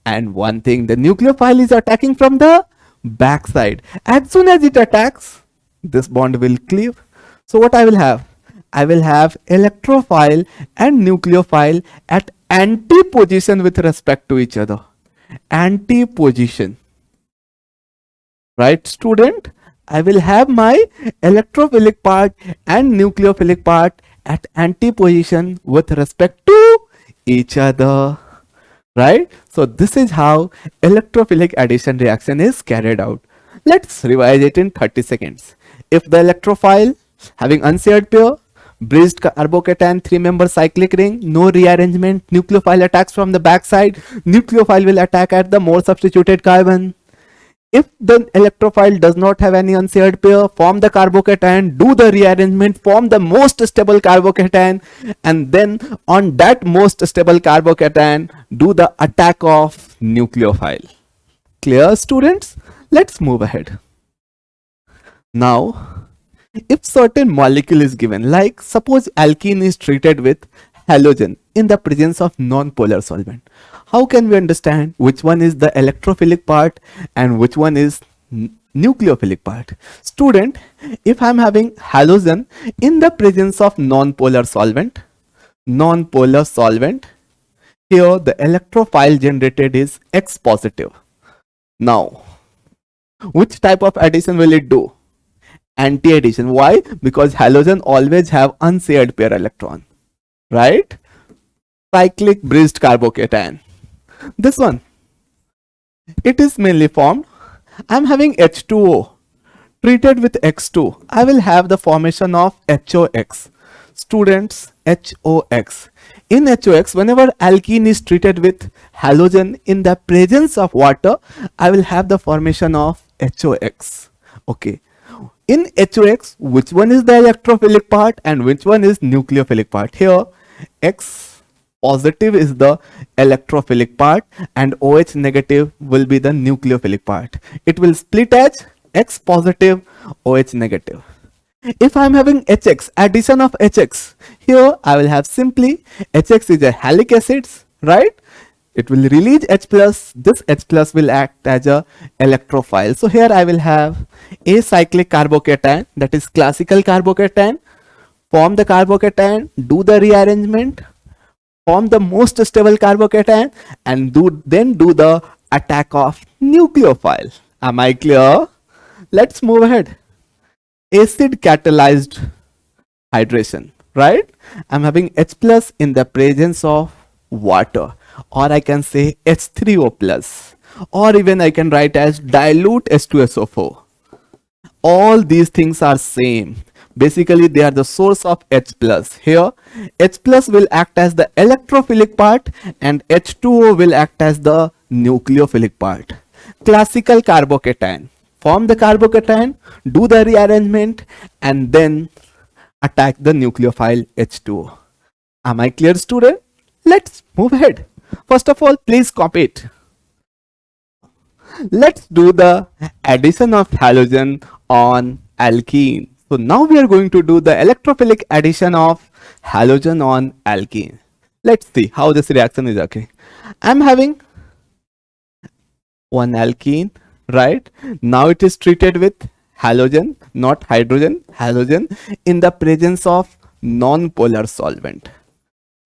And one thing, the nucleophile is attacking from the backside. As soon as it attacks, this bond will cleave. So what I will have? I will have electrophile and nucleophile at anti-position with respect to each other. Anti-position. Right, student? I will have my electrophilic part and nucleophilic part at anti-position with respect to each other. Right? So this is how electrophilic addition reaction is carried out. Let's revise it in 30 seconds. If the electrophile having unshared pair, bridged carbocation 3-member cyclic ring, no rearrangement, nucleophile attacks from the backside, nucleophile will attack at the more substituted carbon. If the electrophile does not have any unshared pair, form the carbocation, do the rearrangement, form the most stable carbocation, and then on that most stable carbocation, do the attack of nucleophile. Clear, students? Let's move ahead. Now, If certain molecule is given, like suppose alkene is treated with halogen in the presence of non-polar solvent, how can we understand which one is the electrophilic part and which one is nucleophilic part? Student, if I'm having halogen in the presence of non-polar solvent, here the electrophile generated is X positive. Now, which type of addition will it do? Anti-addition. Why? Because halogen always have unshared pair electron, right? Cyclic bridged carbocation. This one, it is mainly formed. I'm having H2O treated with X2. I will have the formation of HOX. Students, HOX. In HOX, whenever alkene is treated with halogen in the presence of water, I will have the formation of HOX. Okay. In HOX, which one is the electrophilic part and which one is nucleophilic part? Here, X positive is the electrophilic part and OH negative will be the nucleophilic part. It will split as X positive, OH negative. If I am having HX, addition of HX, here I will have simply HX is a halic acids, right? It will release H plus. This H plus will act as a electrophile. So here I will have acyclic carbocation, that is classical carbocation, form the carbocation, do the rearrangement, form the most stable carbocation, and then do the attack of nucleophile. Am I clear? Let's move ahead. Acid-Catalyzed Hydration, right? I'm having H plus in the presence of water, or I can say H3O plus, or even I can write as dilute H2SO4. All these things are same. Basically, they are the source of H plus. Here, H plus will act as the electrophilic part and H2O will act as the nucleophilic part. Classical carbocation. Form the carbocation, do the rearrangement, and then attack the nucleophile H2O. Am I clear, student? Let's move ahead. First of all, please copy it. Let's do the addition of halogen on alkene. So now we are going to do the electrophilic addition of halogen on alkene. Let's see how this reaction is okay. I'm having one alkene, right? Now it is treated with halogen, not hydrogen, halogen in the presence of non-polar solvent.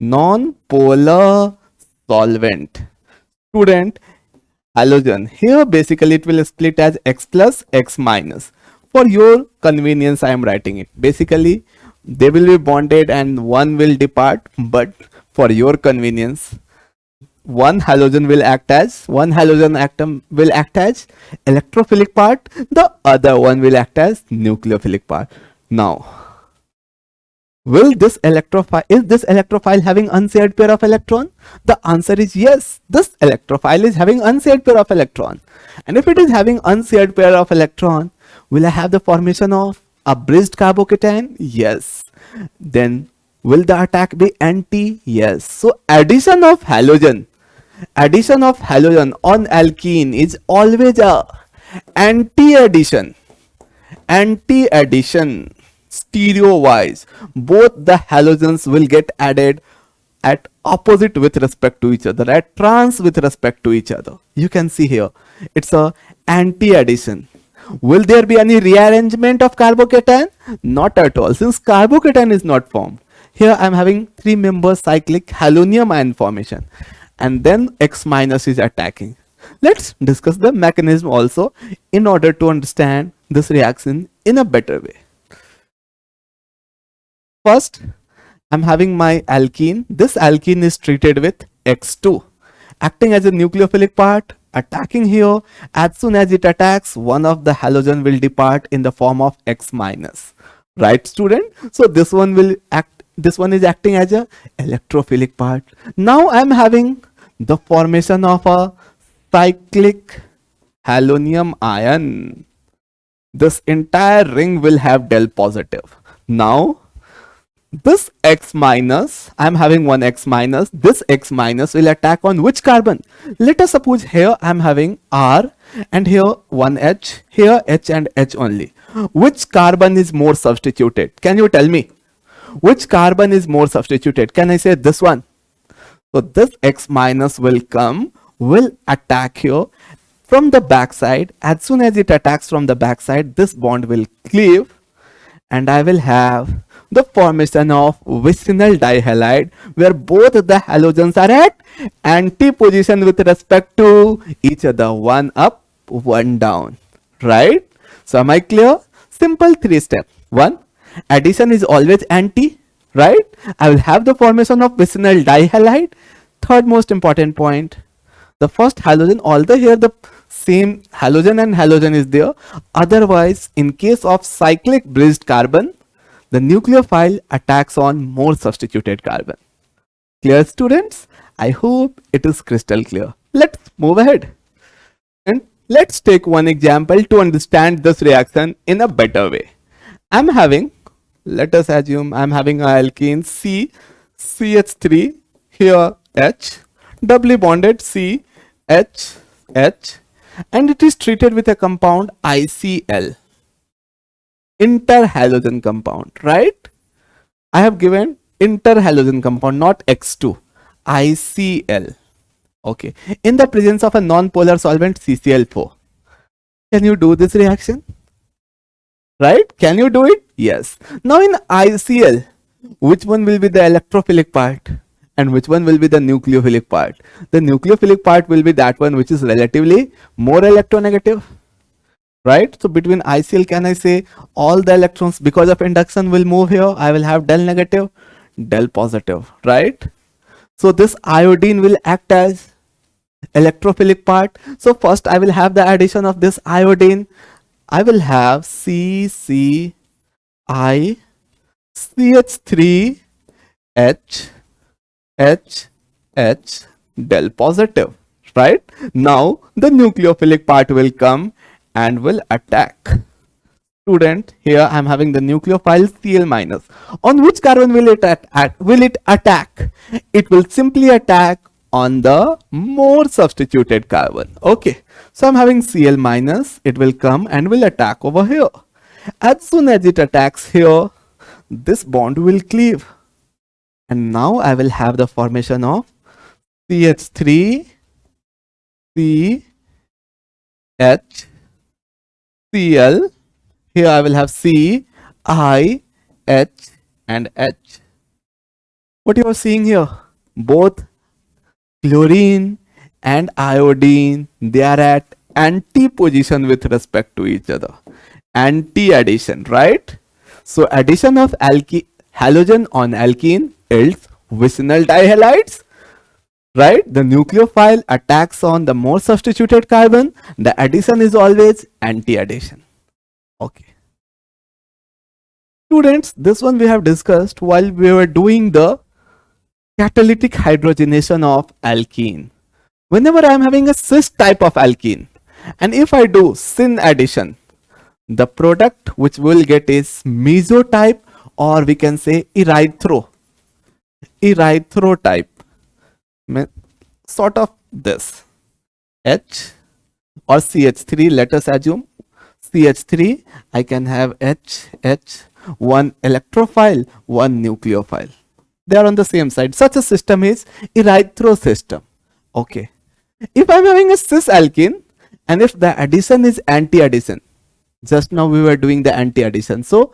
Non-polar solvent. Student, halogen. Here basically it will split as X plus, X minus. For your convenience, I am writing it. Basically, they will be bonded and one will depart, but for your convenience, one halogen atom will act as electrophilic part, the other one will act as nucleophilic part. Now, is this electrophile having unshared pair of electron? The answer is yes. This electrophile is having unshared pair of electron. And if it is having unshared pair of electron, will I have the formation of a bridged carbocation? Yes. Then will the attack be anti? Yes. So addition of halogen on alkene is always a anti-addition. Stereo wise, both the halogens will get added at opposite with respect to each other, at trans with respect to each other. You can see here, it's a anti-addition. Will there be any rearrangement of carbocation? Not at all, since carbocation is not formed. Here I am having 3 member cyclic halonium ion formation, and then X minus is attacking. Let's discuss the mechanism also in order to understand this reaction in a better way. First, I'm having my alkene. This alkene is treated with X2, acting as a nucleophilic part, attacking here. As soon as it attacks, one of the halogen will depart in the form of X minus. Right, student? So this one is acting as a electrophilic part. Now I'm having the formation of a cyclic halonium ion. This entire ring will have del positive. Now this X minus, I'm having one X minus, this X minus will attack on which carbon? Let us suppose here I'm having R and here one H, here H and H only. Which carbon is more substituted? Can you tell me? Which carbon is more substituted? Can I say this one? So this X minus will come, will attack here from the backside. As soon as it attacks from the backside, this bond will cleave and I will have the formation of vicinal dihalide where both the halogens are at anti position with respect to each other, one up, one down, right? So am I clear? Simple three step. One, addition is always anti, right? I will have the formation of vicinal dihalide. Third most important point, the first halogen, although here the same halogen and halogen is there, otherwise in case of cyclic bridged carbon, the nucleophile attacks on more substituted carbon. Clear, students? I hope it is crystal clear. Let's move ahead. And let's take one example to understand this reaction in a better way. Let us assume I'm having an alkene C, CH3, here H, doubly bonded C, H, H, and it is treated with a compound ICl. Interhalogen compound, right? I have given interhalogen compound, not X2, ICl. Okay, in the presence of a non-polar solvent CCl4. Can you do this reaction? Right? Can you do it? Yes. Now in ICl, which one will be the electrophilic part and which one will be the nucleophilic part? The nucleophilic part will be that one which is relatively more electronegative. Right? So between ICl, can I say all the electrons because of induction will move here? I will have del negative, del positive, right? So this iodine will act as electrophilic part. So first I will have the addition of this iodine. I will have CCI CH3 H H H del positive, right? Now the nucleophilic part will come and will attack. Student, here I am having the nucleophile Cl minus. On which carbon will it attack? It will simply attack on the more substituted carbon. Okay, so I'm having Cl minus. It will come and will attack over here. As soon as it attacks here, this bond will cleave, and now I will have the formation of CH3 C H Cl. Here I will have C, I, H and H. What you are seeing here? Both chlorine and iodine, they are at anti-position with respect to each other. Anti-addition, right? So addition of halogen on alkene yields vicinal dihalides. Right? The nucleophile attacks on the more substituted carbon. The addition is always anti-addition. Okay. Students, this one we have discussed while we were doing the catalytic hydrogenation of alkene. Whenever I am having a cis type of alkene, and if I do syn addition, the product which we will get is meso type, or we can say erythro type. Sort of this H or CH3, let us assume CH3, I can have H, one electrophile, one nucleophile. They are on the same side. Such a system is erythro system. Okay. If I am having a cis alkene and if the addition is anti-addition, just now we were doing the anti-addition. So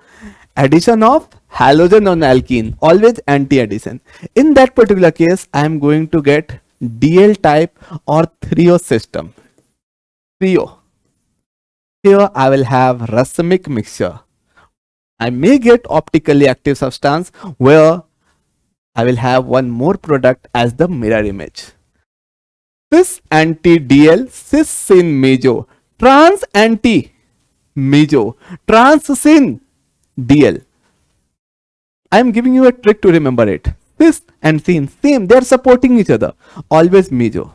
addition of halogen on alkene, always anti-addition. In that particular case, I am going to get DL type or trio system. Trio. Here I will have racemic mixture. I may get optically active substance where I will have one more product as the mirror image. Cis anti-DL, cis syn meso, trans anti meso, trans syn DL. I am giving you a trick to remember it. Cis and syn, same, they are supporting each other. Always meso.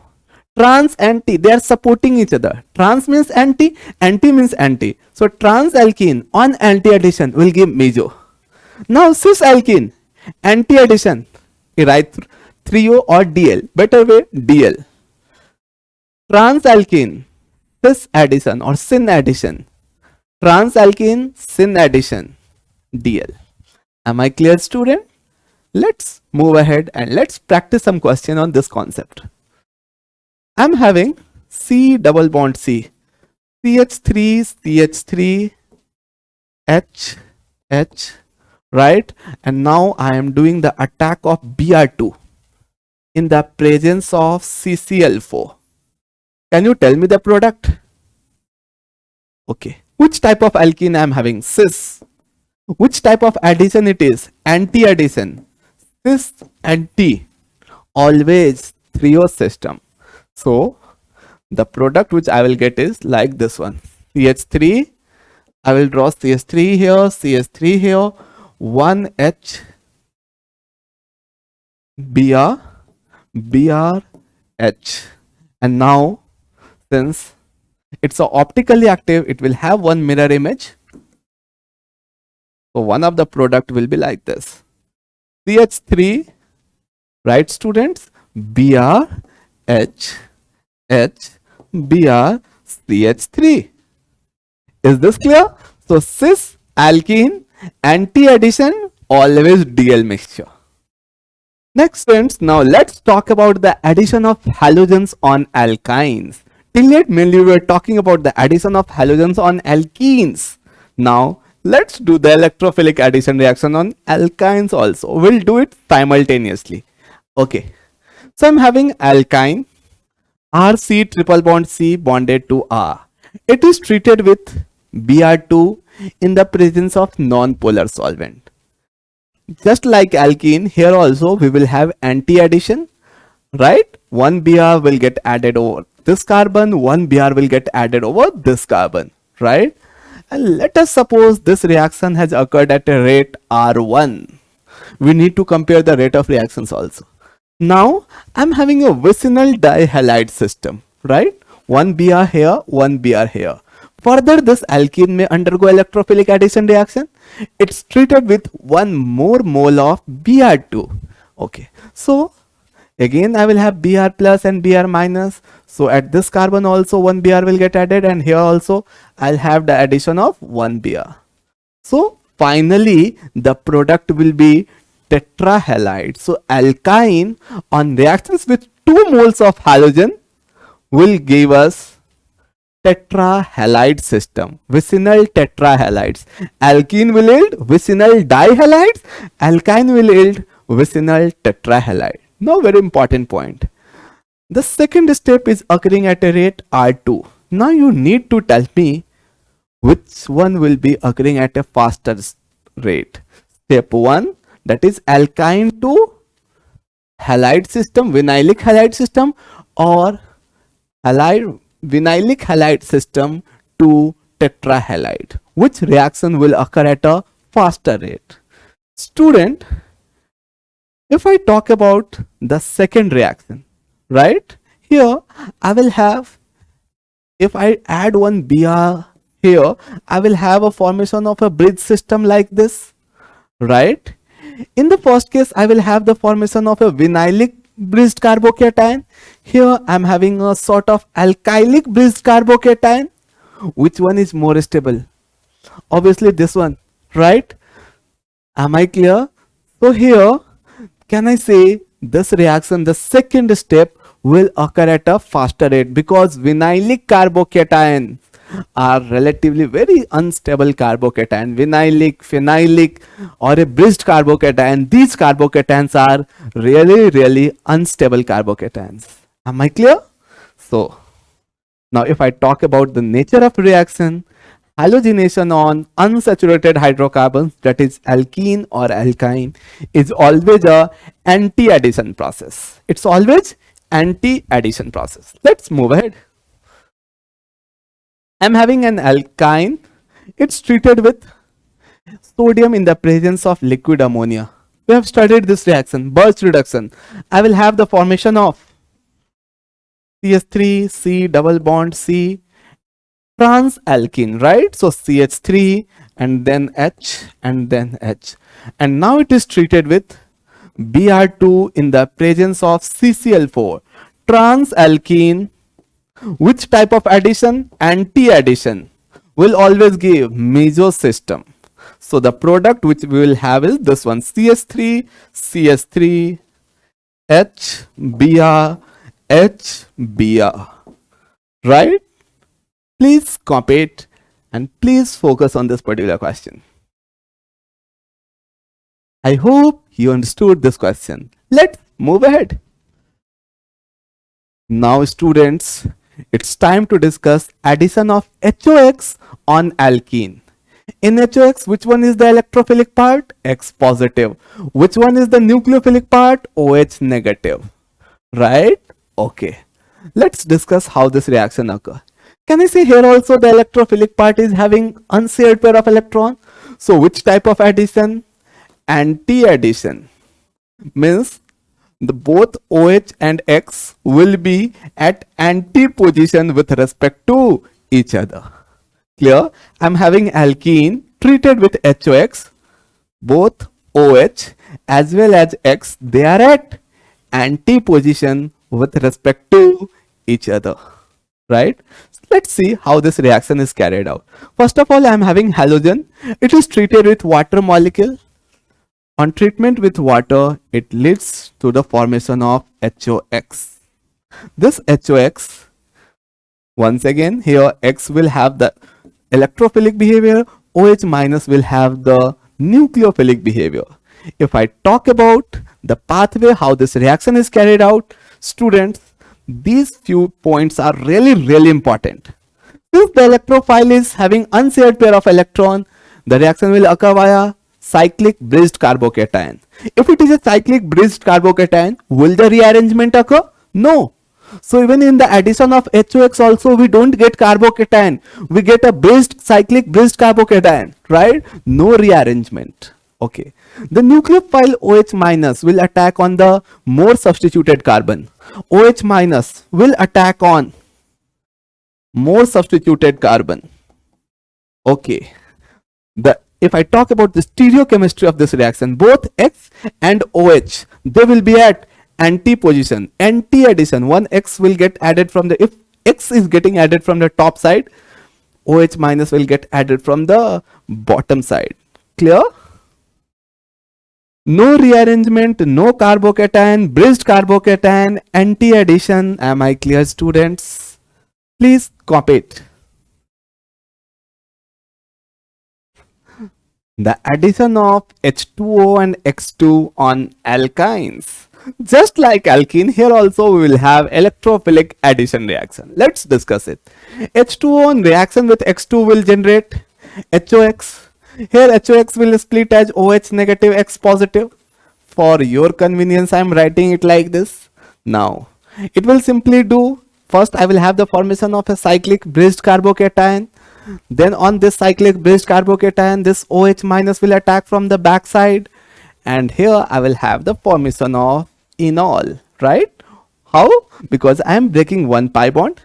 Trans anti, they are supporting each other. Trans means anti, anti means anti. So trans alkene on anti addition will give meso. Now cis alkene, anti addition, trio or DL. Better way, DL. Trans alkene, cis addition or syn addition, transalkene syn addition, DL. Am I clear, student? Let's move ahead and let's practice some question on this concept. I'm having C double bond C, CH3, CH3, H, H, right? And now I am doing the attack of Br2 in the presence of CCl4. Can you tell me the product? Okay. Which type of alkene I am having? Cis. Which type of addition it is? Anti-addition. Cis anti. Always trio system. So the product which I will get is like this one. CH3. I will draw CH3 here, CH3 here. 1H Br, BRH. And now, since it's optically active, it will have one mirror image. So one of the product will be like this. CH3, right, students? Br, H, Br, CH3. Is this clear? So cis alkene anti-addition always DL mixture. Next, friends, now let's talk about the addition of halogens on alkynes. Till yet mainly we were talking about the addition of halogens on alkenes. Now let's do the electrophilic addition reaction on alkynes also. We'll do it simultaneously. Okay. So I'm having alkyne RC triple bond C bonded to R. It is treated with Br2 in the presence of non-polar solvent. Just like alkene, here also we will have anti-addition, right? One Br will get added over this carbon, one Br will get added over this carbon, right? And let us suppose this reaction has occurred at a rate R1. We need to compare the rate of reactions also. Now I'm having a vicinal dihalide system, right? One Br here, one Br here. Further, this alkene may undergo electrophilic addition reaction. It's treated with one more mole of Br2. Okay. So again I will have Br plus and Br minus. So at this carbon also one Br will get added, and here also I'll have the addition of one Br. So finally the product will be tetrahalide. So alkyne on reactions with 2 moles of halogen will give us tetrahalide system, vicinal tetrahalides. Alkene will yield vicinal dihalides, alkyne will yield vicinal tetrahalide. Now very important point. The second step is occurring at a rate R2. Now you need to tell me which one will be occurring at a faster rate. Step 1, that is alkyne to halide system, vinylic halide system, or vinylic halide system to tetrahalide. Which reaction will occur at a faster rate? Student, if I talk about the second reaction, right? Here I will have, if I add one Br here, I will have a formation of a bridge system like this, right? In the first case, I will have the formation of a vinylic bridged carbocation. Here I am having a sort of alkylic bridged carbocation. Which one is more stable? Obviously this one, right? Am I clear? So here, can I say this reaction, the second step will occur at a faster rate, because vinylic carbocation are relatively very unstable carbocation. Vinylic, phenylic, or a bridged carbocation, these carbocations are really unstable carbocations. Am I clear? So now if I talk about the nature of reaction, halogenation on unsaturated hydrocarbons, that is alkene or alkyne, is always a anti-addition process. It's always anti-addition process. Let's move ahead. I'm having an alkyne. It's treated with sodium in the presence of liquid ammonia. We have studied this reaction, Burst reduction. I will have the formation of CH3, C double bond C, transalkene, right? So CH3 and then H and then H. And now it is treated with Br2 in the presence of CCl4, transalkene Which type of addition? Anti-addition will always give meso system. So the product which we will have is this one, CS3, CS3, HBr, HBr, right? Please copy it and please focus on this particular question. I hope you understood this question. Let's move ahead. Now students, it's time to discuss addition of HOX on alkene. In HOX, which one is the electrophilic part? X positive. Which one is the nucleophilic part? OH negative. Right? Okay. Let's discuss how this reaction occurs. Can you see here also the electrophilic part is having unshared pair of electron? So which type of addition? Anti-addition. Means the both OH and X will be at anti position with respect to each other. Clear? I'm having alkene treated with HOX. Both OH as well as X, they are at anti position with respect to each other. Right? Let's see how this reaction is carried out. First of all, I'm having halogen. It is treated with water molecule. On treatment with water, it leads to the formation of HOX. This HOX, once again, here X will have the electrophilic behavior, OH minus will have the nucleophilic behavior. If I talk about the pathway, how this reaction is carried out, students, these few points are really important. If the electrophile is having unshared pair of electron, the reaction will occur via cyclic bridged carbocation. If it is a cyclic bridged carbocation, will the rearrangement occur? No. So even in the addition of HOX also, we don't get carbocation. We get a cyclic bridged carbocation, right? No rearrangement. Okay. The nucleophile OH minus will attack on the more substituted carbon. OH minus will attack on more substituted carbon. Okay. If I talk about the stereochemistry of this reaction, both X and OH, they will be at anti position, anti addition. One X will get added from the, if X is getting added from the top side, OH minus will get added from the bottom side. Clear? No rearrangement, no carbocation, bridged carbocation, anti addition. Am I clear, students? Please copy it. The addition of H2O and X2 on alkynes. Just like alkene, here also we will have electrophilic addition reaction. Let's discuss it. H2O in reaction with X2 will generate HOX. Here HOX will split as OH negative, X positive. For your convenience, I am writing it like this. Now, it will simply do, first I will have the formation of a cyclic bridged carbocation. Then on this cyclic bridged carbocation, this OH minus will attack from the back side. And here I will have the formation of enol, right? How? Because I am breaking one pi bond.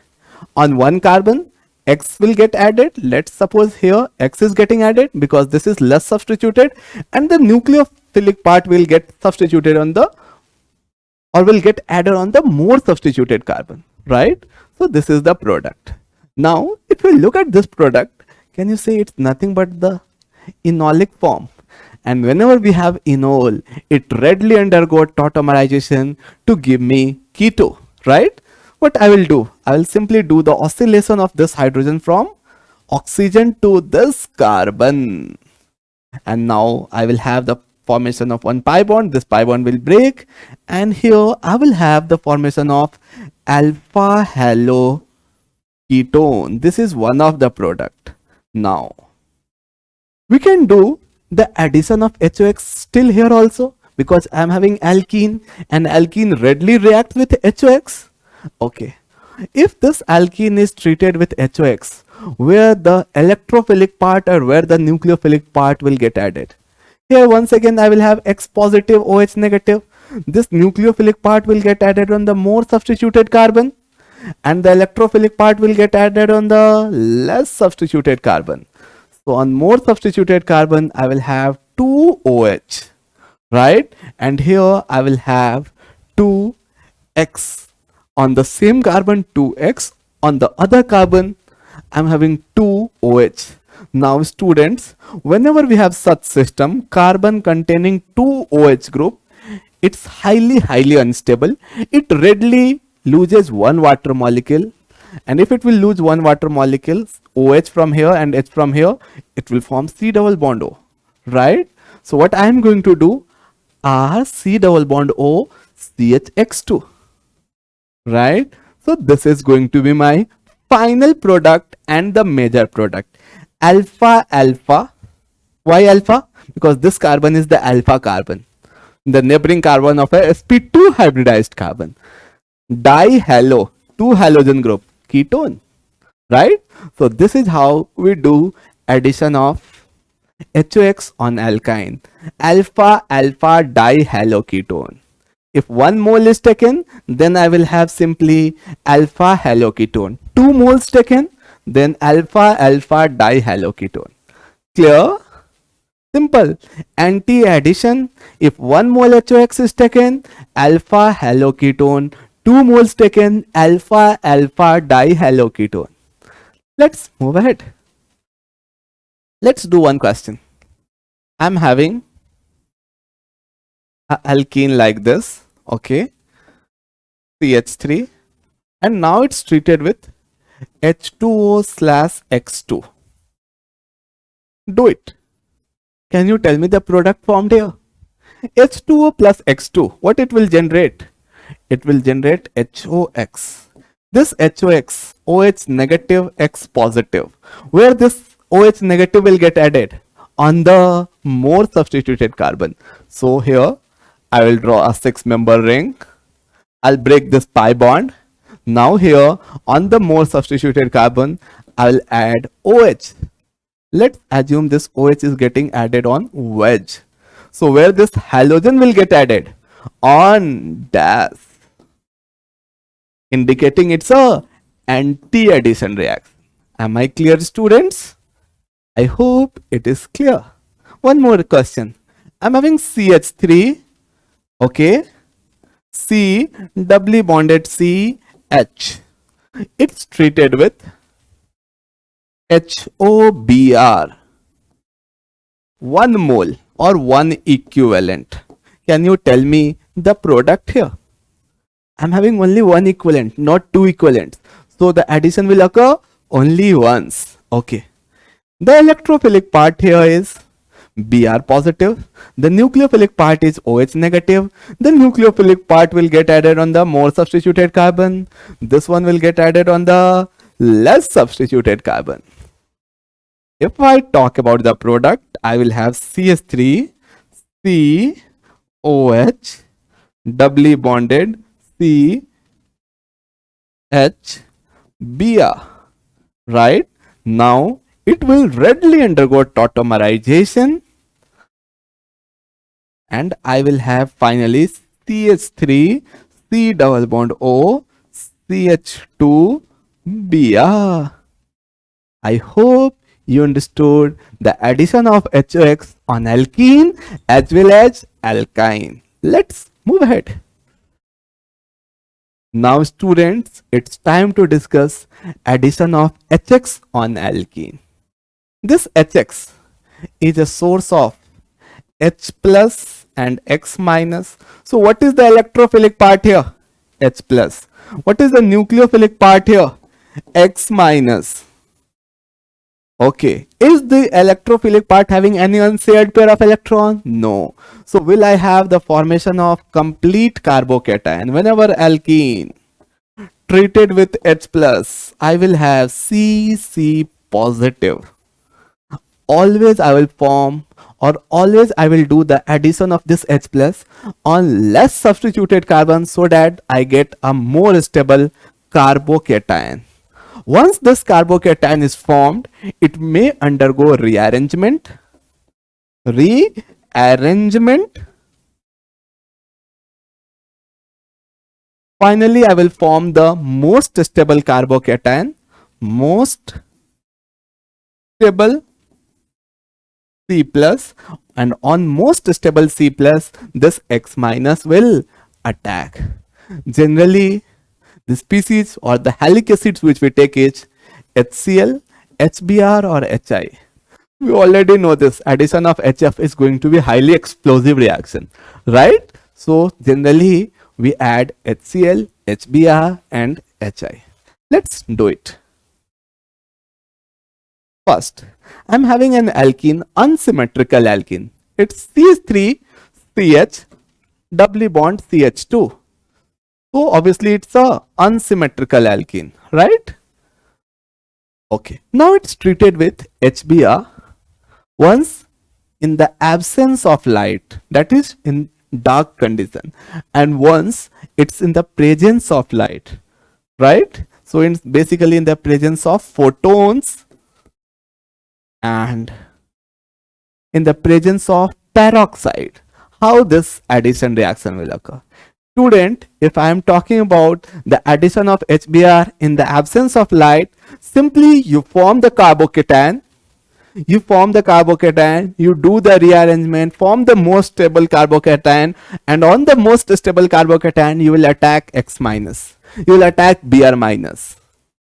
On one carbon, X will get added. Let's suppose here X is getting added because this is less substituted. And the nucleophilic part will get substituted on the, or will get added on the more substituted carbon, right? So this is the product. Now, if you look at this product, can you say it's nothing but the enolic form? And whenever we have enol, it readily undergoes tautomerization to give me keto, right? What I will do? I will simply do the oscillation of this hydrogen from oxygen to this carbon. And now I will have the formation of one pi bond. This pi bond will break. And here I will have the formation of alpha halo ketone. This is one of the product. Now we can do the addition of HOX still here also, because I am having alkene and alkene readily reacts with HOX. Okay, if this alkene is treated with HOX, where the electrophilic part or where the nucleophilic part will get added? Here once again I will have X positive, OH negative. This nucleophilic part will get added on the more substituted carbon, and the electrophilic part will get added on the less substituted carbon. So on more substituted carbon, I will have 2 OH, right? And here I will have 2 X. On the same carbon, 2 X. On the other carbon, I'm having 2 OH. Now students, whenever we have such system, carbon containing 2 OH group, it's highly unstable. It readily loses one water molecule, and if it will lose one water molecule, OH from here and H from here, it will form C double bond O, right? So what I am going to do, R C double bond O CHX2, right? So this is going to be my final product and the major product. Alpha alpha. Why alpha? Because this carbon is the alpha carbon, the neighboring carbon of a sp2 hybridized carbon. Dihalo, 2 halogen group, ketone, right? So this is how we do addition of HOX on alkyne. Alpha alpha dihaloketone. If 1 mole is taken, then I will have simply alpha haloketone. 2 moles taken, then alpha alpha dihaloketone. Clear? Simple. Anti-addition, if 1 mole HOX is taken, alpha haloketone. 2 moles taken, alpha alpha dihaloketone. Let's move ahead. Let's do one question. I'm having an alkene like this, okay, CH3, and now it's treated with H2O/X2. Do it. Can you tell me the product formed here? H2O plus X2, what it will generate? It will generate HOX. This HOX, OH negative, X positive, where this OH negative will get added on the more substituted carbon. So here I will draw a 6-member ring. I'll break this pi bond. Now here on the more substituted carbon, I will add OH. Let's assume this OH is getting added on wedge. So where this halogen will get added? On dash, indicating it's a anti-addition reaction. Am I clear, students? I hope it is clear. One more question. I'm having CH3, okay, C doubly bonded CH. It's treated with HOBr, 1 mole or 1 equivalent. Can you tell me the product here? I'm having only 1 equivalent, not 2 equivalents. So the addition will occur only once. Okay. The electrophilic part here is Br positive. The nucleophilic part is OH negative. The nucleophilic part will get added on the more substituted carbon. This one will get added on the less substituted carbon. If I talk about the product, I will have CH3, COH, doubly bonded CH, Br, right? Now it will readily undergo tautomerization, and I will have finally CH3, C double bond O, CH2, Br. I hope you understood the addition of HOX on alkene as well as alkyne. Let's move ahead. Now students, it's time to discuss addition of HX on alkene. This HX is a source of H plus and X minus. So what is the electrophilic part here? H plus. What is the nucleophilic part here? X minus. Okay. Is the electrophilic part having any unshared pair of electrons? No. So will I have the formation of complete carbocation? Whenever alkene treated with H plus, I will have C positive. Always I will form, or always I will do the addition of this H plus on less substituted carbon so that I get a more stable carbocation. Once this carbocation is formed, it may undergo rearrangement. Finally, I will form the most stable carbocation, most stable C plus, and on most stable C plus, this X minus will attack. Generally, The species or the halic acids which we take is HCl, HBr or HI. We already know this addition of HF is going to be highly explosive reaction, right? So generally we add HCl, HBr and HI. Let's do it. First, I'm having an alkene, unsymmetrical alkene. It's CH3CH doubly bond CH2. So obviously it's a unsymmetrical alkene, right? Okay, now it's treated with HBr. Once in the absence of light, that is in dark condition, and once it's in the presence of light, right? So it's basically in the presence of photons and in the presence of peroxide. How this addition reaction will occur? Student, if I am talking about the addition of HBr in the absence of light, simply you form the carbocation, you do the rearrangement, form the most stable carbocation, and on the most stable carbocation you will attack X minus, you will attack Br minus.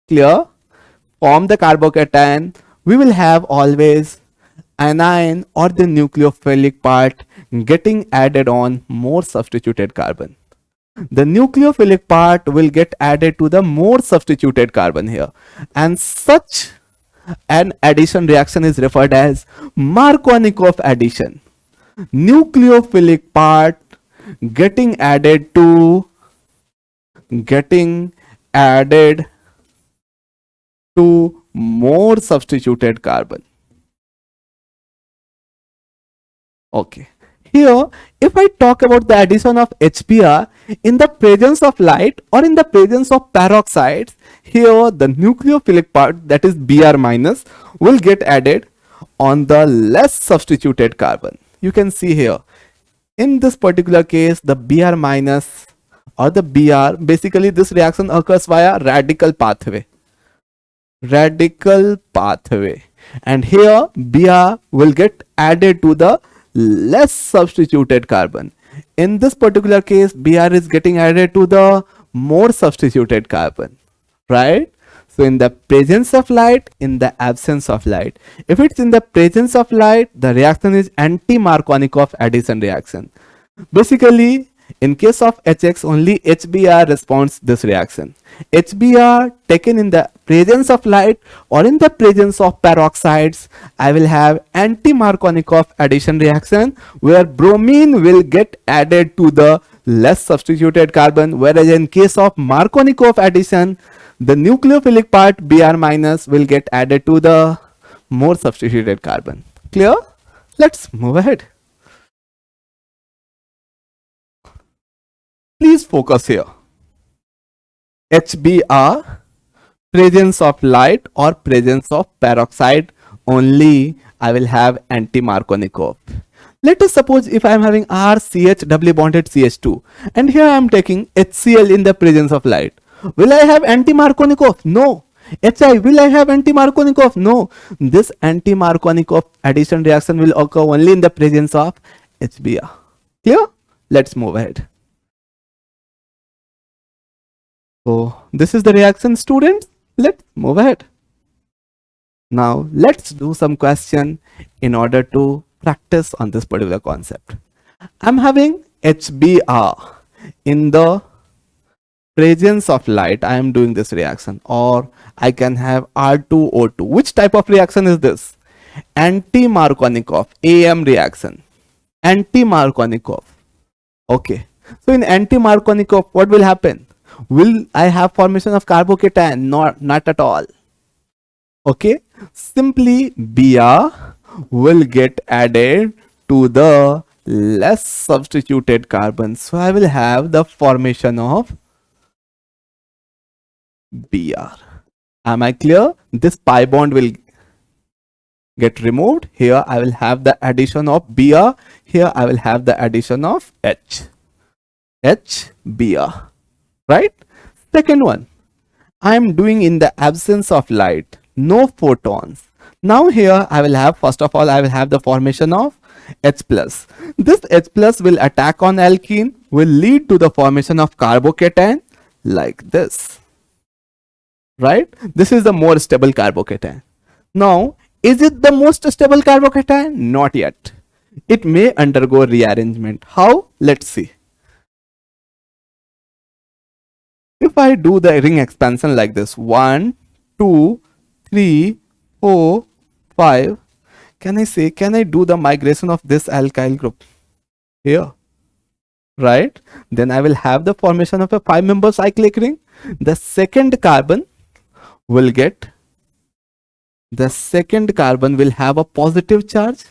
Clear? Form the carbocation, we will have always anion or the nucleophilic part getting added on more substituted carbon. The nucleophilic part will get added to the more substituted carbon here, and such an addition reaction is referred as Markovnikov addition. Nucleophilic part getting added to more substituted carbon. Okay. Here, if I talk about the addition of HBr in the presence of light or in the presence of peroxides, here the nucleophilic part, that is Br minus, will get added on the less substituted carbon. You can see here, in this particular case, the Br minus or the Br, basically this reaction occurs via radical pathway. And here Br will get added to the less substituted carbon. In this particular case, Br is getting added to the more substituted carbon, right? So in the presence of light, in the absence of light. If it's in the presence of light, the reaction is anti-Markovnikov addition reaction. Basically, in case of HX, only HBr responds this reaction. HBr taken in the presence of light or in the presence of peroxides, I will have anti-Markovnikov addition reaction where bromine will get added to the less substituted carbon, whereas in case of Markovnikov addition, the nucleophilic part Br minus will get added to the more substituted carbon. Clear? Let's move ahead. Please focus here. HBr, presence of light or presence of peroxide, only I will have anti-Markovnikov. Let us suppose if I am having RCH doubly bonded CH2 and here I am taking HCl in the presence of light. Will I have anti-Markovnikov? No. HI, will I have anti-Markovnikov? No. This anti-Markovnikov addition reaction will occur only in the presence of HBr. Clear? Let's move ahead. So this is the reaction, students. Let's move ahead. Now let's do some question in order to practice on this particular concept. I'm having HBr in the presence of light. I am doing this reaction, or I can have R2O2. Which type of reaction is this? Anti-Markovnikov AM reaction. Anti-Markovnikov. Okay. So in anti-Markovnikov, what will happen? Will I have formation of carbocation? Not at all. Okay, simply Br will get added to the less substituted carbon. So I will have the formation of Br. Am I clear? This pi bond will get removed. Here I will have the addition of Br. Here I will have the addition of HBr. Right? Second one, I am doing in the absence of light, no photons. Now here I will have, first of all, I will have the formation of H+. This H+ will attack on alkene, will lead to the formation of carbocation, like this, right? This is the more stable carbocation. Now, is it the most stable carbocation? Not yet. It may undergo rearrangement. How? Let's see. If I do the ring expansion like this, 1, 2, 3, 4, 5, can I do the migration of this alkyl group here? Right? Then I will have the formation of a 5-member cyclic ring. The second carbon will have a positive charge,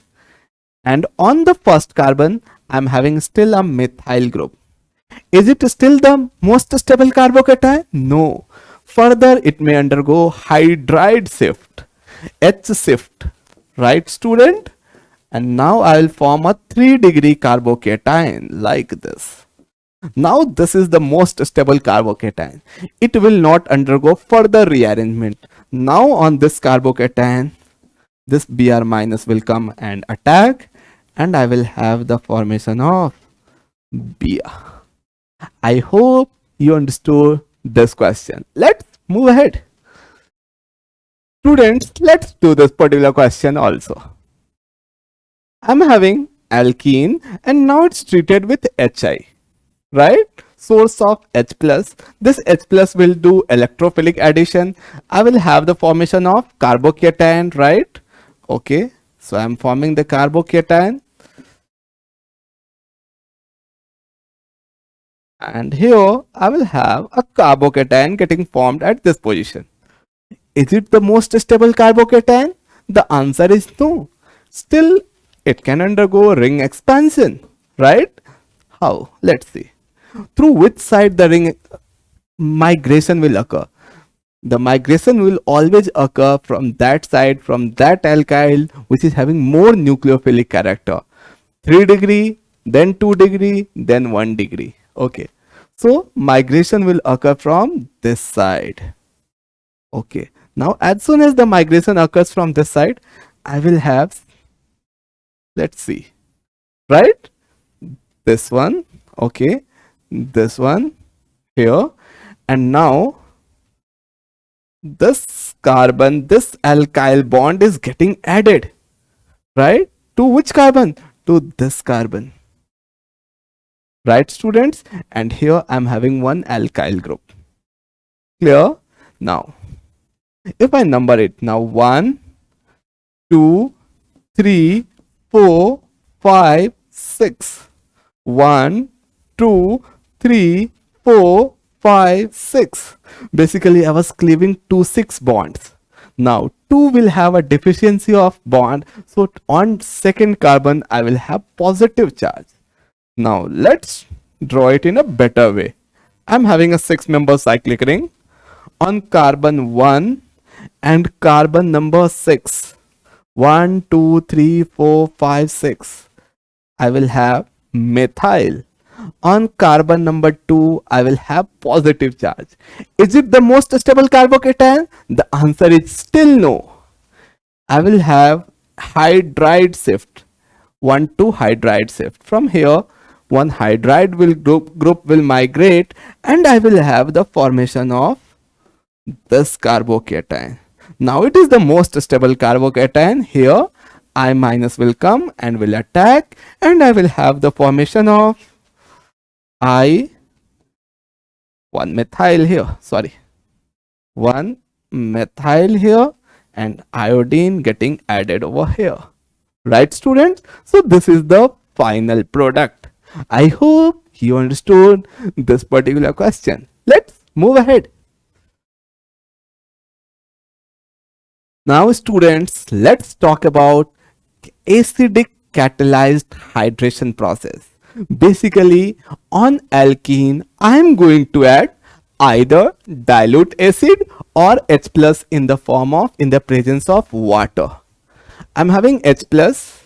and on the first carbon I'm having still a methyl group. Is it still the most stable carbocation? No. Further, it may undergo hydride shift, H shift, right, student? And now I will form a 3-degree carbocation like this. Now this is the most stable carbocation. It will not undergo further rearrangement. Now on this carbocation, this Br minus will come and attack, and I will have the formation of Br. I hope you understood this question. Let's move ahead. Students, let's do this particular question also. I'm having alkene and now it's treated with Hi, right? Source of H plus. This H plus will do electrophilic addition. I will have the formation of carbocation, right? Okay, so I'm forming the carbocation. And here I will have a carbocation getting formed at this position. Is it the most stable carbocation? The answer is no. Still, it can undergo ring expansion, right? How? Let's see. Through which side the ring migration will occur? The migration will always occur from that side, from that alkyl which is having more nucleophilic character. 3 degree, then 2 degree, then 1 degree. Okay, so migration will occur from this side. Okay, now as soon as the migration occurs from this side, I will have, let's see, right, this one, okay, this one here, and now this carbon, this alkyl bond is getting added, right, to which carbon? To this carbon, right, students? And here I'm having one alkyl group. Clear? Now if I number it, now 1, 2, 3, 4, 5, 6. 1, 2, 3, 4, 5, 6. Basically I was cleaving 2 6 bonds. Now 2 will have a deficiency of bond, so on second carbon I will have positive charge. Now let's draw it in a better way. I'm having a 6-member cyclic ring. On carbon 1 and carbon number 6, 1, 2, 3, 4, 5, 6, I will have methyl. On carbon number 2, I will have positive charge. Is it the most stable carbocation? The answer is still no. I will have hydride shift, 1 to hydride shift. From here, one hydride group will migrate, and I will have the formation of this carbocation. Now it is the most stable carbocation. Here I minus will come and will attack, and I will have the formation of one methyl here, sorry, 1 methyl here, and iodine getting added over here, right, students? So this is the final product. I hope you understood this particular question. Let's move ahead. Now students, let's talk about acidic catalyzed hydration process. Basically, on alkene, I am going to add either dilute acid or H plus in the form of, in the presence of water. I'm having H plus.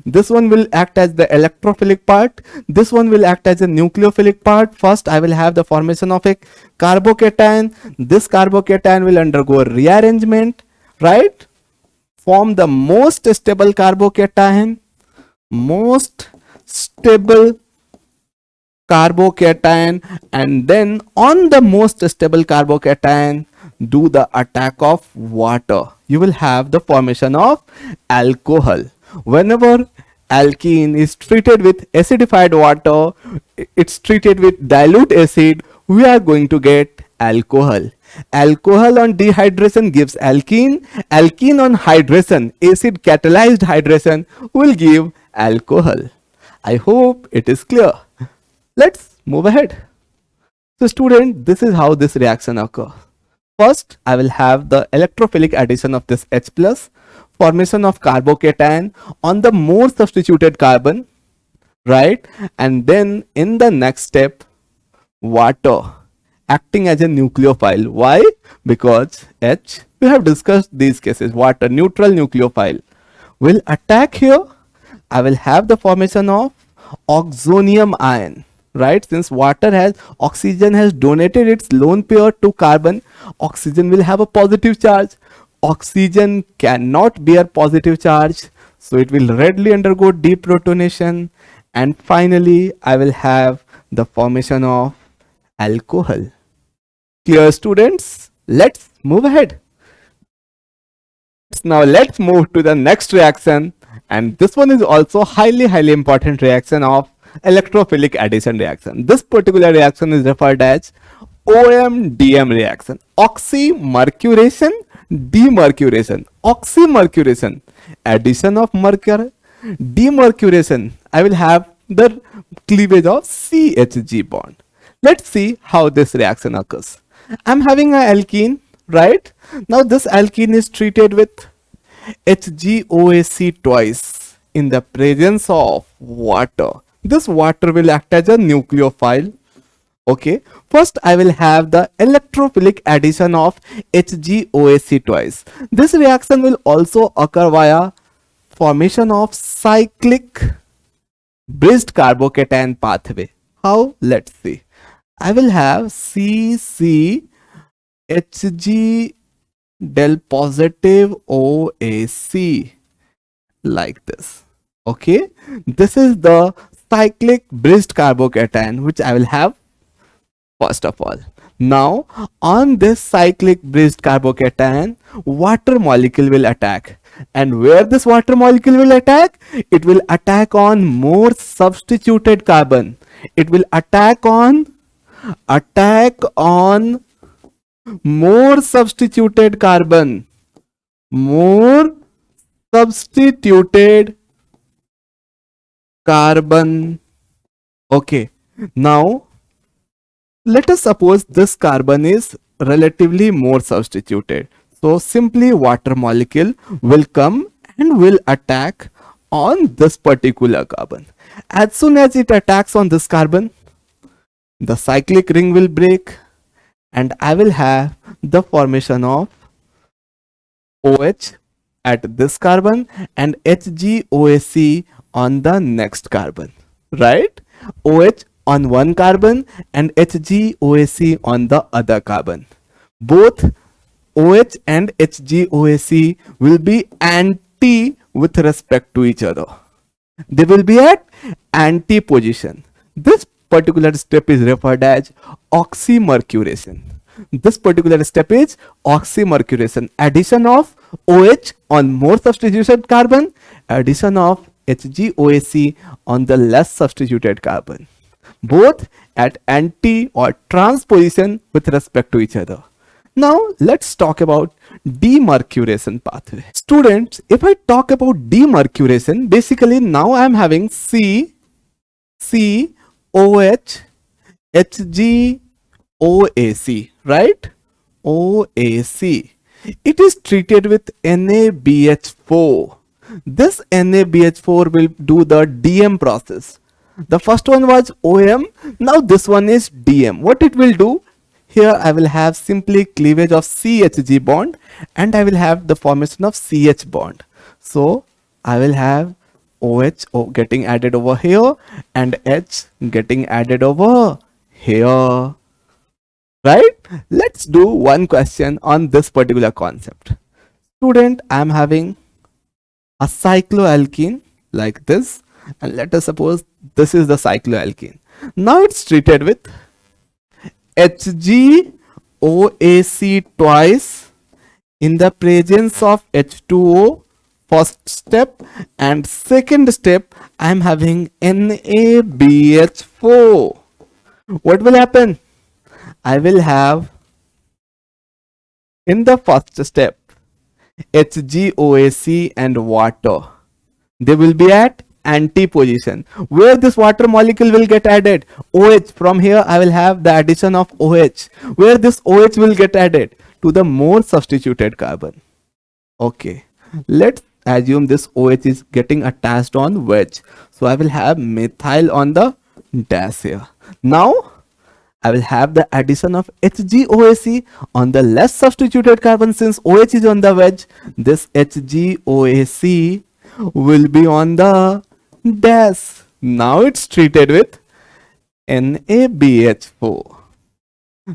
This one will act as the electrophilic part. This one will act as a nucleophilic part. First, I will have the formation of a carbocation. This carbocation will undergo rearrangement, right? Form the most stable carbocation. Most stable carbocation, and then on the most stable carbocation do the attack of water, you will have the formation of alcohol. Whenever alkene is treated with acidified water, it's treated with dilute acid, we are going to get alcohol. Alcohol on dehydration gives alkene. Alkene on hydration, acid catalyzed hydration, will give alcohol. I hope it is clear. Let's move ahead. So student, this is how this reaction occurs. First, I will have the electrophilic addition of this H plus, formation of carbocation on the more substituted carbon, right? And then in the next step, water acting as a nucleophile. Why? Because H, we have discussed these cases, water, neutral nucleophile, will attack here. I will have the formation of oxonium ion, right? Since water has, oxygen has donated its lone pair to carbon, oxygen will have a positive charge. Oxygen cannot bear positive charge, so it will readily undergo deprotonation, and finally I will have the formation of alcohol. Clear students? Let's move ahead. Now let's move to the next reaction, and this one is also highly important reaction of electrophilic addition reaction. This particular reaction is referred as OM-DM reaction, oxymercuration demercuration, oxymercuration, addition of mercury, demercuration. I will have the cleavage of CH-G bond. Let's see how this reaction occurs. I'm having an alkene, right? Now this alkene is treated with HgOAc twice in the presence of water. This water will act as a nucleophile. Okay, first I will have the electrophilic addition of HgOAc twice. This reaction will also occur via formation of cyclic bridged carbocation pathway. How? Let's see. I will have CCHg del positive OAc like this. Okay, this is the cyclic bridged carbocation which I will have first of all. Now on this cyclic bridged carbocation, water molecule will attack, and where this water molecule will attack, it will attack on more substituted carbon. It will attack on more substituted carbon, more substituted carbon. Okay, now let us suppose this carbon is relatively more substituted. So simply water molecule will come and will attack on this particular carbon. As soon as it attacks on this carbon, the cyclic ring will break, and I will have the formation of OH at this carbon and HgOAc on the next carbon, right? OH on one carbon and HgOAc on the other carbon. Both OH and HgOAc will be anti with respect to each other. They will be at anti position. This particular step is referred as oxymercuration. This particular step is oxymercuration. Addition of OH on more substituted carbon, addition of HgOAc on the less substituted carbon. Both at anti or trans position with respect to each other. Now let's talk about demercuration pathway. Students, if I talk about demercuration, basically now I am having COH HgOAc, right? OAc. It is treated with NaBH4. This NaBH4 will do the DM process. The first one was OM, now this one is DM. What it will do? Here I will have simply cleavage of CHG bond, and I will have the formation of CH bond. So I will have OH getting added over here and H getting added over here, right? Let's do one question on this particular concept. Student, I am having a cycloalkene like this, and let us suppose this is the cycloalkene. Now it's treated with HgOAc twice in the presence of H2O, first step, and second step I am having NaBH4. What will happen? I will have in the first step HgOAc and water. They will be at anti position. Where this water molecule will get added? OH. From here I will have the addition of OH. Where this OH will get added? To the more substituted carbon. Okay. Let's assume this OH is getting attached on wedge. So I will have methyl on the dash here. Now I will have the addition of HgOAc on the less substituted carbon. Since OH is on the wedge, this HgOAc will be on the dash. Now it's treated with NaBH4.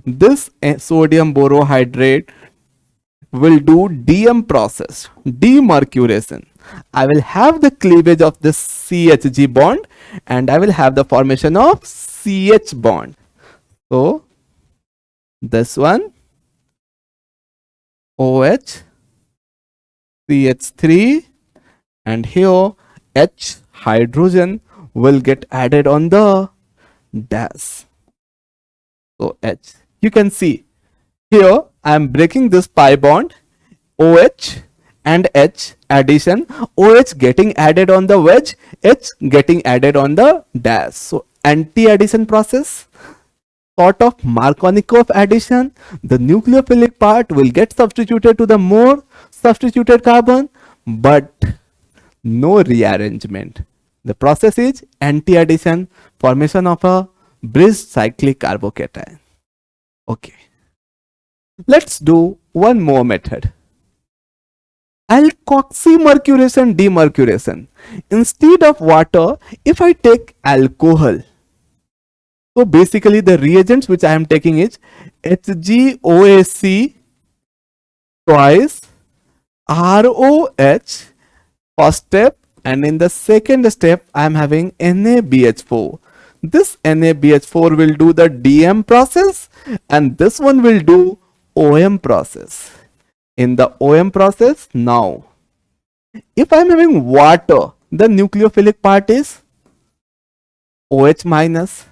This sodium borohydrate will do DM process, demercuration. I will have the cleavage of this CHG bond and I will have the formation of CH bond. So this one OH, CH3, and here H hydrogen will get added on the dash. So H, you can see here I am breaking this pi bond, OH and H addition, OH getting added on the wedge, H getting added on the dash. So anti-addition process, sort of Markovnikov addition. The nucleophilic part will get substituted to the more substituted carbon, but no rearrangement. The process is anti-addition, formation of a bridged cyclic carbocation. Okay. Let's do one more method. Alkoxymercuration-Demercuration. Instead of water, if I take alcohol, so basically the reagents which I am taking is HgOAc twice, ROH first step, and in the second step I am having NaBH4. This NaBH4 will do the DM process and this one will do OM process. In the OM process, now if I am having water, the nucleophilic part is OH minus.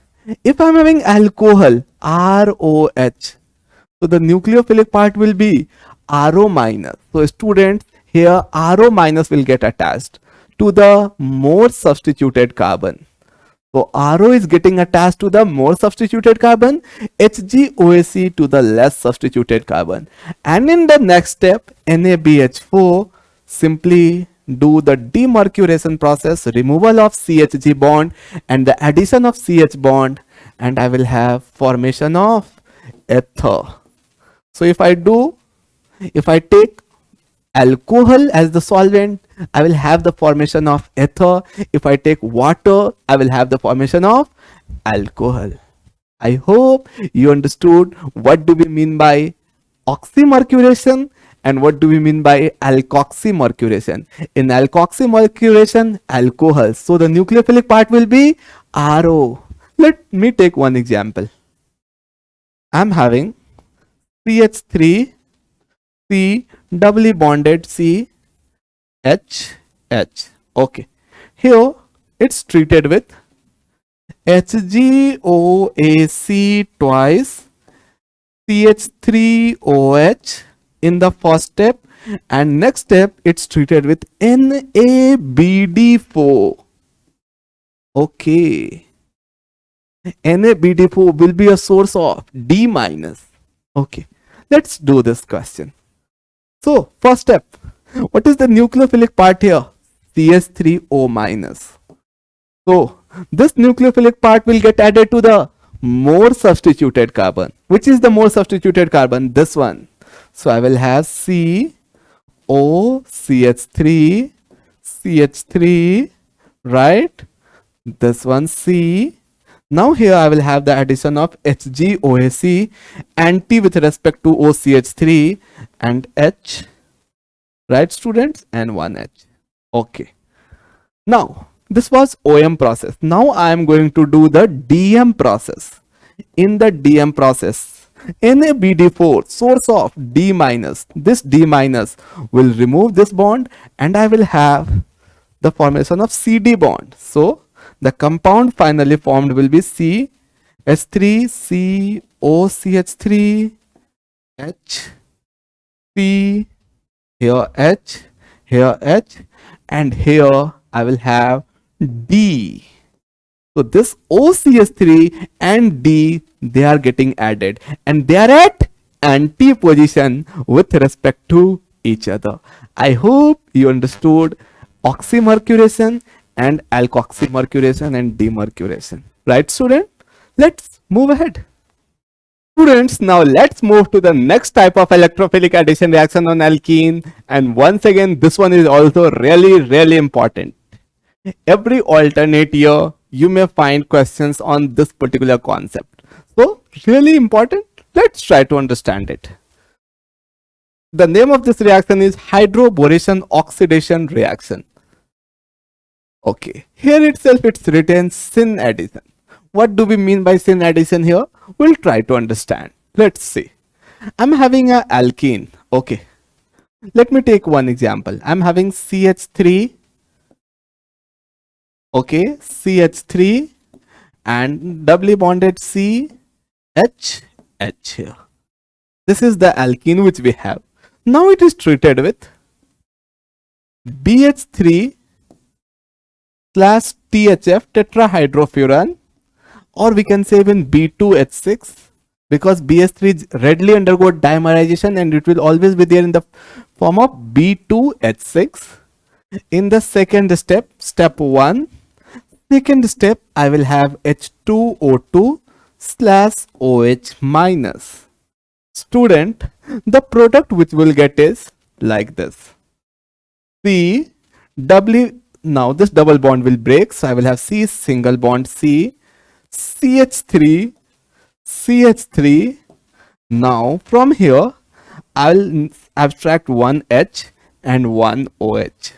If I am having alcohol, ROH, so the nucleophilic part will be RO minus. So students, here RO minus will get attached to the more substituted carbon. So RO is getting attached to the more substituted carbon, HgOAc to the less substituted carbon. And in the next step, NaBH4, simply do the demercuration process, removal of CHG bond and the addition of CH bond, and I will have formation of ether. So if I take alcohol as the solvent, I will have the formation of ether. If I take water, I will have the formation of alcohol. I hope you understood what do we mean by oxymercuration and what do we mean by alkoxymercuration. In alkoxymercuration, alcohol, so the nucleophilic part will be RO. Let me take one example. I am having CH3, C doubly bonded C H H. Okay, here it's treated with HgOAc twice, CH3OH in the first step, and next step it's treated with NaBD4. Okay, NaBD4 will be a source of D minus. Okay, let's do this question. So first step, what is the nucleophilic part here? CH3O minus. So this nucleophilic part will get added to the more substituted carbon. Which is the more substituted carbon? This one. So I will have COCH3, CH3, right? This one C. Now here I will have the addition of HgOAc, anti with respect to OCH3 and H, right students, and one H. Okay. Now This was OM process. Now I am going to do the DM process. In the DM process, NaBD4 source of D minus, this D minus will remove this bond and I will have the formation of CD bond. So the compound finally formed will be CH3COCH3 H, C, here H, here H, and here I will have D. So this OCH3 and D, they are getting added and they are at anti position with respect to each other. I hope you understood oxymercuration and alkoxymercuration and demercuration. Right, student? Let's move ahead. Students, now let's move to the next type of electrophilic addition reaction on alkene. And once again, this one is also really important. Every alternate year, you may find questions on this particular concept. So, really important. Let's try to understand it. The name of this reaction is Hydroboration-Oxidation reaction. Okay, here itself it's written syn addition. What do we mean by syn addition here? We'll try to understand. Let's see. I'm having an alkene. Okay, let me take one example. I'm having CH3. Okay, CH3 and doubly bonded CH here. This is the alkene which we have. Now it is treated with BH3 / THF tetrahydrofuran, or we can say even B2H6, because BH3 readily undergo dimerization and it will always be there in the form of B2H6. In the second step, step 1, second step, I will have H2O2 / OH minus. Student, the product which we'll get is like this. C doubly, now this double bond will break, so I will have C single bond C, CH3, CH3. Now from here, I'll abstract one H and one OH.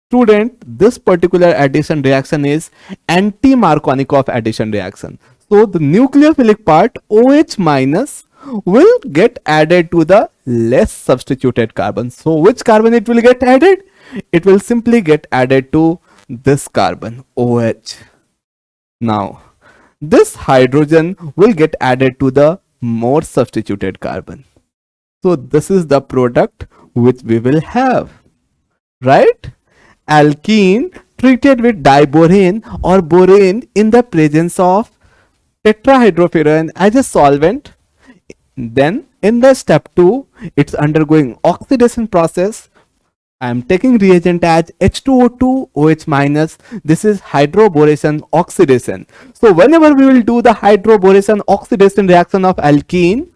Student, this particular addition reaction is anti-Markovnikov addition reaction. So the nucleophilic part OH minus will get added to the less substituted carbon. So which carbon it will get added? It will simply get added to this carbon OH. Now this hydrogen will get added to the more substituted carbon. So this is the product which we will have, right? Alkene treated with diborane or borane in the presence of tetrahydrofuran as a solvent. Then in the step 2, it's undergoing oxidation process. I am taking reagent as H2O2 OH minus. This is hydroboration oxidation. So whenever we will do the hydroboration oxidation reaction of alkene,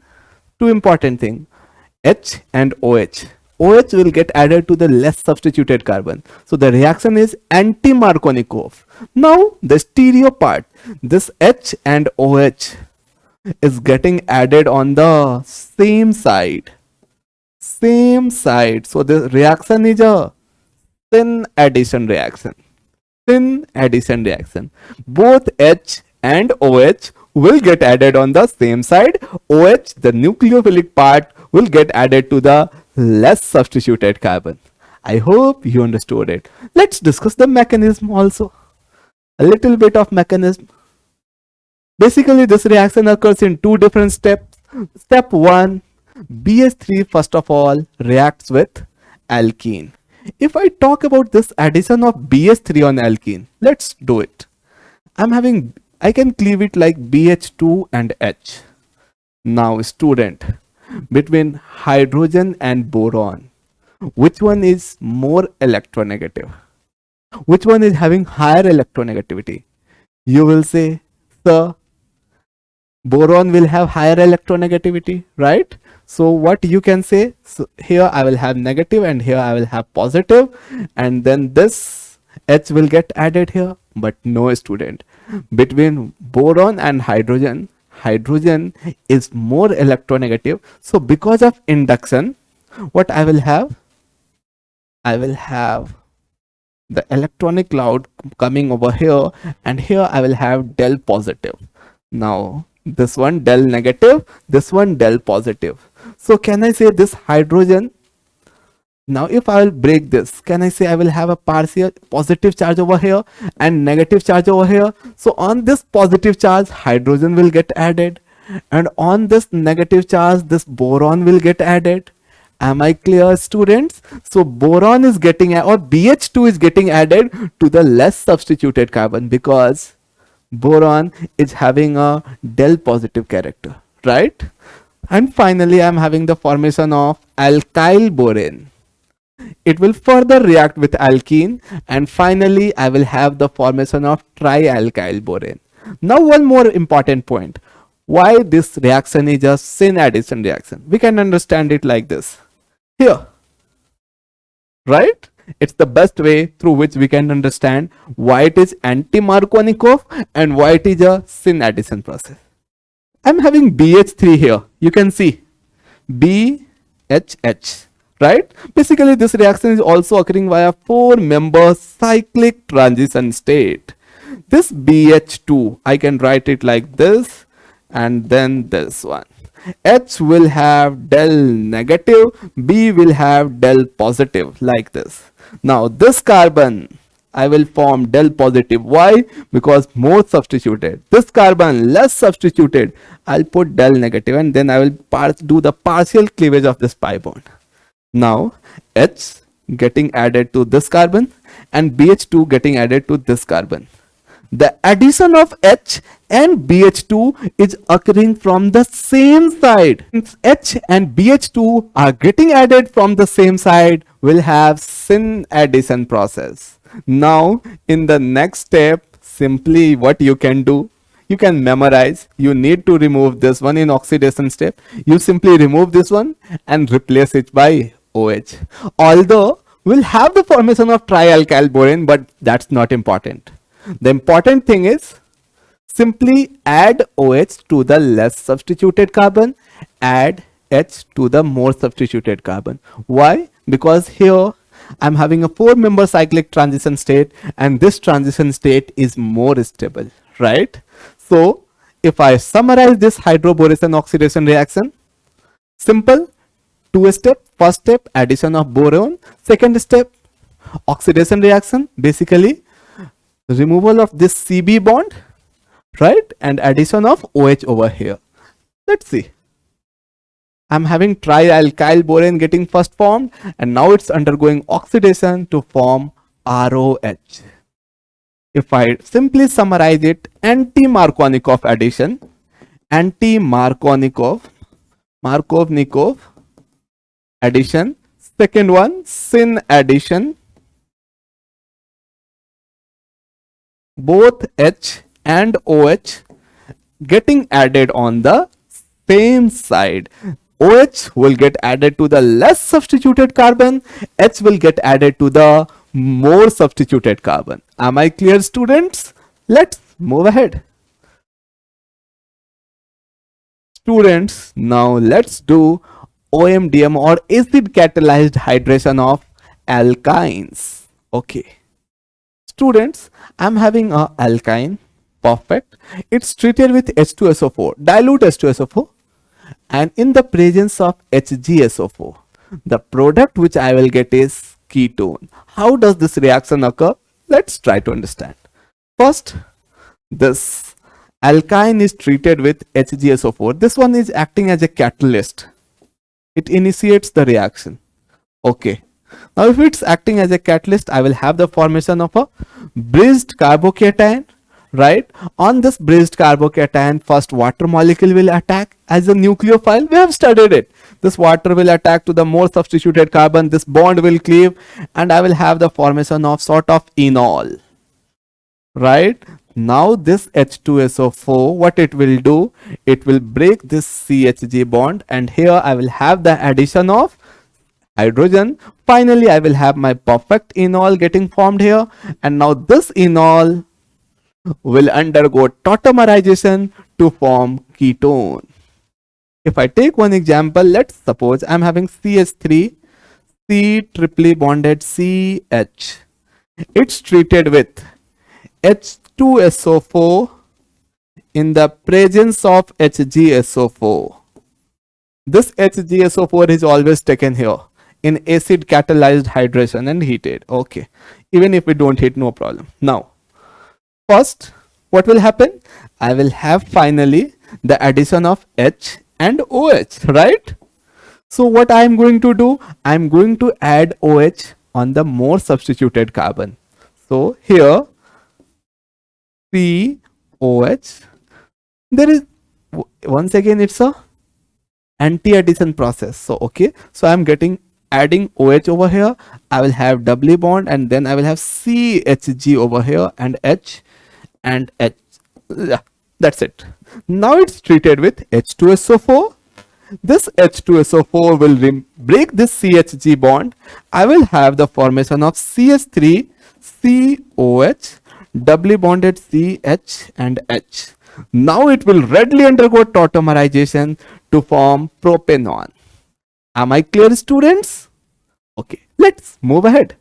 two important things, H and OH. OH will get added to the less substituted carbon. So the reaction is anti-Markovnikov. Now the stereo part, this H and OH is getting added on the same side. So the reaction is a syn addition reaction. Both H and OH will get added on the same side. OH, the nucleophilic part, will get added to the less substituted carbon. I hope you understood it. Let's discuss the mechanism also. A little bit of mechanism. Basically, this reaction occurs in two different steps. Step 1, BH3 first of all reacts with alkene. If I talk about this addition of BH3 on alkene, let's do it. I can cleave it like BH2 and H. Now student, between hydrogen and boron, which one is more electronegative? Which one is having higher electronegativity? You will say, sir, boron will have higher electronegativity, right? So what you can say, so here I will have negative and here I will have positive, and then this H will get added here. But no student, between boron and hydrogen is more electronegative. So because of induction, what I will have the electronic cloud coming over here, and here I will have del positive. Now this one del negative, this one del positive. So can I say this hydrogen? Now if I will break this, can I say I will have a partial positive charge over here and negative charge over here? So on this positive charge, hydrogen will get added, and on this negative charge, this boron will get added. Am I clear, students? So boron is getting, or BH2 is getting added to the less substituted carbon, because boron is having a del positive character, right? And finally, I'm having the formation of alkyl boron. It will further react with alkene, and finally I will have the formation of trialkyl boron. Now one more important point. Why this reaction is a syn addition reaction? We can understand it like this. Here, right? It's the best way through which we can understand why it is anti-Markovnikov and why it is a syn addition process. I'm having BH3 here. You can see BHH, right? Basically, this reaction is also occurring via 4-member cyclic transition state. This BH2, I can write it like this, and then this one. H will have del negative, B will have del positive, like this. Now this carbon, I will form del positive. Why? Because more substituted. This carbon less substituted, I'll put del negative, and then I will do the partial cleavage of this pi bond. Now H getting added to this carbon and BH2 getting added to this carbon. The addition of H and BH2 is occurring from the same side. Since H and BH2 are getting added from the same side, we'll have syn addition process. Now in the next step, simply what you can do, you can memorize. You need to remove this one in oxidation step. You simply remove this one and replace it by OH. Although we'll have the formation of trialkyl boron, but that's not important. The important thing is simply add OH to the less substituted carbon, add H to the more substituted carbon. Why? Because here I'm having a 4-member cyclic transition state, and this transition state is more stable, right? So if I summarize this hydroboration-oxidation reaction, simple, 2-step. First step, addition of boron. Second step, oxidation reaction, basically removal of this CB bond, right, and addition of OH over here. Let's see. I'm having trialkyl boron getting first formed, and now it's undergoing oxidation to form ROH. If I simply summarize it, anti-Markovnikov addition, anti-Markovnikov addition. Second one, syn addition. Both H and OH getting added on the same side. OH will get added to the less substituted carbon, H will get added to the more substituted carbon. Am I clear, students? Let's move ahead. Students, now let's do OMDM, or acid-catalyzed hydration of alkynes. Okay. Students, I'm having a alkyne. Perfect. It's treated with H2SO4, dilute H2SO4, and in the presence of HgSO4, the product which I will get is ketone. How does this reaction occur? Let's try to understand. First, this alkyne is treated with HgSO4. This one is acting as a catalyst. It initiates the reaction. Okay. Now if it's acting as a catalyst, I will have the formation of a bridged carbocation, right? On this bridged carbocation, first water molecule will attack as a nucleophile. We have studied it. This water will attack to the more substituted carbon. This bond will cleave, and I will have the formation of sort of enol, right? Now this H2SO4, what it will do, it will break this CHG bond, and here I will have the addition of hydrogen. Finally, I will have my perfect enol getting formed here, and now this enol will undergo tautomerization to form ketone. If I take one example, let's suppose I'm having CH3, C triply bonded CH. It's treated with H2SO4 in the presence of HgSO4. This HgSO4 is always taken here in acid catalyzed hydration and heated. Okay. Even if we don't heat, no problem. Now, first, what will happen? I will have finally the addition of H and OH, right? So what I am going to do? I am going to add OH on the more substituted carbon. So here COH. There is, once again, it's a anti-addition process. So okay, so I'm adding OH over here. I will have doubly bond, and then I will have CHG over here, and H and H. Yeah, that's it. Now it's treated with H2SO4. This H2SO4 will break this CHG bond. I will have the formation of CH3 COH, doubly bonded CH and H. Now it will readily undergo tautomerization to form propanone. Am I clear, students? Okay, let's move ahead.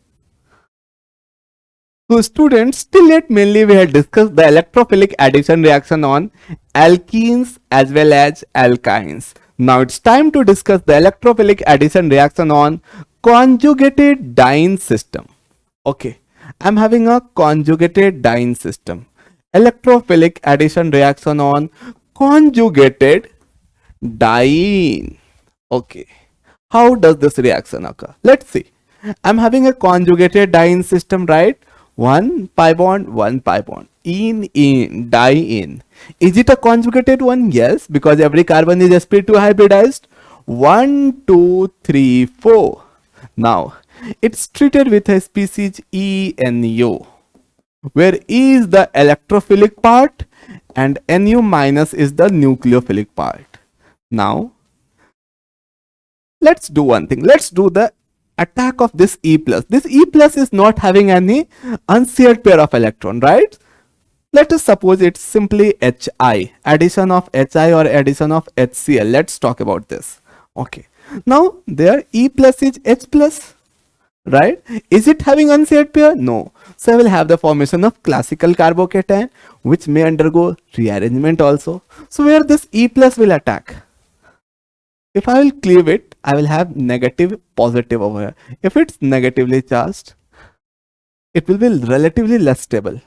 So students, till yet mainly we had discussed the electrophilic addition reaction on alkenes as well as alkynes. Now it's time to discuss the electrophilic addition reaction on conjugated diene system. Okay, I'm having a conjugated diene system. Electrophilic addition reaction on conjugated diene. Okay, how does this reaction occur? Let's see. I'm having a conjugated diene system, right? One pi bond, in, diene. Is it a conjugated one? Yes, because every carbon is sp2 hybridized. 1, 2, 3, 4. Now, it's treated with a species ENO, where E is the electrophilic part and Nu minus is the nucleophilic part. Now, let's do one thing. Let's do the attack of this E plus. This E plus is not having any unshared pair of electron, right? Let us suppose it's simply Hi, addition of Hi or addition of HCl. Let's talk about this. Okay. Now, there E plus is H plus, right? Is it having unshared pair? No. So I will have the formation of classical carbocation, which may undergo rearrangement also. So where this E plus will attack? If I will cleave it, I will have negative, positive over here. If it's negatively charged, it will be relatively less stable.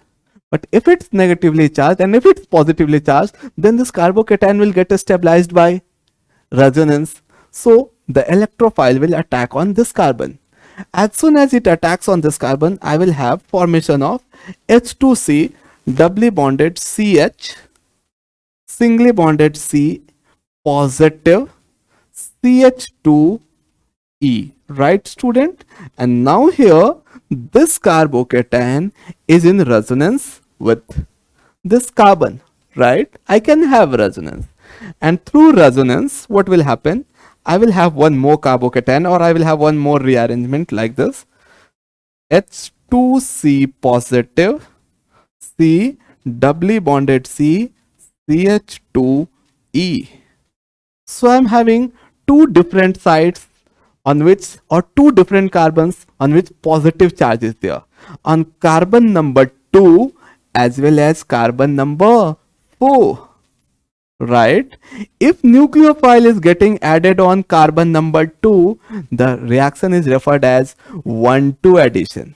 But if it's negatively charged and if it's positively charged, then this carbocation will get stabilized by resonance. So the electrophile will attack on this carbon. As soon as it attacks on this carbon, I will have formation of H2C, doubly bonded CH, singly bonded C, positive CH2E, right, student? And now here, this carbocation is in resonance with this carbon, right? I can have resonance. And through resonance, what will happen? I will have one more carbocation, or I will have one more rearrangement like this. H2C positive, C, doubly bonded C, CH2E. So I'm having two different sides on which, or two different carbons on which positive charge is there. On carbon number 2 as well as carbon number 4. Right? If nucleophile is getting added on carbon number 2, the reaction is referred as 1,2 addition.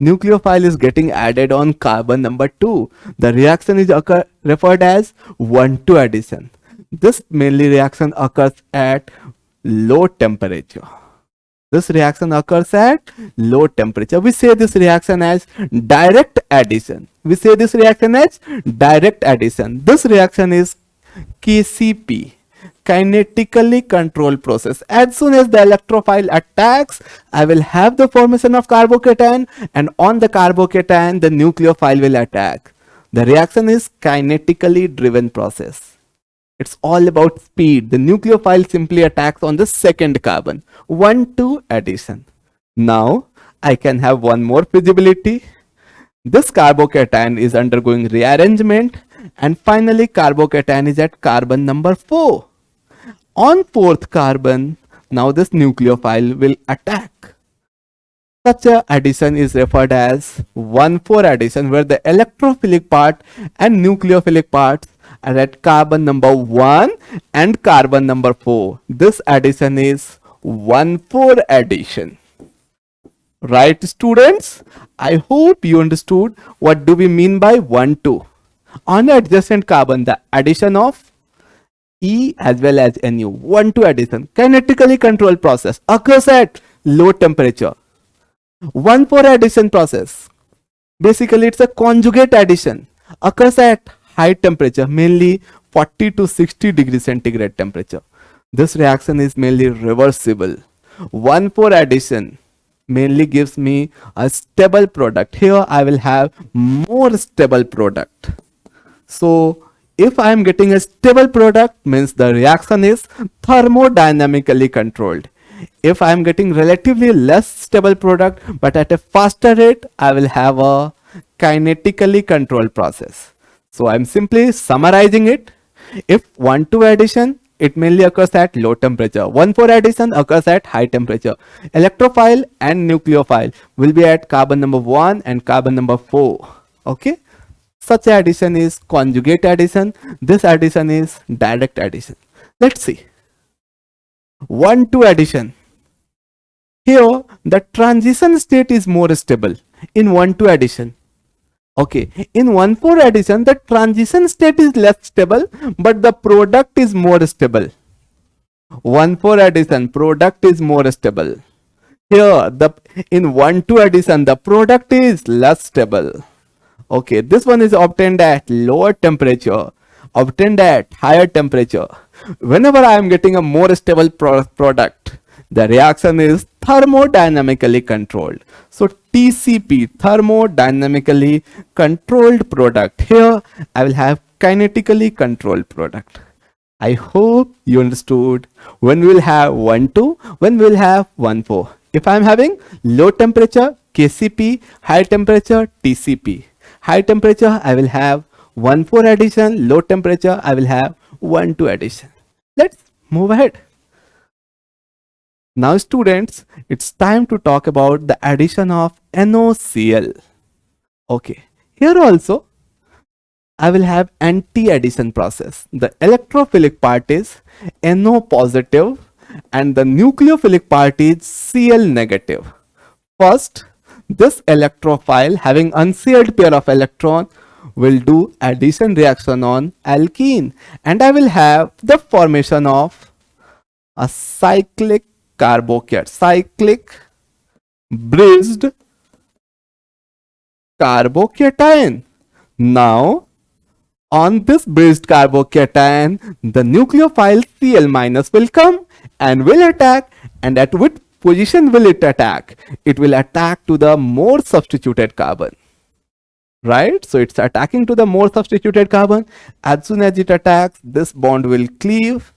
Nucleophile is getting added on carbon number 2. The reaction is referred as 1,2 addition. This mainly reaction occurs at low temperature. This reaction occurs at low temperature. We say this reaction as direct addition. This reaction is KCP, kinetically controlled process. As soon as the electrophile attacks, I will have the formation of carbocation, and on the carbocation, the nucleophile will attack. The reaction is kinetically driven process. It's all about speed. The nucleophile simply attacks on the second carbon. 1,2 addition. Now, I can have one more feasibility. This carbocation is undergoing rearrangement, and finally carbocation is at carbon number 4. On 4th carbon, now this nucleophile will attack. Such a addition is referred as 1,4 addition, where the electrophilic part and nucleophilic parts are at carbon number 1 and carbon number 4. This addition is 1,4 addition. Right, students? I hope you understood what do we mean by 1,2. On adjacent carbon, the addition of E as well as Nu. 1,2 addition, kinetically controlled process, occurs at low temperature. 1,4 addition process, basically it's a conjugate addition, occurs at high temperature, mainly 40 to 60 degrees centigrade temperature. This reaction is mainly reversible. 1,4 addition mainly gives me a stable product. Here I will have more stable product. So if I am getting a stable product, means the reaction is thermodynamically controlled. If I am getting relatively less stable product but at a faster rate, I will have a kinetically controlled process. So I am simply summarizing it. If 1,2 addition, it mainly occurs at low temperature. 1,4 addition occurs at high temperature. Electrophile and nucleophile will be at carbon number 1 and carbon number 4. Okay. Such addition is conjugate addition. This addition is direct addition. Let's see. 1,2 addition. Here the transition state is more stable in 1,2 addition. Okay, in 1,4 addition the transition state is less stable but the product is more stable. 1,4 addition, product is more stable. Here in 1,2 addition the product is less stable. Okay, this one is obtained at lower temperature, obtained at higher temperature. Whenever I am getting a more stable product, the reaction is thermodynamically controlled. So TCP, thermodynamically controlled product. Here I will have kinetically controlled product. I hope you understood. When we will have 1,2, when we will have 1,4. If I am having low temperature, KCP, high temperature, TCP. High temperature I will have 1,4 addition, low temperature I will have 1,2 addition. Let's move ahead. Now students, it's time to talk about the addition of NOCl. Okay, here also I will have anti-addition process. The electrophilic part is NO positive and the nucleophilic part is Cl negative. First, this electrophile having unsealed pair of electron will do addition reaction on alkene and I will have the formation of a cyclic carbocation, cyclic bridged carbocation. Now on this bridged carbocation, the nucleophile Cl minus will come and will attack, and at which position will it attack? It will attack to the more substituted carbon. Right? So it's attacking to the more substituted carbon. As soon as it attacks, this bond will cleave.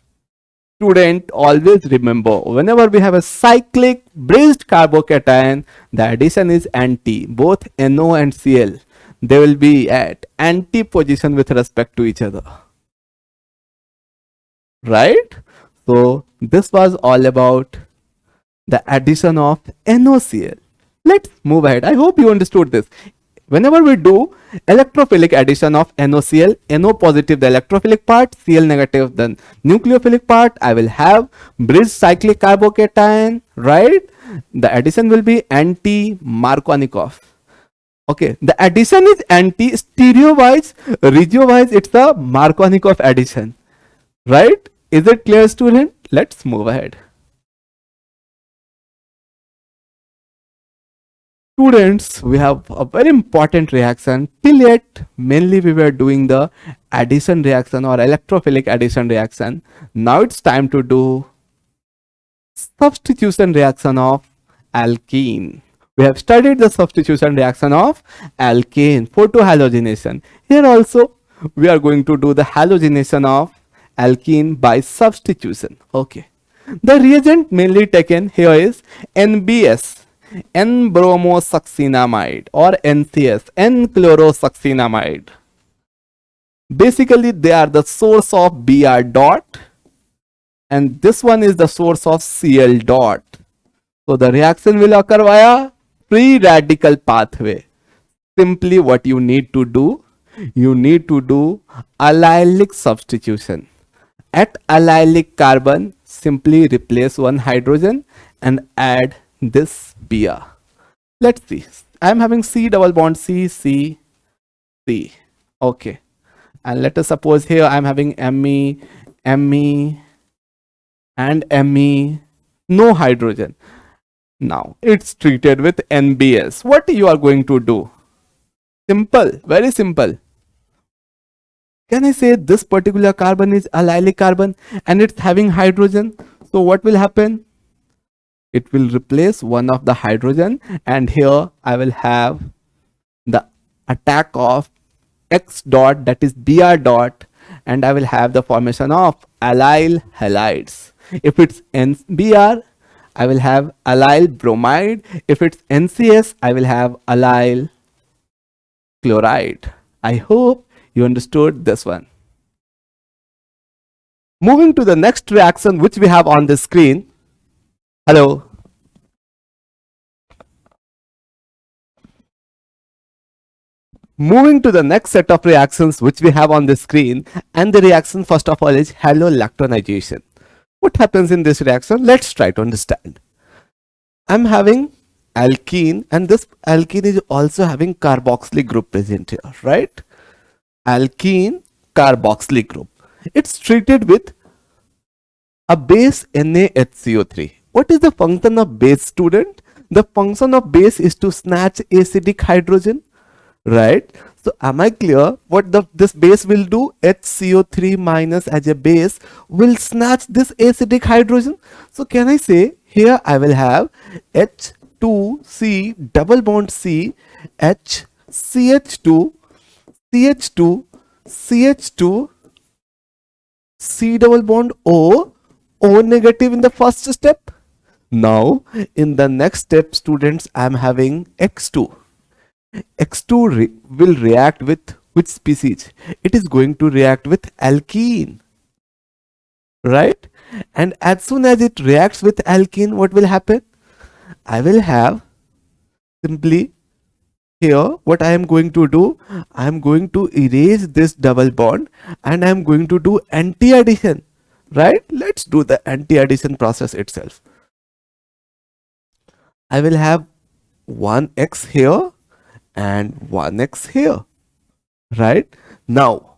Student, always remember, whenever we have a cyclic bridged carbocation, the addition is anti. Both NO and Cl, they will be at anti position with respect to each other. Right? So this was all about the addition of NOCl. Let's move ahead. I hope you understood this. Whenever we do electrophilic addition of NOCl, NO positive the electrophilic part, Cl negative the nucleophilic part, I will have bridged cyclic carbocation, right? The addition will be anti-Markovnikov. Okay, the addition is anti, stereo wise, regio wise, it's a Markovnikov addition, right? Is it clear, student? Let's move ahead. Students, we have a very important reaction. Till yet, mainly we were doing the addition reaction or electrophilic addition reaction. Now it's time to do substitution reaction of alkene. We have studied the substitution reaction of alkane, photohalogenation. Here also, we are going to do the halogenation of alkene by substitution. Okay. The reagent mainly taken here is NBS. N-bromosuccinamide or NCS, N-chlorosuccinamide. Basically, they are the source of Br dot and this one is the source of Cl dot. So the reaction will occur via free radical pathway, simply what you need to do, you need to do allylic substitution. At allylic carbon, simply replace one hydrogen and add this Br. Let's see. I'm having C double bond C, C, C. Okay. And let us suppose here I'm having Me, Me, and Me. No hydrogen. Now it's treated with NBS. What you are going to do? Simple, very simple. Can I say this particular carbon is allylic carbon and it's having hydrogen? So what will happen? It will replace one of the hydrogen, and here I will have the attack of X dot, that is Br dot, and I will have the formation of allyl halides. If it's NBr, I will have allyl bromide. If it's NCS, I will have allyl chloride. I hope you understood this one. Moving to the next reaction which we have on the screen. Hello. Moving to the next set of reactions which we have on the screen, and the reaction first of all is halolactonization. What happens in this reaction? Let's try to understand. I'm having alkene, and this alkene is also having carboxylic group present here, right? Alkene carboxylic group. It's treated with a base NaHCO3. What is the function of base, student? The function of base is to snatch acidic hydrogen, right? So am I clear what this base will do? HCO3 minus as a base will snatch this acidic hydrogen. So can I say here I will have H2C double bond C, H, CH2, CH2, CH2, C double bond O, O negative in the first step. Now in the next step, students, I am having X2. X2 will react with which species? It is going to react with alkene, right? And as soon as it reacts with alkene, what will happen? I will have simply here what I am going to do, I am going to erase this double bond and I am going to do anti-addition, right? Let's do the anti-addition process itself. I will have 1x here and 1x here, right? Now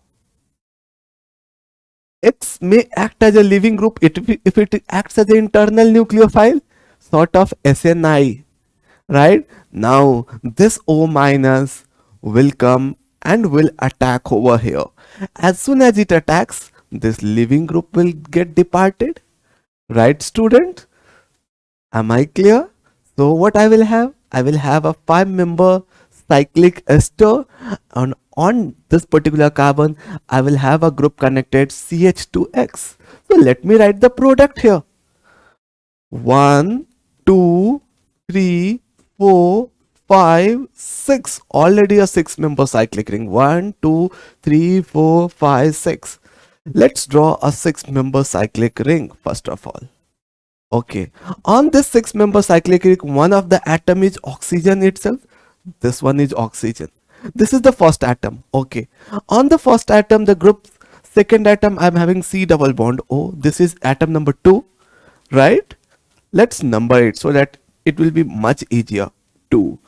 X may act as a leaving group if it acts as an internal nucleophile, sort of SNI, right? Now this O minus will come and will attack over here. As soon as it attacks, this leaving group will get departed, right, student? Am I clear? So what I will have? I will have a 5-member cyclic ester, and on this particular carbon I will have a group connected CH2X. So let me write the product here. 1, 2, 3, 4, 5, 6. Already a 6-member cyclic ring. 1, 2, 3, 4, 5, 6. Let's draw a 6-member cyclic ring first of all. Okay, on this 6-member cyclic ring, one of the atom is oxygen itself. This one is oxygen. This is the first atom. Okay, on the first atom, the group second atom, I'm having C double bond O. This is atom number 2, right? Let's number it so that it will be much easier. 2.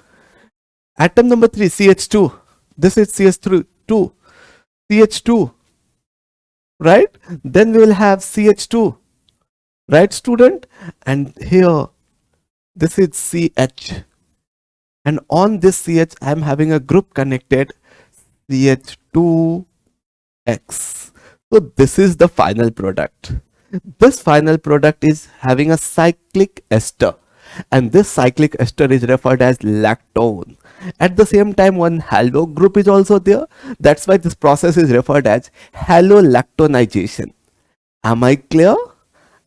Atom number 3, CH2. This is CH2, CH2, right? Then we will have CH2, right, student? And here this is CH, and on this CH I am having a group connected CH2X. So this is the final product. This final product is having a cyclic ester, and this cyclic ester is referred as lactone. At the same time, one halo group is also there. That's why this process is referred as halolactonization. Am I clear?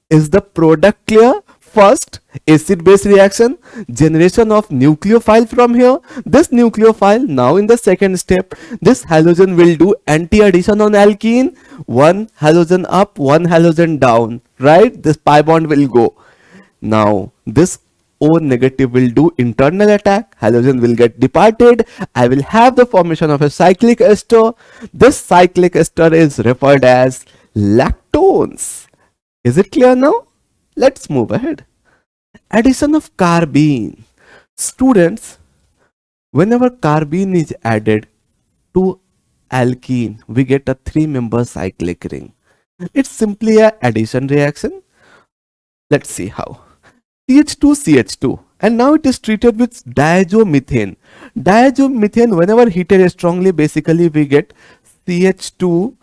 Is the product clear? First, acid-base reaction, generation of nucleophile from here. This nucleophile, now in the second step, this halogen will do anti-addition on alkene. One halogen up, one halogen down, right? This pi bond will go. Now, this O negative will do internal attack, halogen will get departed. I will have the formation of a cyclic ester. This cyclic ester is referred as lactones. Is it clear now? Let's move ahead. Addition of carbene. Students, whenever carbene is added to alkene, we get a 3-member cyclic ring. It's simply a addition reaction. Let's see how. CH2, CH2, and now it is treated with diazomethane. Diazomethane, whenever heated strongly, basically we get CH2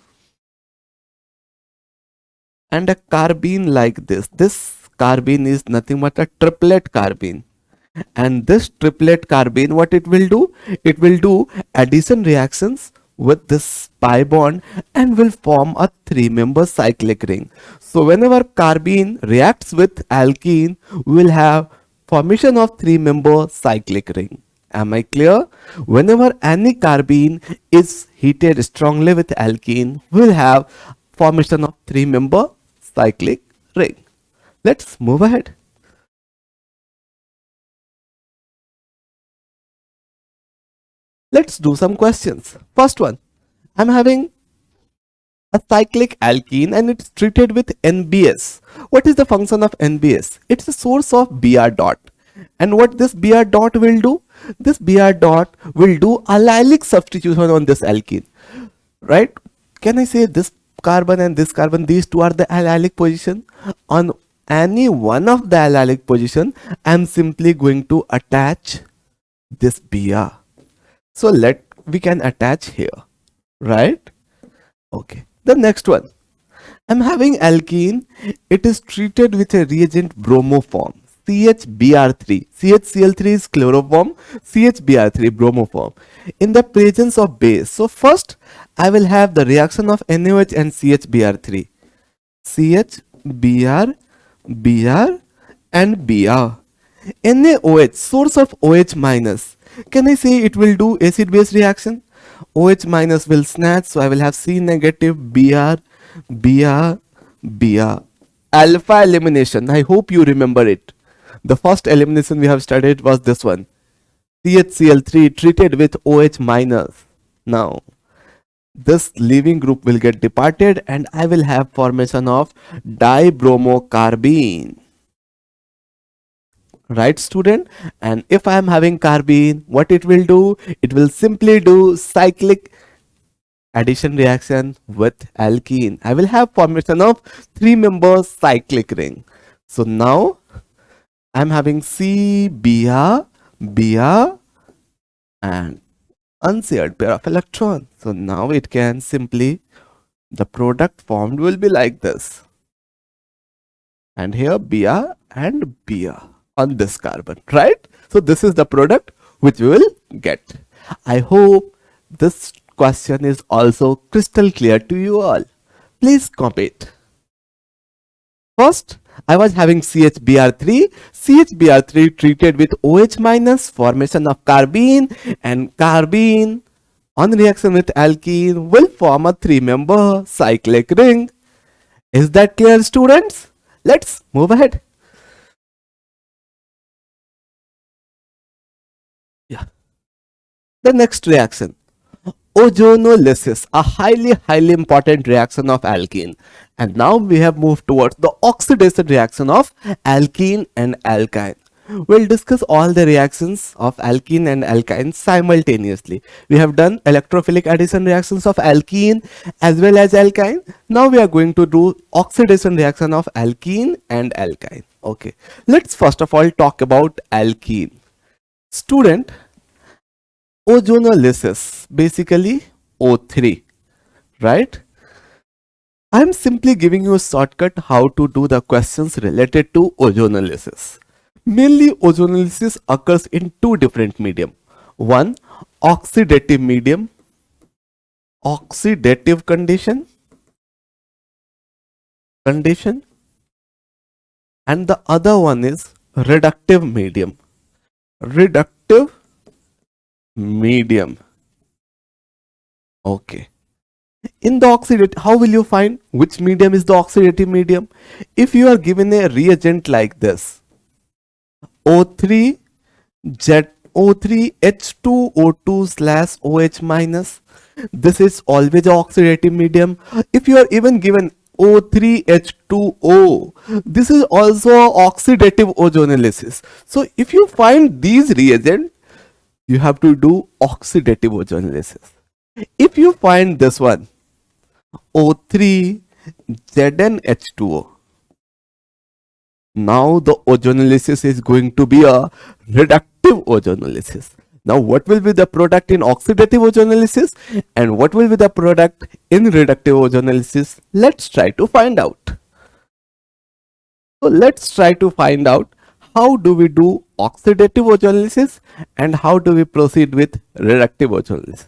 and a carbene like this. This carbene is nothing but a triplet carbene. And this triplet carbene, what it will do? It will do addition reactions with this pi bond and will form a 3-member cyclic ring. So whenever carbene reacts with alkene, we will have formation of 3-member cyclic ring. Am I clear? Whenever any carbene is heated strongly with alkene, we will have formation of 3-member cyclic ring. Let's move ahead. Let's do some questions. First one, I'm having a cyclic alkene and it's treated with NBS. What is the function of NBS? It's a source of Br dot. And what this Br dot will do? This Br dot will do allylic substitution on this alkene. Right? Can I say this carbon and this carbon, these two are the allylic position? On any one of the allylic position, I'm simply going to attach this Br. So we can attach here, right? Okay. The next one, I'm having alkene. It is treated with a reagent bromoform, CHBr3. CHCl3 is chloroform, CHBr3 bromoform. In the presence of base. So first, I will have the reaction of NaOH and CHBr3. CHBr, Br and Br. NaOH, source of OH minus. Can I say it will do acid-base reaction? OH minus will snatch, so I will have C negative, Br, Br, Br. Alpha elimination, I hope you remember it. The first elimination we have studied was this one. CHCl3 treated with OH minus. Now, this leaving group will get departed and I will have formation of dibromocarbene. Right, student? And if I am having carbene, what it will do? It will simply do cyclic addition reaction with alkene. I will have formation of 3-member cyclic ring. So now I'm having C, Br, Br and unshared pair of electron. So now it can simply, the product formed will be like this. And here Br and Br on this carbon, right? So this is the product which we will get. I hope this question is also crystal clear to you all. Please comment. First, I was having CHBr3. CHBr3 treated with OH minus, formation of carbene, and carbene on reaction with alkene will form a 3-member cyclic ring. Is that clear, students? Let's move ahead. Yeah. The next reaction, ozonolysis, a highly important reaction of alkene. And now we have moved towards the oxidation reaction of alkene and alkyne. We'll discuss all the reactions of alkene and alkyne simultaneously. We have done electrophilic addition reactions of alkene as well as alkyne. Now we are going to do oxidation reaction of alkene and alkyne. Okay, let's first of all talk about alkene. Student, ozonolysis, basically O3, right? I'm simply giving you a shortcut how to do the questions related to ozonolysis. Mainly ozonolysis occurs in two different medium. One, oxidative medium, oxidative condition, and the other one is reductive medium. Reductive medium. Okay. In the oxidative, how will you find which medium is the oxidative medium? If you are given a reagent like this, O3 O3H2O2 slash OH minus. This is always an oxidative medium. If you are even given O3H2O, this is also oxidative ozonolysis. So if you find these reagents, you have to do oxidative ozonolysis. If you find this one, O3ZnH2O, now the ozonolysis is going to be a reductive ozonolysis. Now what will be the product in oxidative ozonolysis and what will be the product in reductive ozonolysis? Let's try to find out. So let's try to find out how do we do oxidative ozonolysis and how do we proceed with reductive ozonolysis.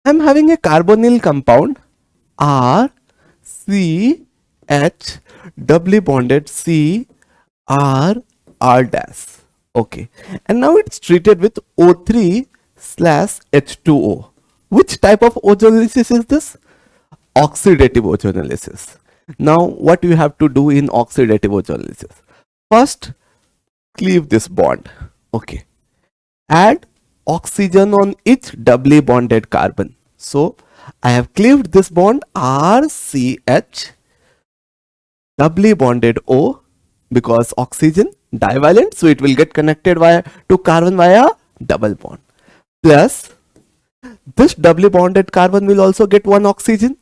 I'm having a carbonyl compound R C H doubly bonded C R R dash. Okay, and now it's treated with O3 slash H2O. Which type of ozonolysis is this? Oxidative ozonolysis. Now what you have to do in oxidative ozonolysis? First, cleave this bond. Okay, add oxygen on each doubly bonded carbon. So I have cleaved this bond RCH doubly bonded O, because oxygen divalent, so it will get connected to carbon via double bond. Plus this doubly bonded carbon will also get one oxygen,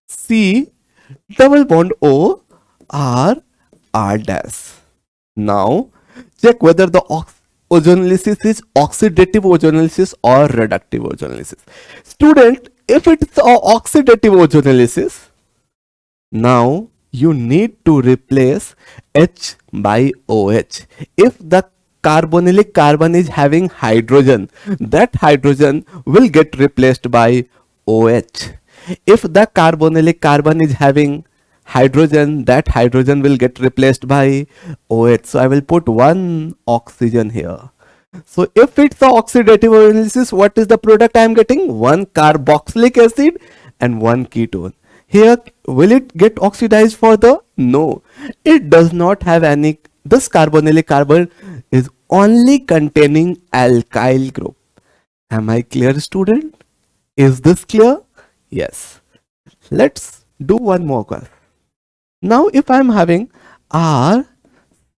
C double bond O R R dash. Now check whether the ozonolysis is oxidative ozonolysis or reductive ozonolysis. Student, if it's oxidative ozonolysis, now you need to replace H by OH. If the carbonylic carbon is having hydrogen, that hydrogen will get replaced by OH. If the carbonylic carbon is having hydrogen, that hydrogen will get replaced by OH. So I will put one oxygen here. So if it's the oxidative ozonolysis, what is the product I am getting? One carboxylic acid and one ketone. Here, will it get oxidized further? No, it does not have any. This carbonylic carbon is only containing alkyl group. Am I clear, student? Is this clear? Yes. Let's do one more class. Now if I am having R,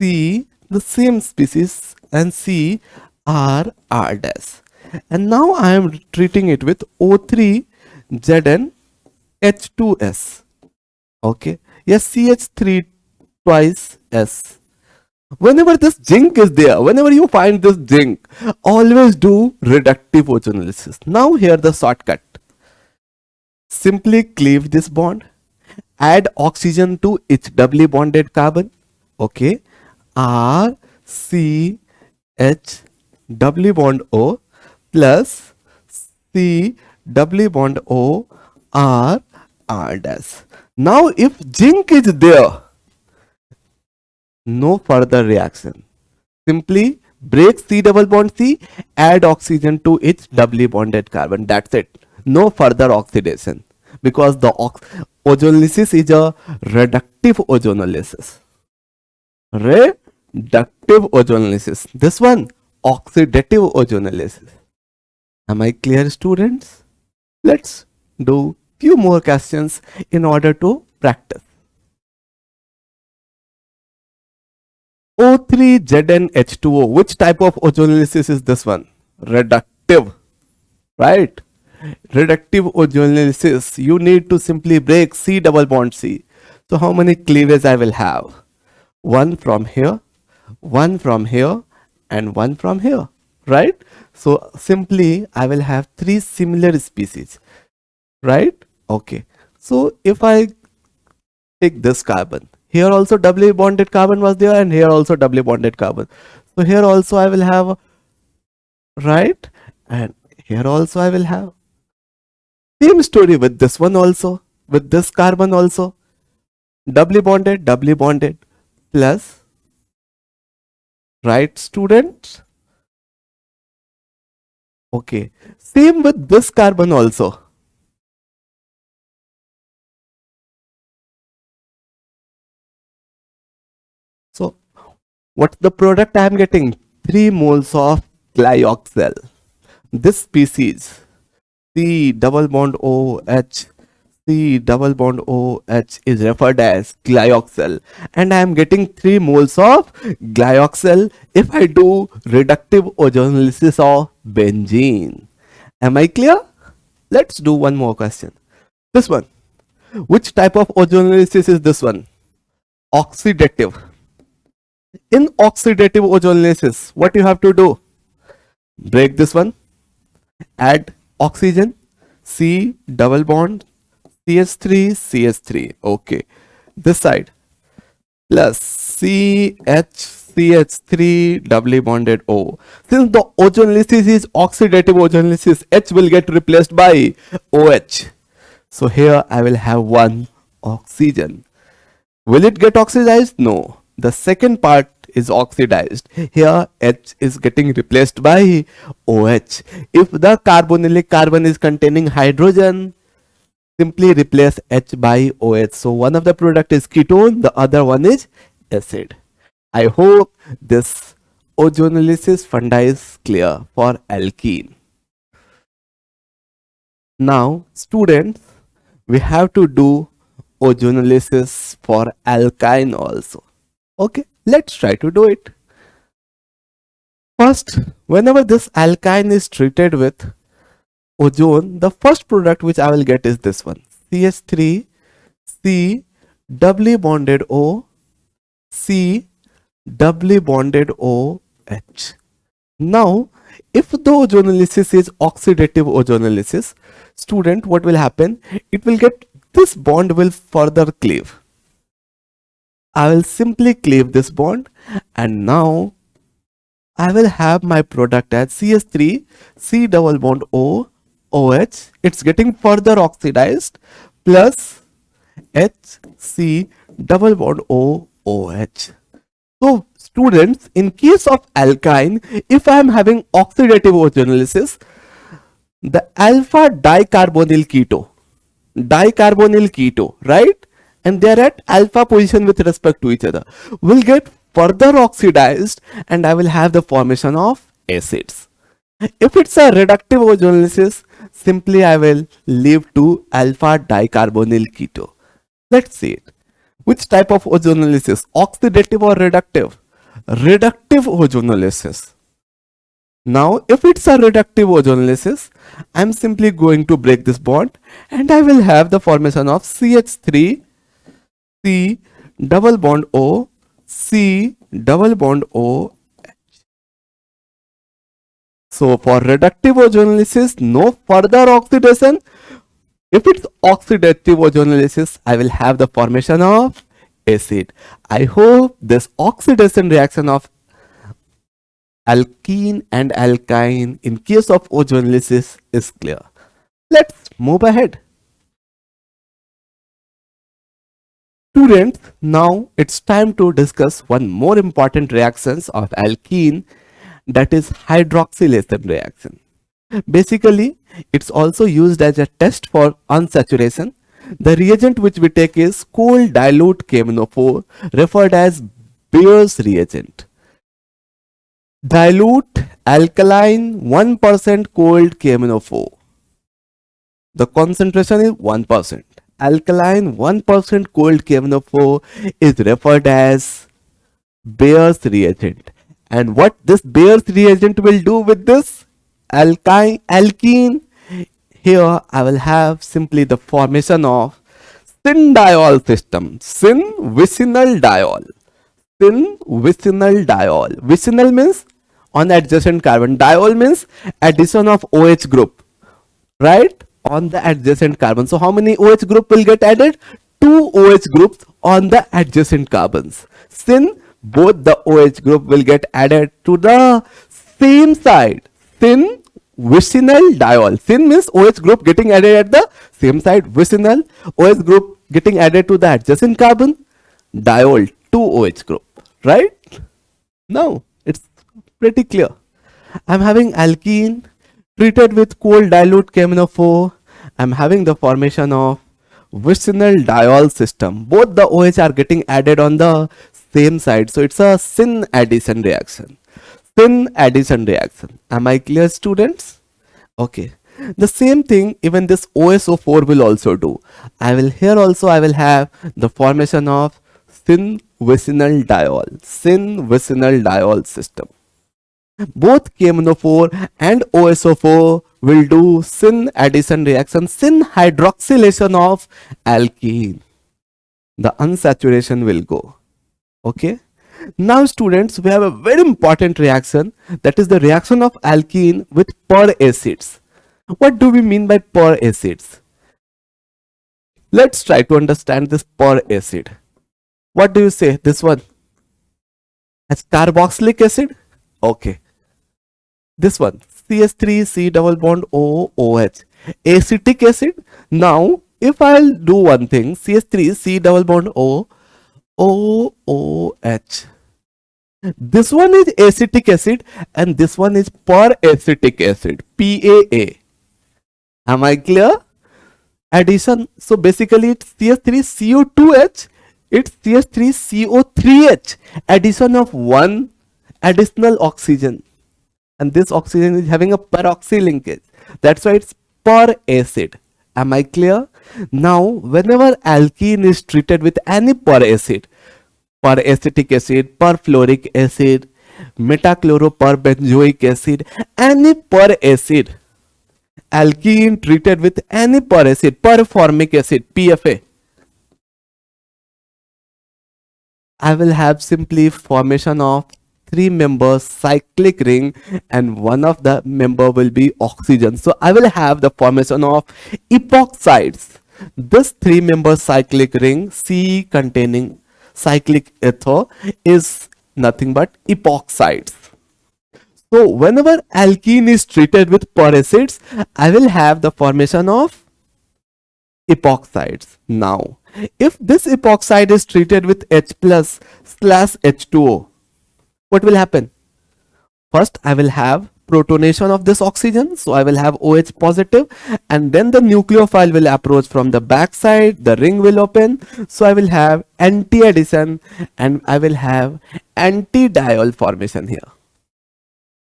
C, the same species, and C, R, R dash, and now I am treating it with O3 Zn H2S. Okay, yes, CH3 twice S. Whenever this zinc is there, whenever you find this zinc, always do reductive ozonolysis. Now here the shortcut. Simply cleave this bond, add oxygen to each doubly bonded carbon. Okay, R C H doubly bond O plus C doubly bond O R R dash. Now if zinc is there, no further reaction. Simply break C double bond C, add oxygen to its doubly bonded carbon. That's it. No further oxidation, because the ozonolysis is a reductive ozonolysis. Reductive ozonolysis. This one, oxidative ozonolysis. Am I clear, students? Let's do few more questions in order to practice. O3ZnH2O. Which type of ozonolysis is this one? Reductive, right? Reductive ozonolysis. You need to simply break C double bond C. So how many cleavages I will have? One from here, one from here, and one from here, right? So simply I will have three similar species, right? Okay. So if I take this carbon, here also doubly bonded carbon was there, and here also doubly bonded carbon. So here also I will have, right? And here also I will have. Same story with this one also, with this carbon also. Doubly bonded, plus, right, students? Okay. Same with this carbon also. So what's the product I am getting? 3 moles of glyoxal. This species C double bond OH, C double bond OH is referred as glyoxal, and I am getting 3 moles of glyoxal if I do reductive ozonolysis of benzene. Am I clear? Let's do one more question. This one. Which type of ozonolysis is this one? Oxidative. In oxidative ozonolysis, what you have to do? Break this one, add oxygen, C double bond CH3 CH3. Okay, this side plus CH3 doubly bonded O. Since the ozonolysis is oxidative ozonolysis, H will get replaced by OH. So here I will have one oxygen. Will it get oxidized? No. The second part is oxidized. Here H is getting replaced by OH. If the carbonylic carbon is containing hydrogen, simply replace H by OH. So one of the product is ketone, the other one is acid. I hope this ozonolysis funda is clear for alkene. Now students, we have to do ozonolysis for alkyne also. Okay, let's try to do it. First, whenever this alkyne is treated with ozone, the first product which I will get is this one, CH3 C doubly bonded O, C doubly bonded OH. Now if the ozonolysis is oxidative ozonolysis, student, what will happen? It will get, this bond will further cleave. I will simply cleave this bond, and now I will have my product as CH3 C double bond O OH. It's getting further oxidized plus HC double bond O OH. So students, in case of alkyne, if I am having oxidative ozonolysis, the alpha dicarbonyl keto, right? And they are at alpha position with respect to each other, will get further oxidized, and I will have the formation of acids. If it's a reductive ozonolysis, simply I will leave to alpha dicarbonyl keto. Let's see it. Which type of ozonolysis? Oxidative or reductive? Reductive ozonolysis. Now, if it's a reductive ozonolysis, I'm simply going to break this bond, and I will have the formation of CH3 C double bond O, C double bond O. So for reductive ozonolysis, no further oxidation. If it's oxidative ozonolysis, I will have the formation of acid. I hope this oxidation reaction of alkene and alkyne in case of ozonolysis is clear. Let's move ahead. Students, now it's time to discuss one more important reactions of alkene, that is hydroxylation reaction. Basically, it's also used as a test for unsaturation. The reagent which we take is cold dilute KMnO4, referred as Bayer's reagent. Dilute alkaline 1% cold KMnO4. The concentration is 1%. Alkaline 1% cold KMnO4 is referred as Bayer's reagent. And what this Bayer's reagent will do with this alkene? Here I will have simply the formation of syn-diol system. Syn-vicinal diol. Syn-vicinal diol. Vicinal means on adjacent carbon. Diol means addition of OH group, right, on the adjacent carbon. So how many OH group will get added? 2 OH groups on the adjacent carbons. Syn, both the OH group will get added to the same side. Syn vicinal diol. Syn means OH group getting added at the same side. Vicinal, OH group getting added to the adjacent carbon. Diol, 2 OH group, right? Now it's pretty clear. I'm having alkene treated with cold dilute KMnO4. I'm having the formation of vicinal diol system. Both the OH are getting added on the same side. So it's a syn addition reaction. syn addition reaction. Am I clear, students? Okay. The same thing even this OSO4 will also do. I will have the formation of syn vicinal diol system. Both KMNO4 and OSO4 will do syn addition reaction, syn hydroxylation of alkene. The unsaturation will go. Okay. Now students, we have a very important reaction, that is the reaction of alkene with per acids. What do we mean by per acids? Let's try to understand this per acid. What do you say? This one as carboxylic acid? Okay. This one CH3 C double bond O OH, acetic acid. Now if I'll do one thing, CH3 C double bond O OOH. This one is acetic acid and this one is per-acetic acid, PAA. Am I clear? Addition. So basically it's CH3CO2H, it's CH3CO3H. Addition of one additional oxygen. And this oxygen is having a peroxy linkage. That's why it's per-acid. Am I clear? Now, whenever alkene is treated with any per-acid, per-acetic acid, per-fluoric acid, metachloroperbenzoic acid, any per-acid, alkene treated with any per-acid, performic acid, PFA, I will have simply formation of 3-member cyclic ring and one of the member will be oxygen. So I will have the formation of epoxides. This 3-member cyclic ring C containing cyclic ether is nothing but epoxides. So whenever alkene is treated with per acids, I will have the formation of epoxides. Now if this epoxide is treated with H plus slash H2O, what will happen? First I will have protonation of this oxygen, so I will have OH positive, and then the nucleophile will approach from the back side, the ring will open, so I will have anti-addition and I will have anti-diol formation here.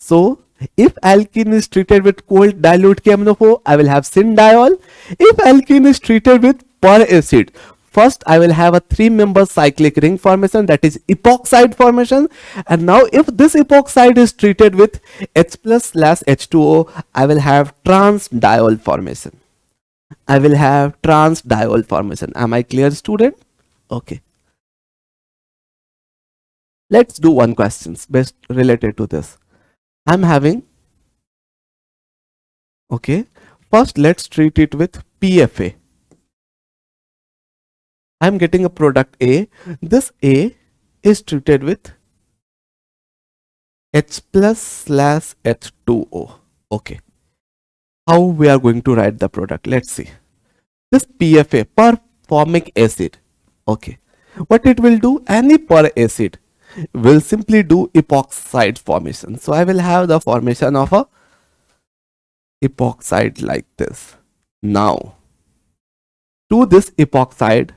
So if alkene is treated with cold dilute KMNO4, I will have syn-diol. If alkene is treated with per acid, first I will have a 3-member cyclic ring formation, that is epoxide formation. And now if this epoxide is treated with H plus slash H2O, I will have trans-diol formation. I will have trans-diol formation. Am I clear, student? Okay. Let's do one question best related to this. I'm having, okay, first let's treat it with PFA. I'm getting a product A. This A is treated with H plus slash H2O. Okay. How we are going to write the product? Let's see. This PFA, performic acid. Okay. What it will do? Any per acid will simply do epoxide formation. So I will have the formation of a epoxide like this. Now, to this epoxide,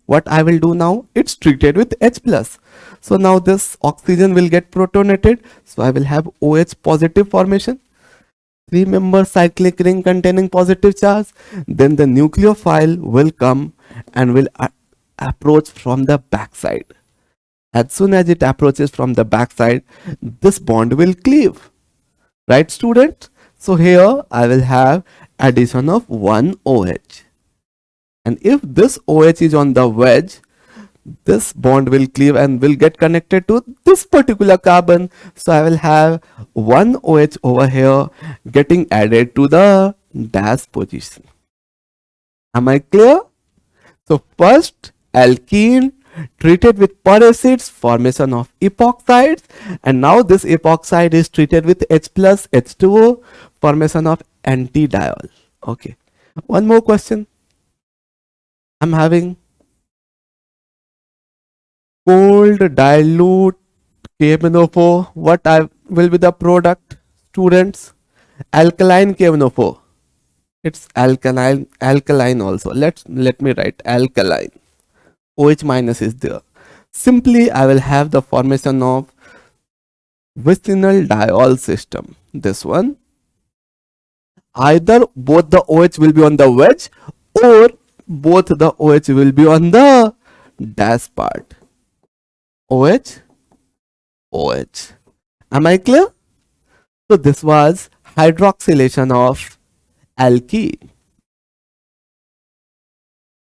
what I will do now? It's treated with H plus. So now this oxygen will get protonated. So I will have OH positive formation. 3-member cyclic ring containing positive charge. Then the nucleophile will come and will approach from the backside. As soon as it approaches from the backside, this bond will cleave. Right, student? So here I will have addition of one OH. And if this OH is on the wedge, this bond will cleave and will get connected to this particular carbon. So I will have one OH over here getting added to the dash position. Am I clear? So first alkene treated with per acids, formation of epoxides, and now this epoxide is treated with H plus H2O, formation of anti-diol. Okay. One more question. I'm having cold dilute KMNO4. What will be the product, students? Alkaline KMNO4. It's alkaline also. Let me write alkaline. OH minus is there. Simply I will have the formation of vicinal diol system. This one, either both the OH will be on the wedge or both the OH will be on the dash part. OH, OH. Am I clear? So this was hydroxylation of alkene.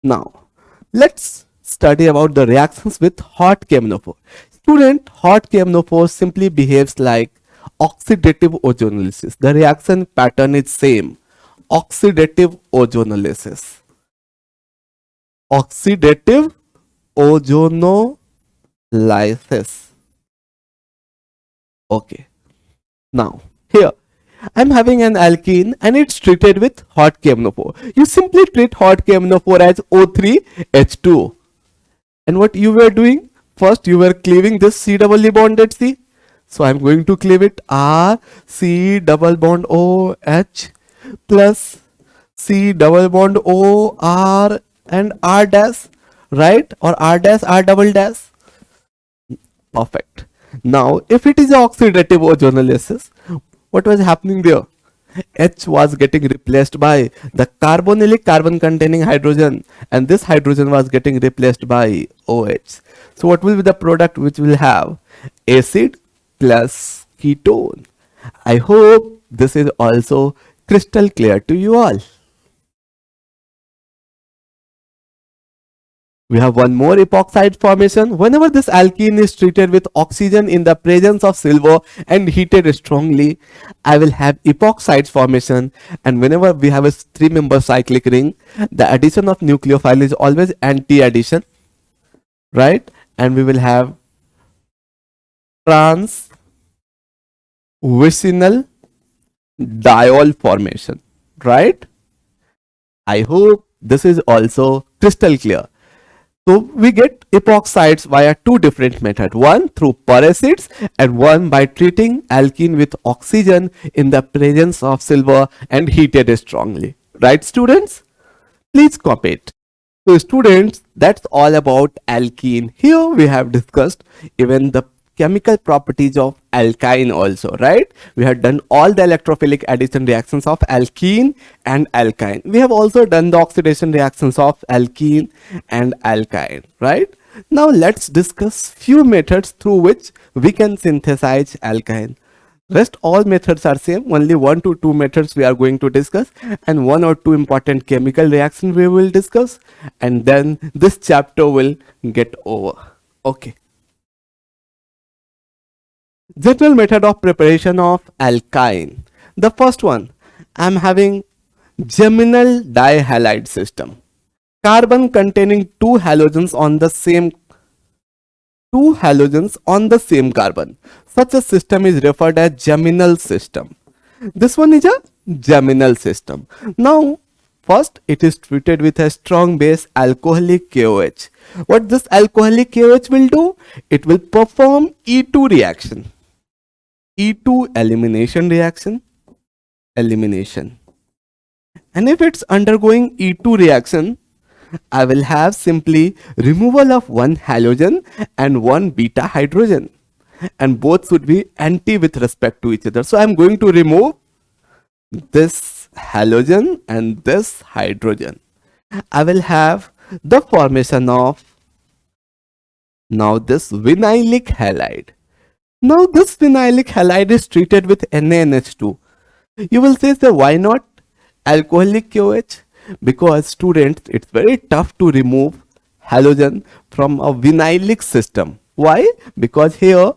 Now, let's study about the reactions with hot cheminophore. Student, hot cheminophore simply behaves like oxidative ozonolysis. The reaction pattern is same. Oxidative ozonolysis. Oxidative ozonolysis. Okay. Now, here I'm having an alkene and it's treated with hot cheminophore. You simply treat hot cheminophore as O3H2O. And what you were doing? First, you were cleaving this C double bonded C. So I'm going to cleave it R C double bond O H plus C double bond O R and R dash, right? Or R dash R double dash. Perfect. Now, if it is oxidative ozonolysis, what was happening there? H was getting replaced by the carbonylic carbon containing hydrogen, and this hydrogen was getting replaced by OH. So what will be the product which will have? Acid plus ketone. I hope this is also crystal clear to you all. We have one more epoxide formation. Whenever this alkene is treated with oxygen in the presence of silver and heated strongly, I will have epoxides formation. And whenever we have a 3-member cyclic ring, the addition of nucleophile is always anti-addition, right? And we will have trans-vicinal diol formation, right? I hope this is also crystal clear. So we get epoxides via two different methods, one through peracids and one by treating alkene with oxygen in the presence of silver and heated strongly. Right, students? Please copy it. So students, that's all about alkene. Here we have discussed even the chemical properties of alkyne also, right? We have done all the electrophilic addition reactions of alkene and alkyne. We have also done the oxidation reactions of alkene and alkyne, right? Now let's discuss few methods through which we can synthesize alkyne. Rest all methods are same, only 1 to 2 methods we are going to discuss, and 1 or 2 important chemical reactions we will discuss, and then this chapter will get over. Okay. General method of preparation of alkyne. The first one, I am having geminal dihalide system. Carbon containing two halogens on the same carbon. Such a system is referred as geminal system. This one is a geminal system. Now, first it is treated with a strong base alcoholic KOH. What this alcoholic KOH will do? It will perform E2 reaction. E2 elimination reaction, elimination. And if it's undergoing E2 reaction, I will have simply removal of one halogen and one beta hydrogen, and both should be anti with respect to each other. So I'm going to remove this halogen and this hydrogen. I will have the formation of now this vinylic halide. Now this vinylic halide is treated with NaNH2. You will say, sir, why not alcoholic KOH? Because students, it's very tough to remove halogen from a vinylic system. Why? Because here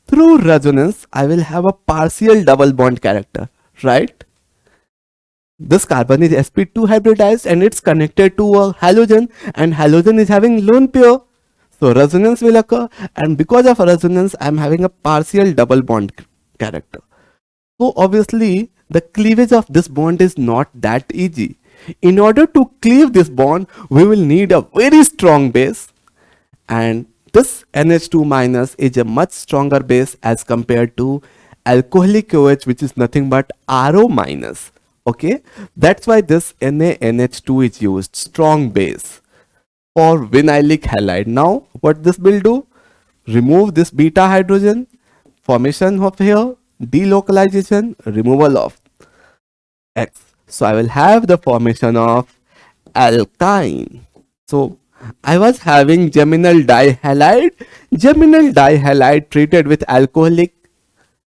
through resonance I will have a partial double bond character, right? This carbon is sp2 hybridized and it's connected to a halogen, and halogen is having lone pair. So resonance will occur, and because of resonance I am having a partial double bond character. So obviously the cleavage of this bond is not that easy. In order to cleave this bond, we will need a very strong base, and this NH2 minus is a much stronger base as compared to alcoholic OH, which is nothing but RO minus. Okay, that's why this NaNH2 is used, strong base for vinylic halide. Now what this will do? Remove this beta hydrogen, formation of here, delocalization, removal of X. So I will have the formation of alkyne. So I was having geminal dihalide treated with alcoholic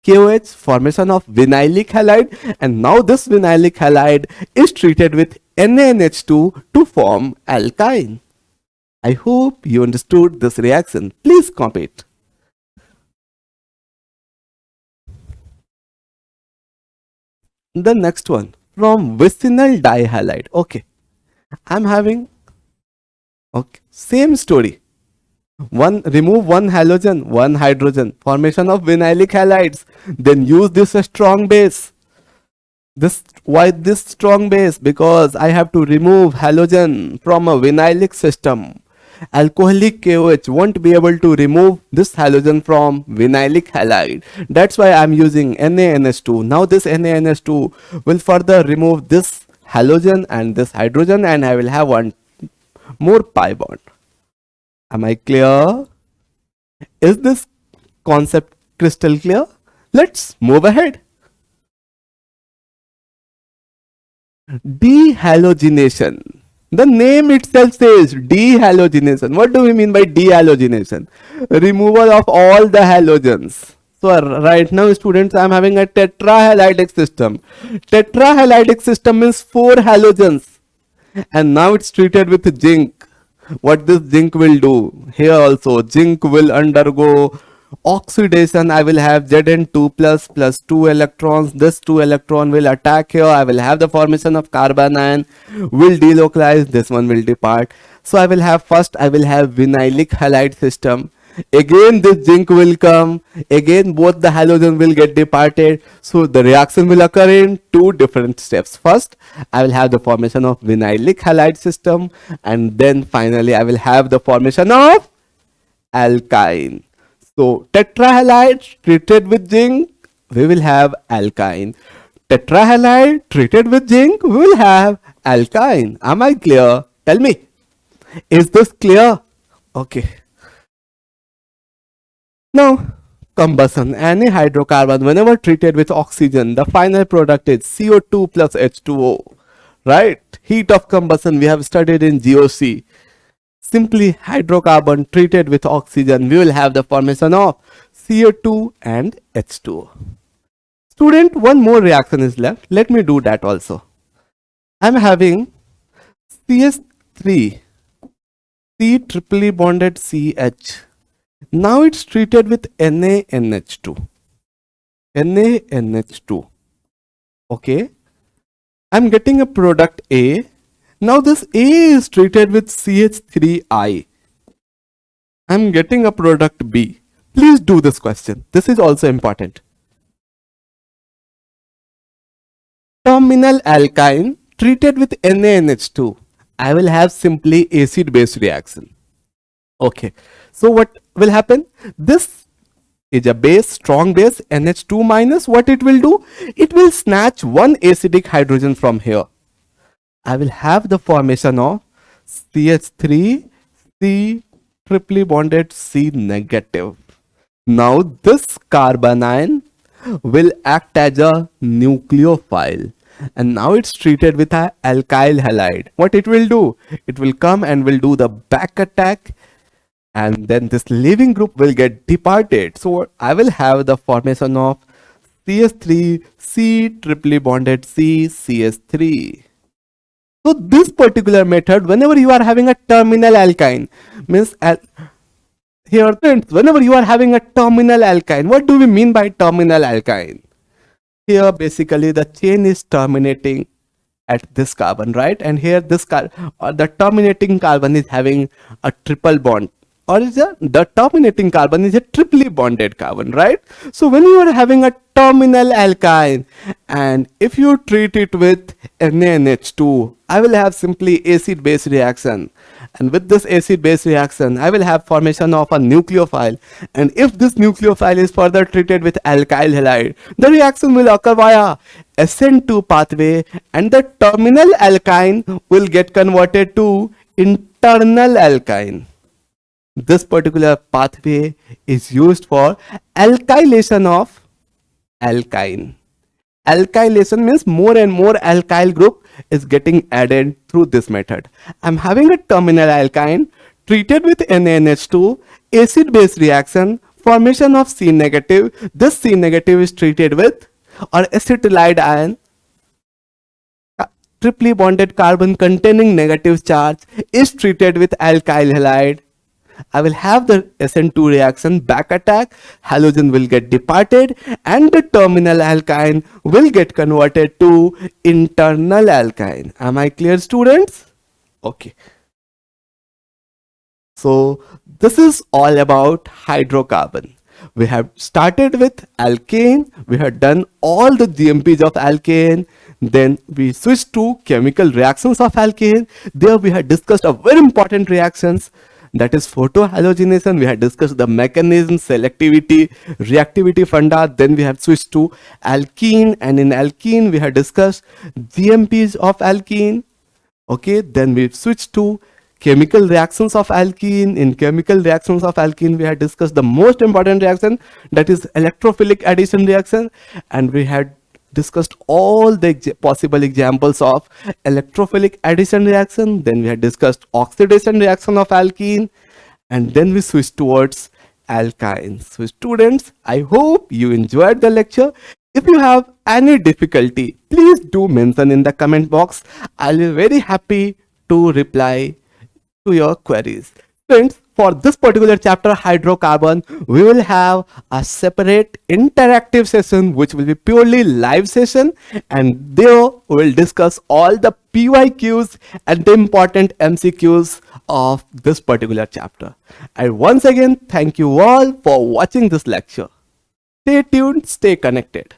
KOH, formation of vinylic halide, and now this vinylic halide is treated with NaNH2 to form alkyne. I hope you understood this reaction. Please copy it. The next one, from vicinal dihalide. Okay, I'm having same story. Remove one halogen, one hydrogen, formation of vinylic halides. Then use this strong base. Why this strong base? Because I have to remove halogen from a vinylic system. Alcoholic KOH won't be able to remove this halogen from vinylic halide. That's why I'm using NaNH2. Now this NaNH2 will further remove this halogen and this hydrogen, and I will have one more pi bond. Am I clear? Is this concept crystal clear? Let's move ahead. Dehalogenation. The name itself says dehalogenation. What do we mean by dehalogenation? Removal of all the halogens. So right now, students, I am having a tetrahalidic system. Tetrahalidic system means 4 halogens. And now it's treated with zinc. What this zinc will do? Here also, zinc will undergo oxidation. I will have Zn2 plus 2 electrons. This 2 electron will attack here. I will have the formation of carbon ion, will delocalize. This one will depart. So I will have first, I will have vinylic halide system. Again this zinc will come. Again both the halogen will get departed. So the reaction will occur in 2 different steps. First, I will have the formation of vinylic halide system, and then finally I will have the formation of alkyne. So tetrahalide treated with zinc, we will have alkyne. Tetrahalide treated with zinc, we will have alkyne. Am I clear? Tell me. Is this clear? Okay. Now, combustion. Any hydrocarbon, whenever treated with oxygen, the final product is CO2 plus H2O. Right? Heat of combustion we have studied in GOC. Simply hydrocarbon treated with oxygen, we will have the formation of CO2 and H2O. Student, one more reaction is left. Let me do that also. I am having CH3, C triply bonded CH. Now it's treated with NaNH2. NaNH2. Okay. I'm getting a product A. Now this A is treated with CH3I. I'm getting a product B. Please do this question. This is also important. Terminal alkyne treated with NaNH2. I will have simply acid-base reaction. Okay. So what will happen? This is a base, strong base, NH2 minus. What it will do? It will snatch one acidic hydrogen from here. I will have the formation of CH3, C triply bonded C negative. Now this carbon ion will act as a nucleophile, and now it's treated with an alkyl halide. What it will do? It will come and will do the back attack, and then this leaving group will get departed. So I will have the formation of CH3, C triply bonded C, CH3. So this particular method, whenever you are having a terminal alkyne, means here friends, whenever you are having a terminal alkyne, what do we mean by terminal alkyne? Here basically the chain is terminating at this carbon, right? And here this the terminating carbon is having a triple bond, or is the terminating carbon is a triply bonded carbon, right? So when you are having a terminal alkyne, and if you treat it with NaNH2, I will have simply acid-base reaction, and with this acid-base reaction I will have formation of a nucleophile, and if this nucleophile is further treated with alkyl halide, the reaction will occur via SN2 pathway, and the terminal alkyne will get converted to internal alkyne. This particular pathway is used for alkylation of alkyne. Alkylation means more and more alkyl group is getting added through this method. I'm having a terminal alkyne treated with NaNH2, acid base reaction, formation of C negative. This C negative is treated with or acetylide ion, triply bonded carbon containing negative charge is treated with alkyl halide. I will have the SN2 reaction back attack, halogen will get departed and the terminal alkyne will get converted to internal alkyne. Am I clear, students? Okay. So this is all about hydrocarbon. We have started with alkane, we have done all the GMPs of alkane, then we switched to chemical reactions of alkane. There we had discussed a very important reactions, that is photohalogenation. We had discussed the mechanism, selectivity, reactivity funda. Then we have switched to alkene, and in alkene we had discussed GMPs of alkene. Okay, then we switched to chemical reactions of alkene. In chemical reactions of alkene, we had discussed the most important reaction, that is electrophilic addition reaction, and we had discussed all the possible examples of electrophilic addition reaction. Then we had discussed oxidation reaction of alkene, and then we switched towards alkynes. So students, I hope you enjoyed the lecture. If you have any difficulty, please do mention in the comment box. I'll be very happy to reply to your queries. Friends, for this particular chapter, hydrocarbon, we will have a separate interactive session which will be purely live session, and there we will discuss all the PYQs and the important MCQs of this particular chapter. And once again, thank you all for watching this lecture. Stay tuned, stay connected.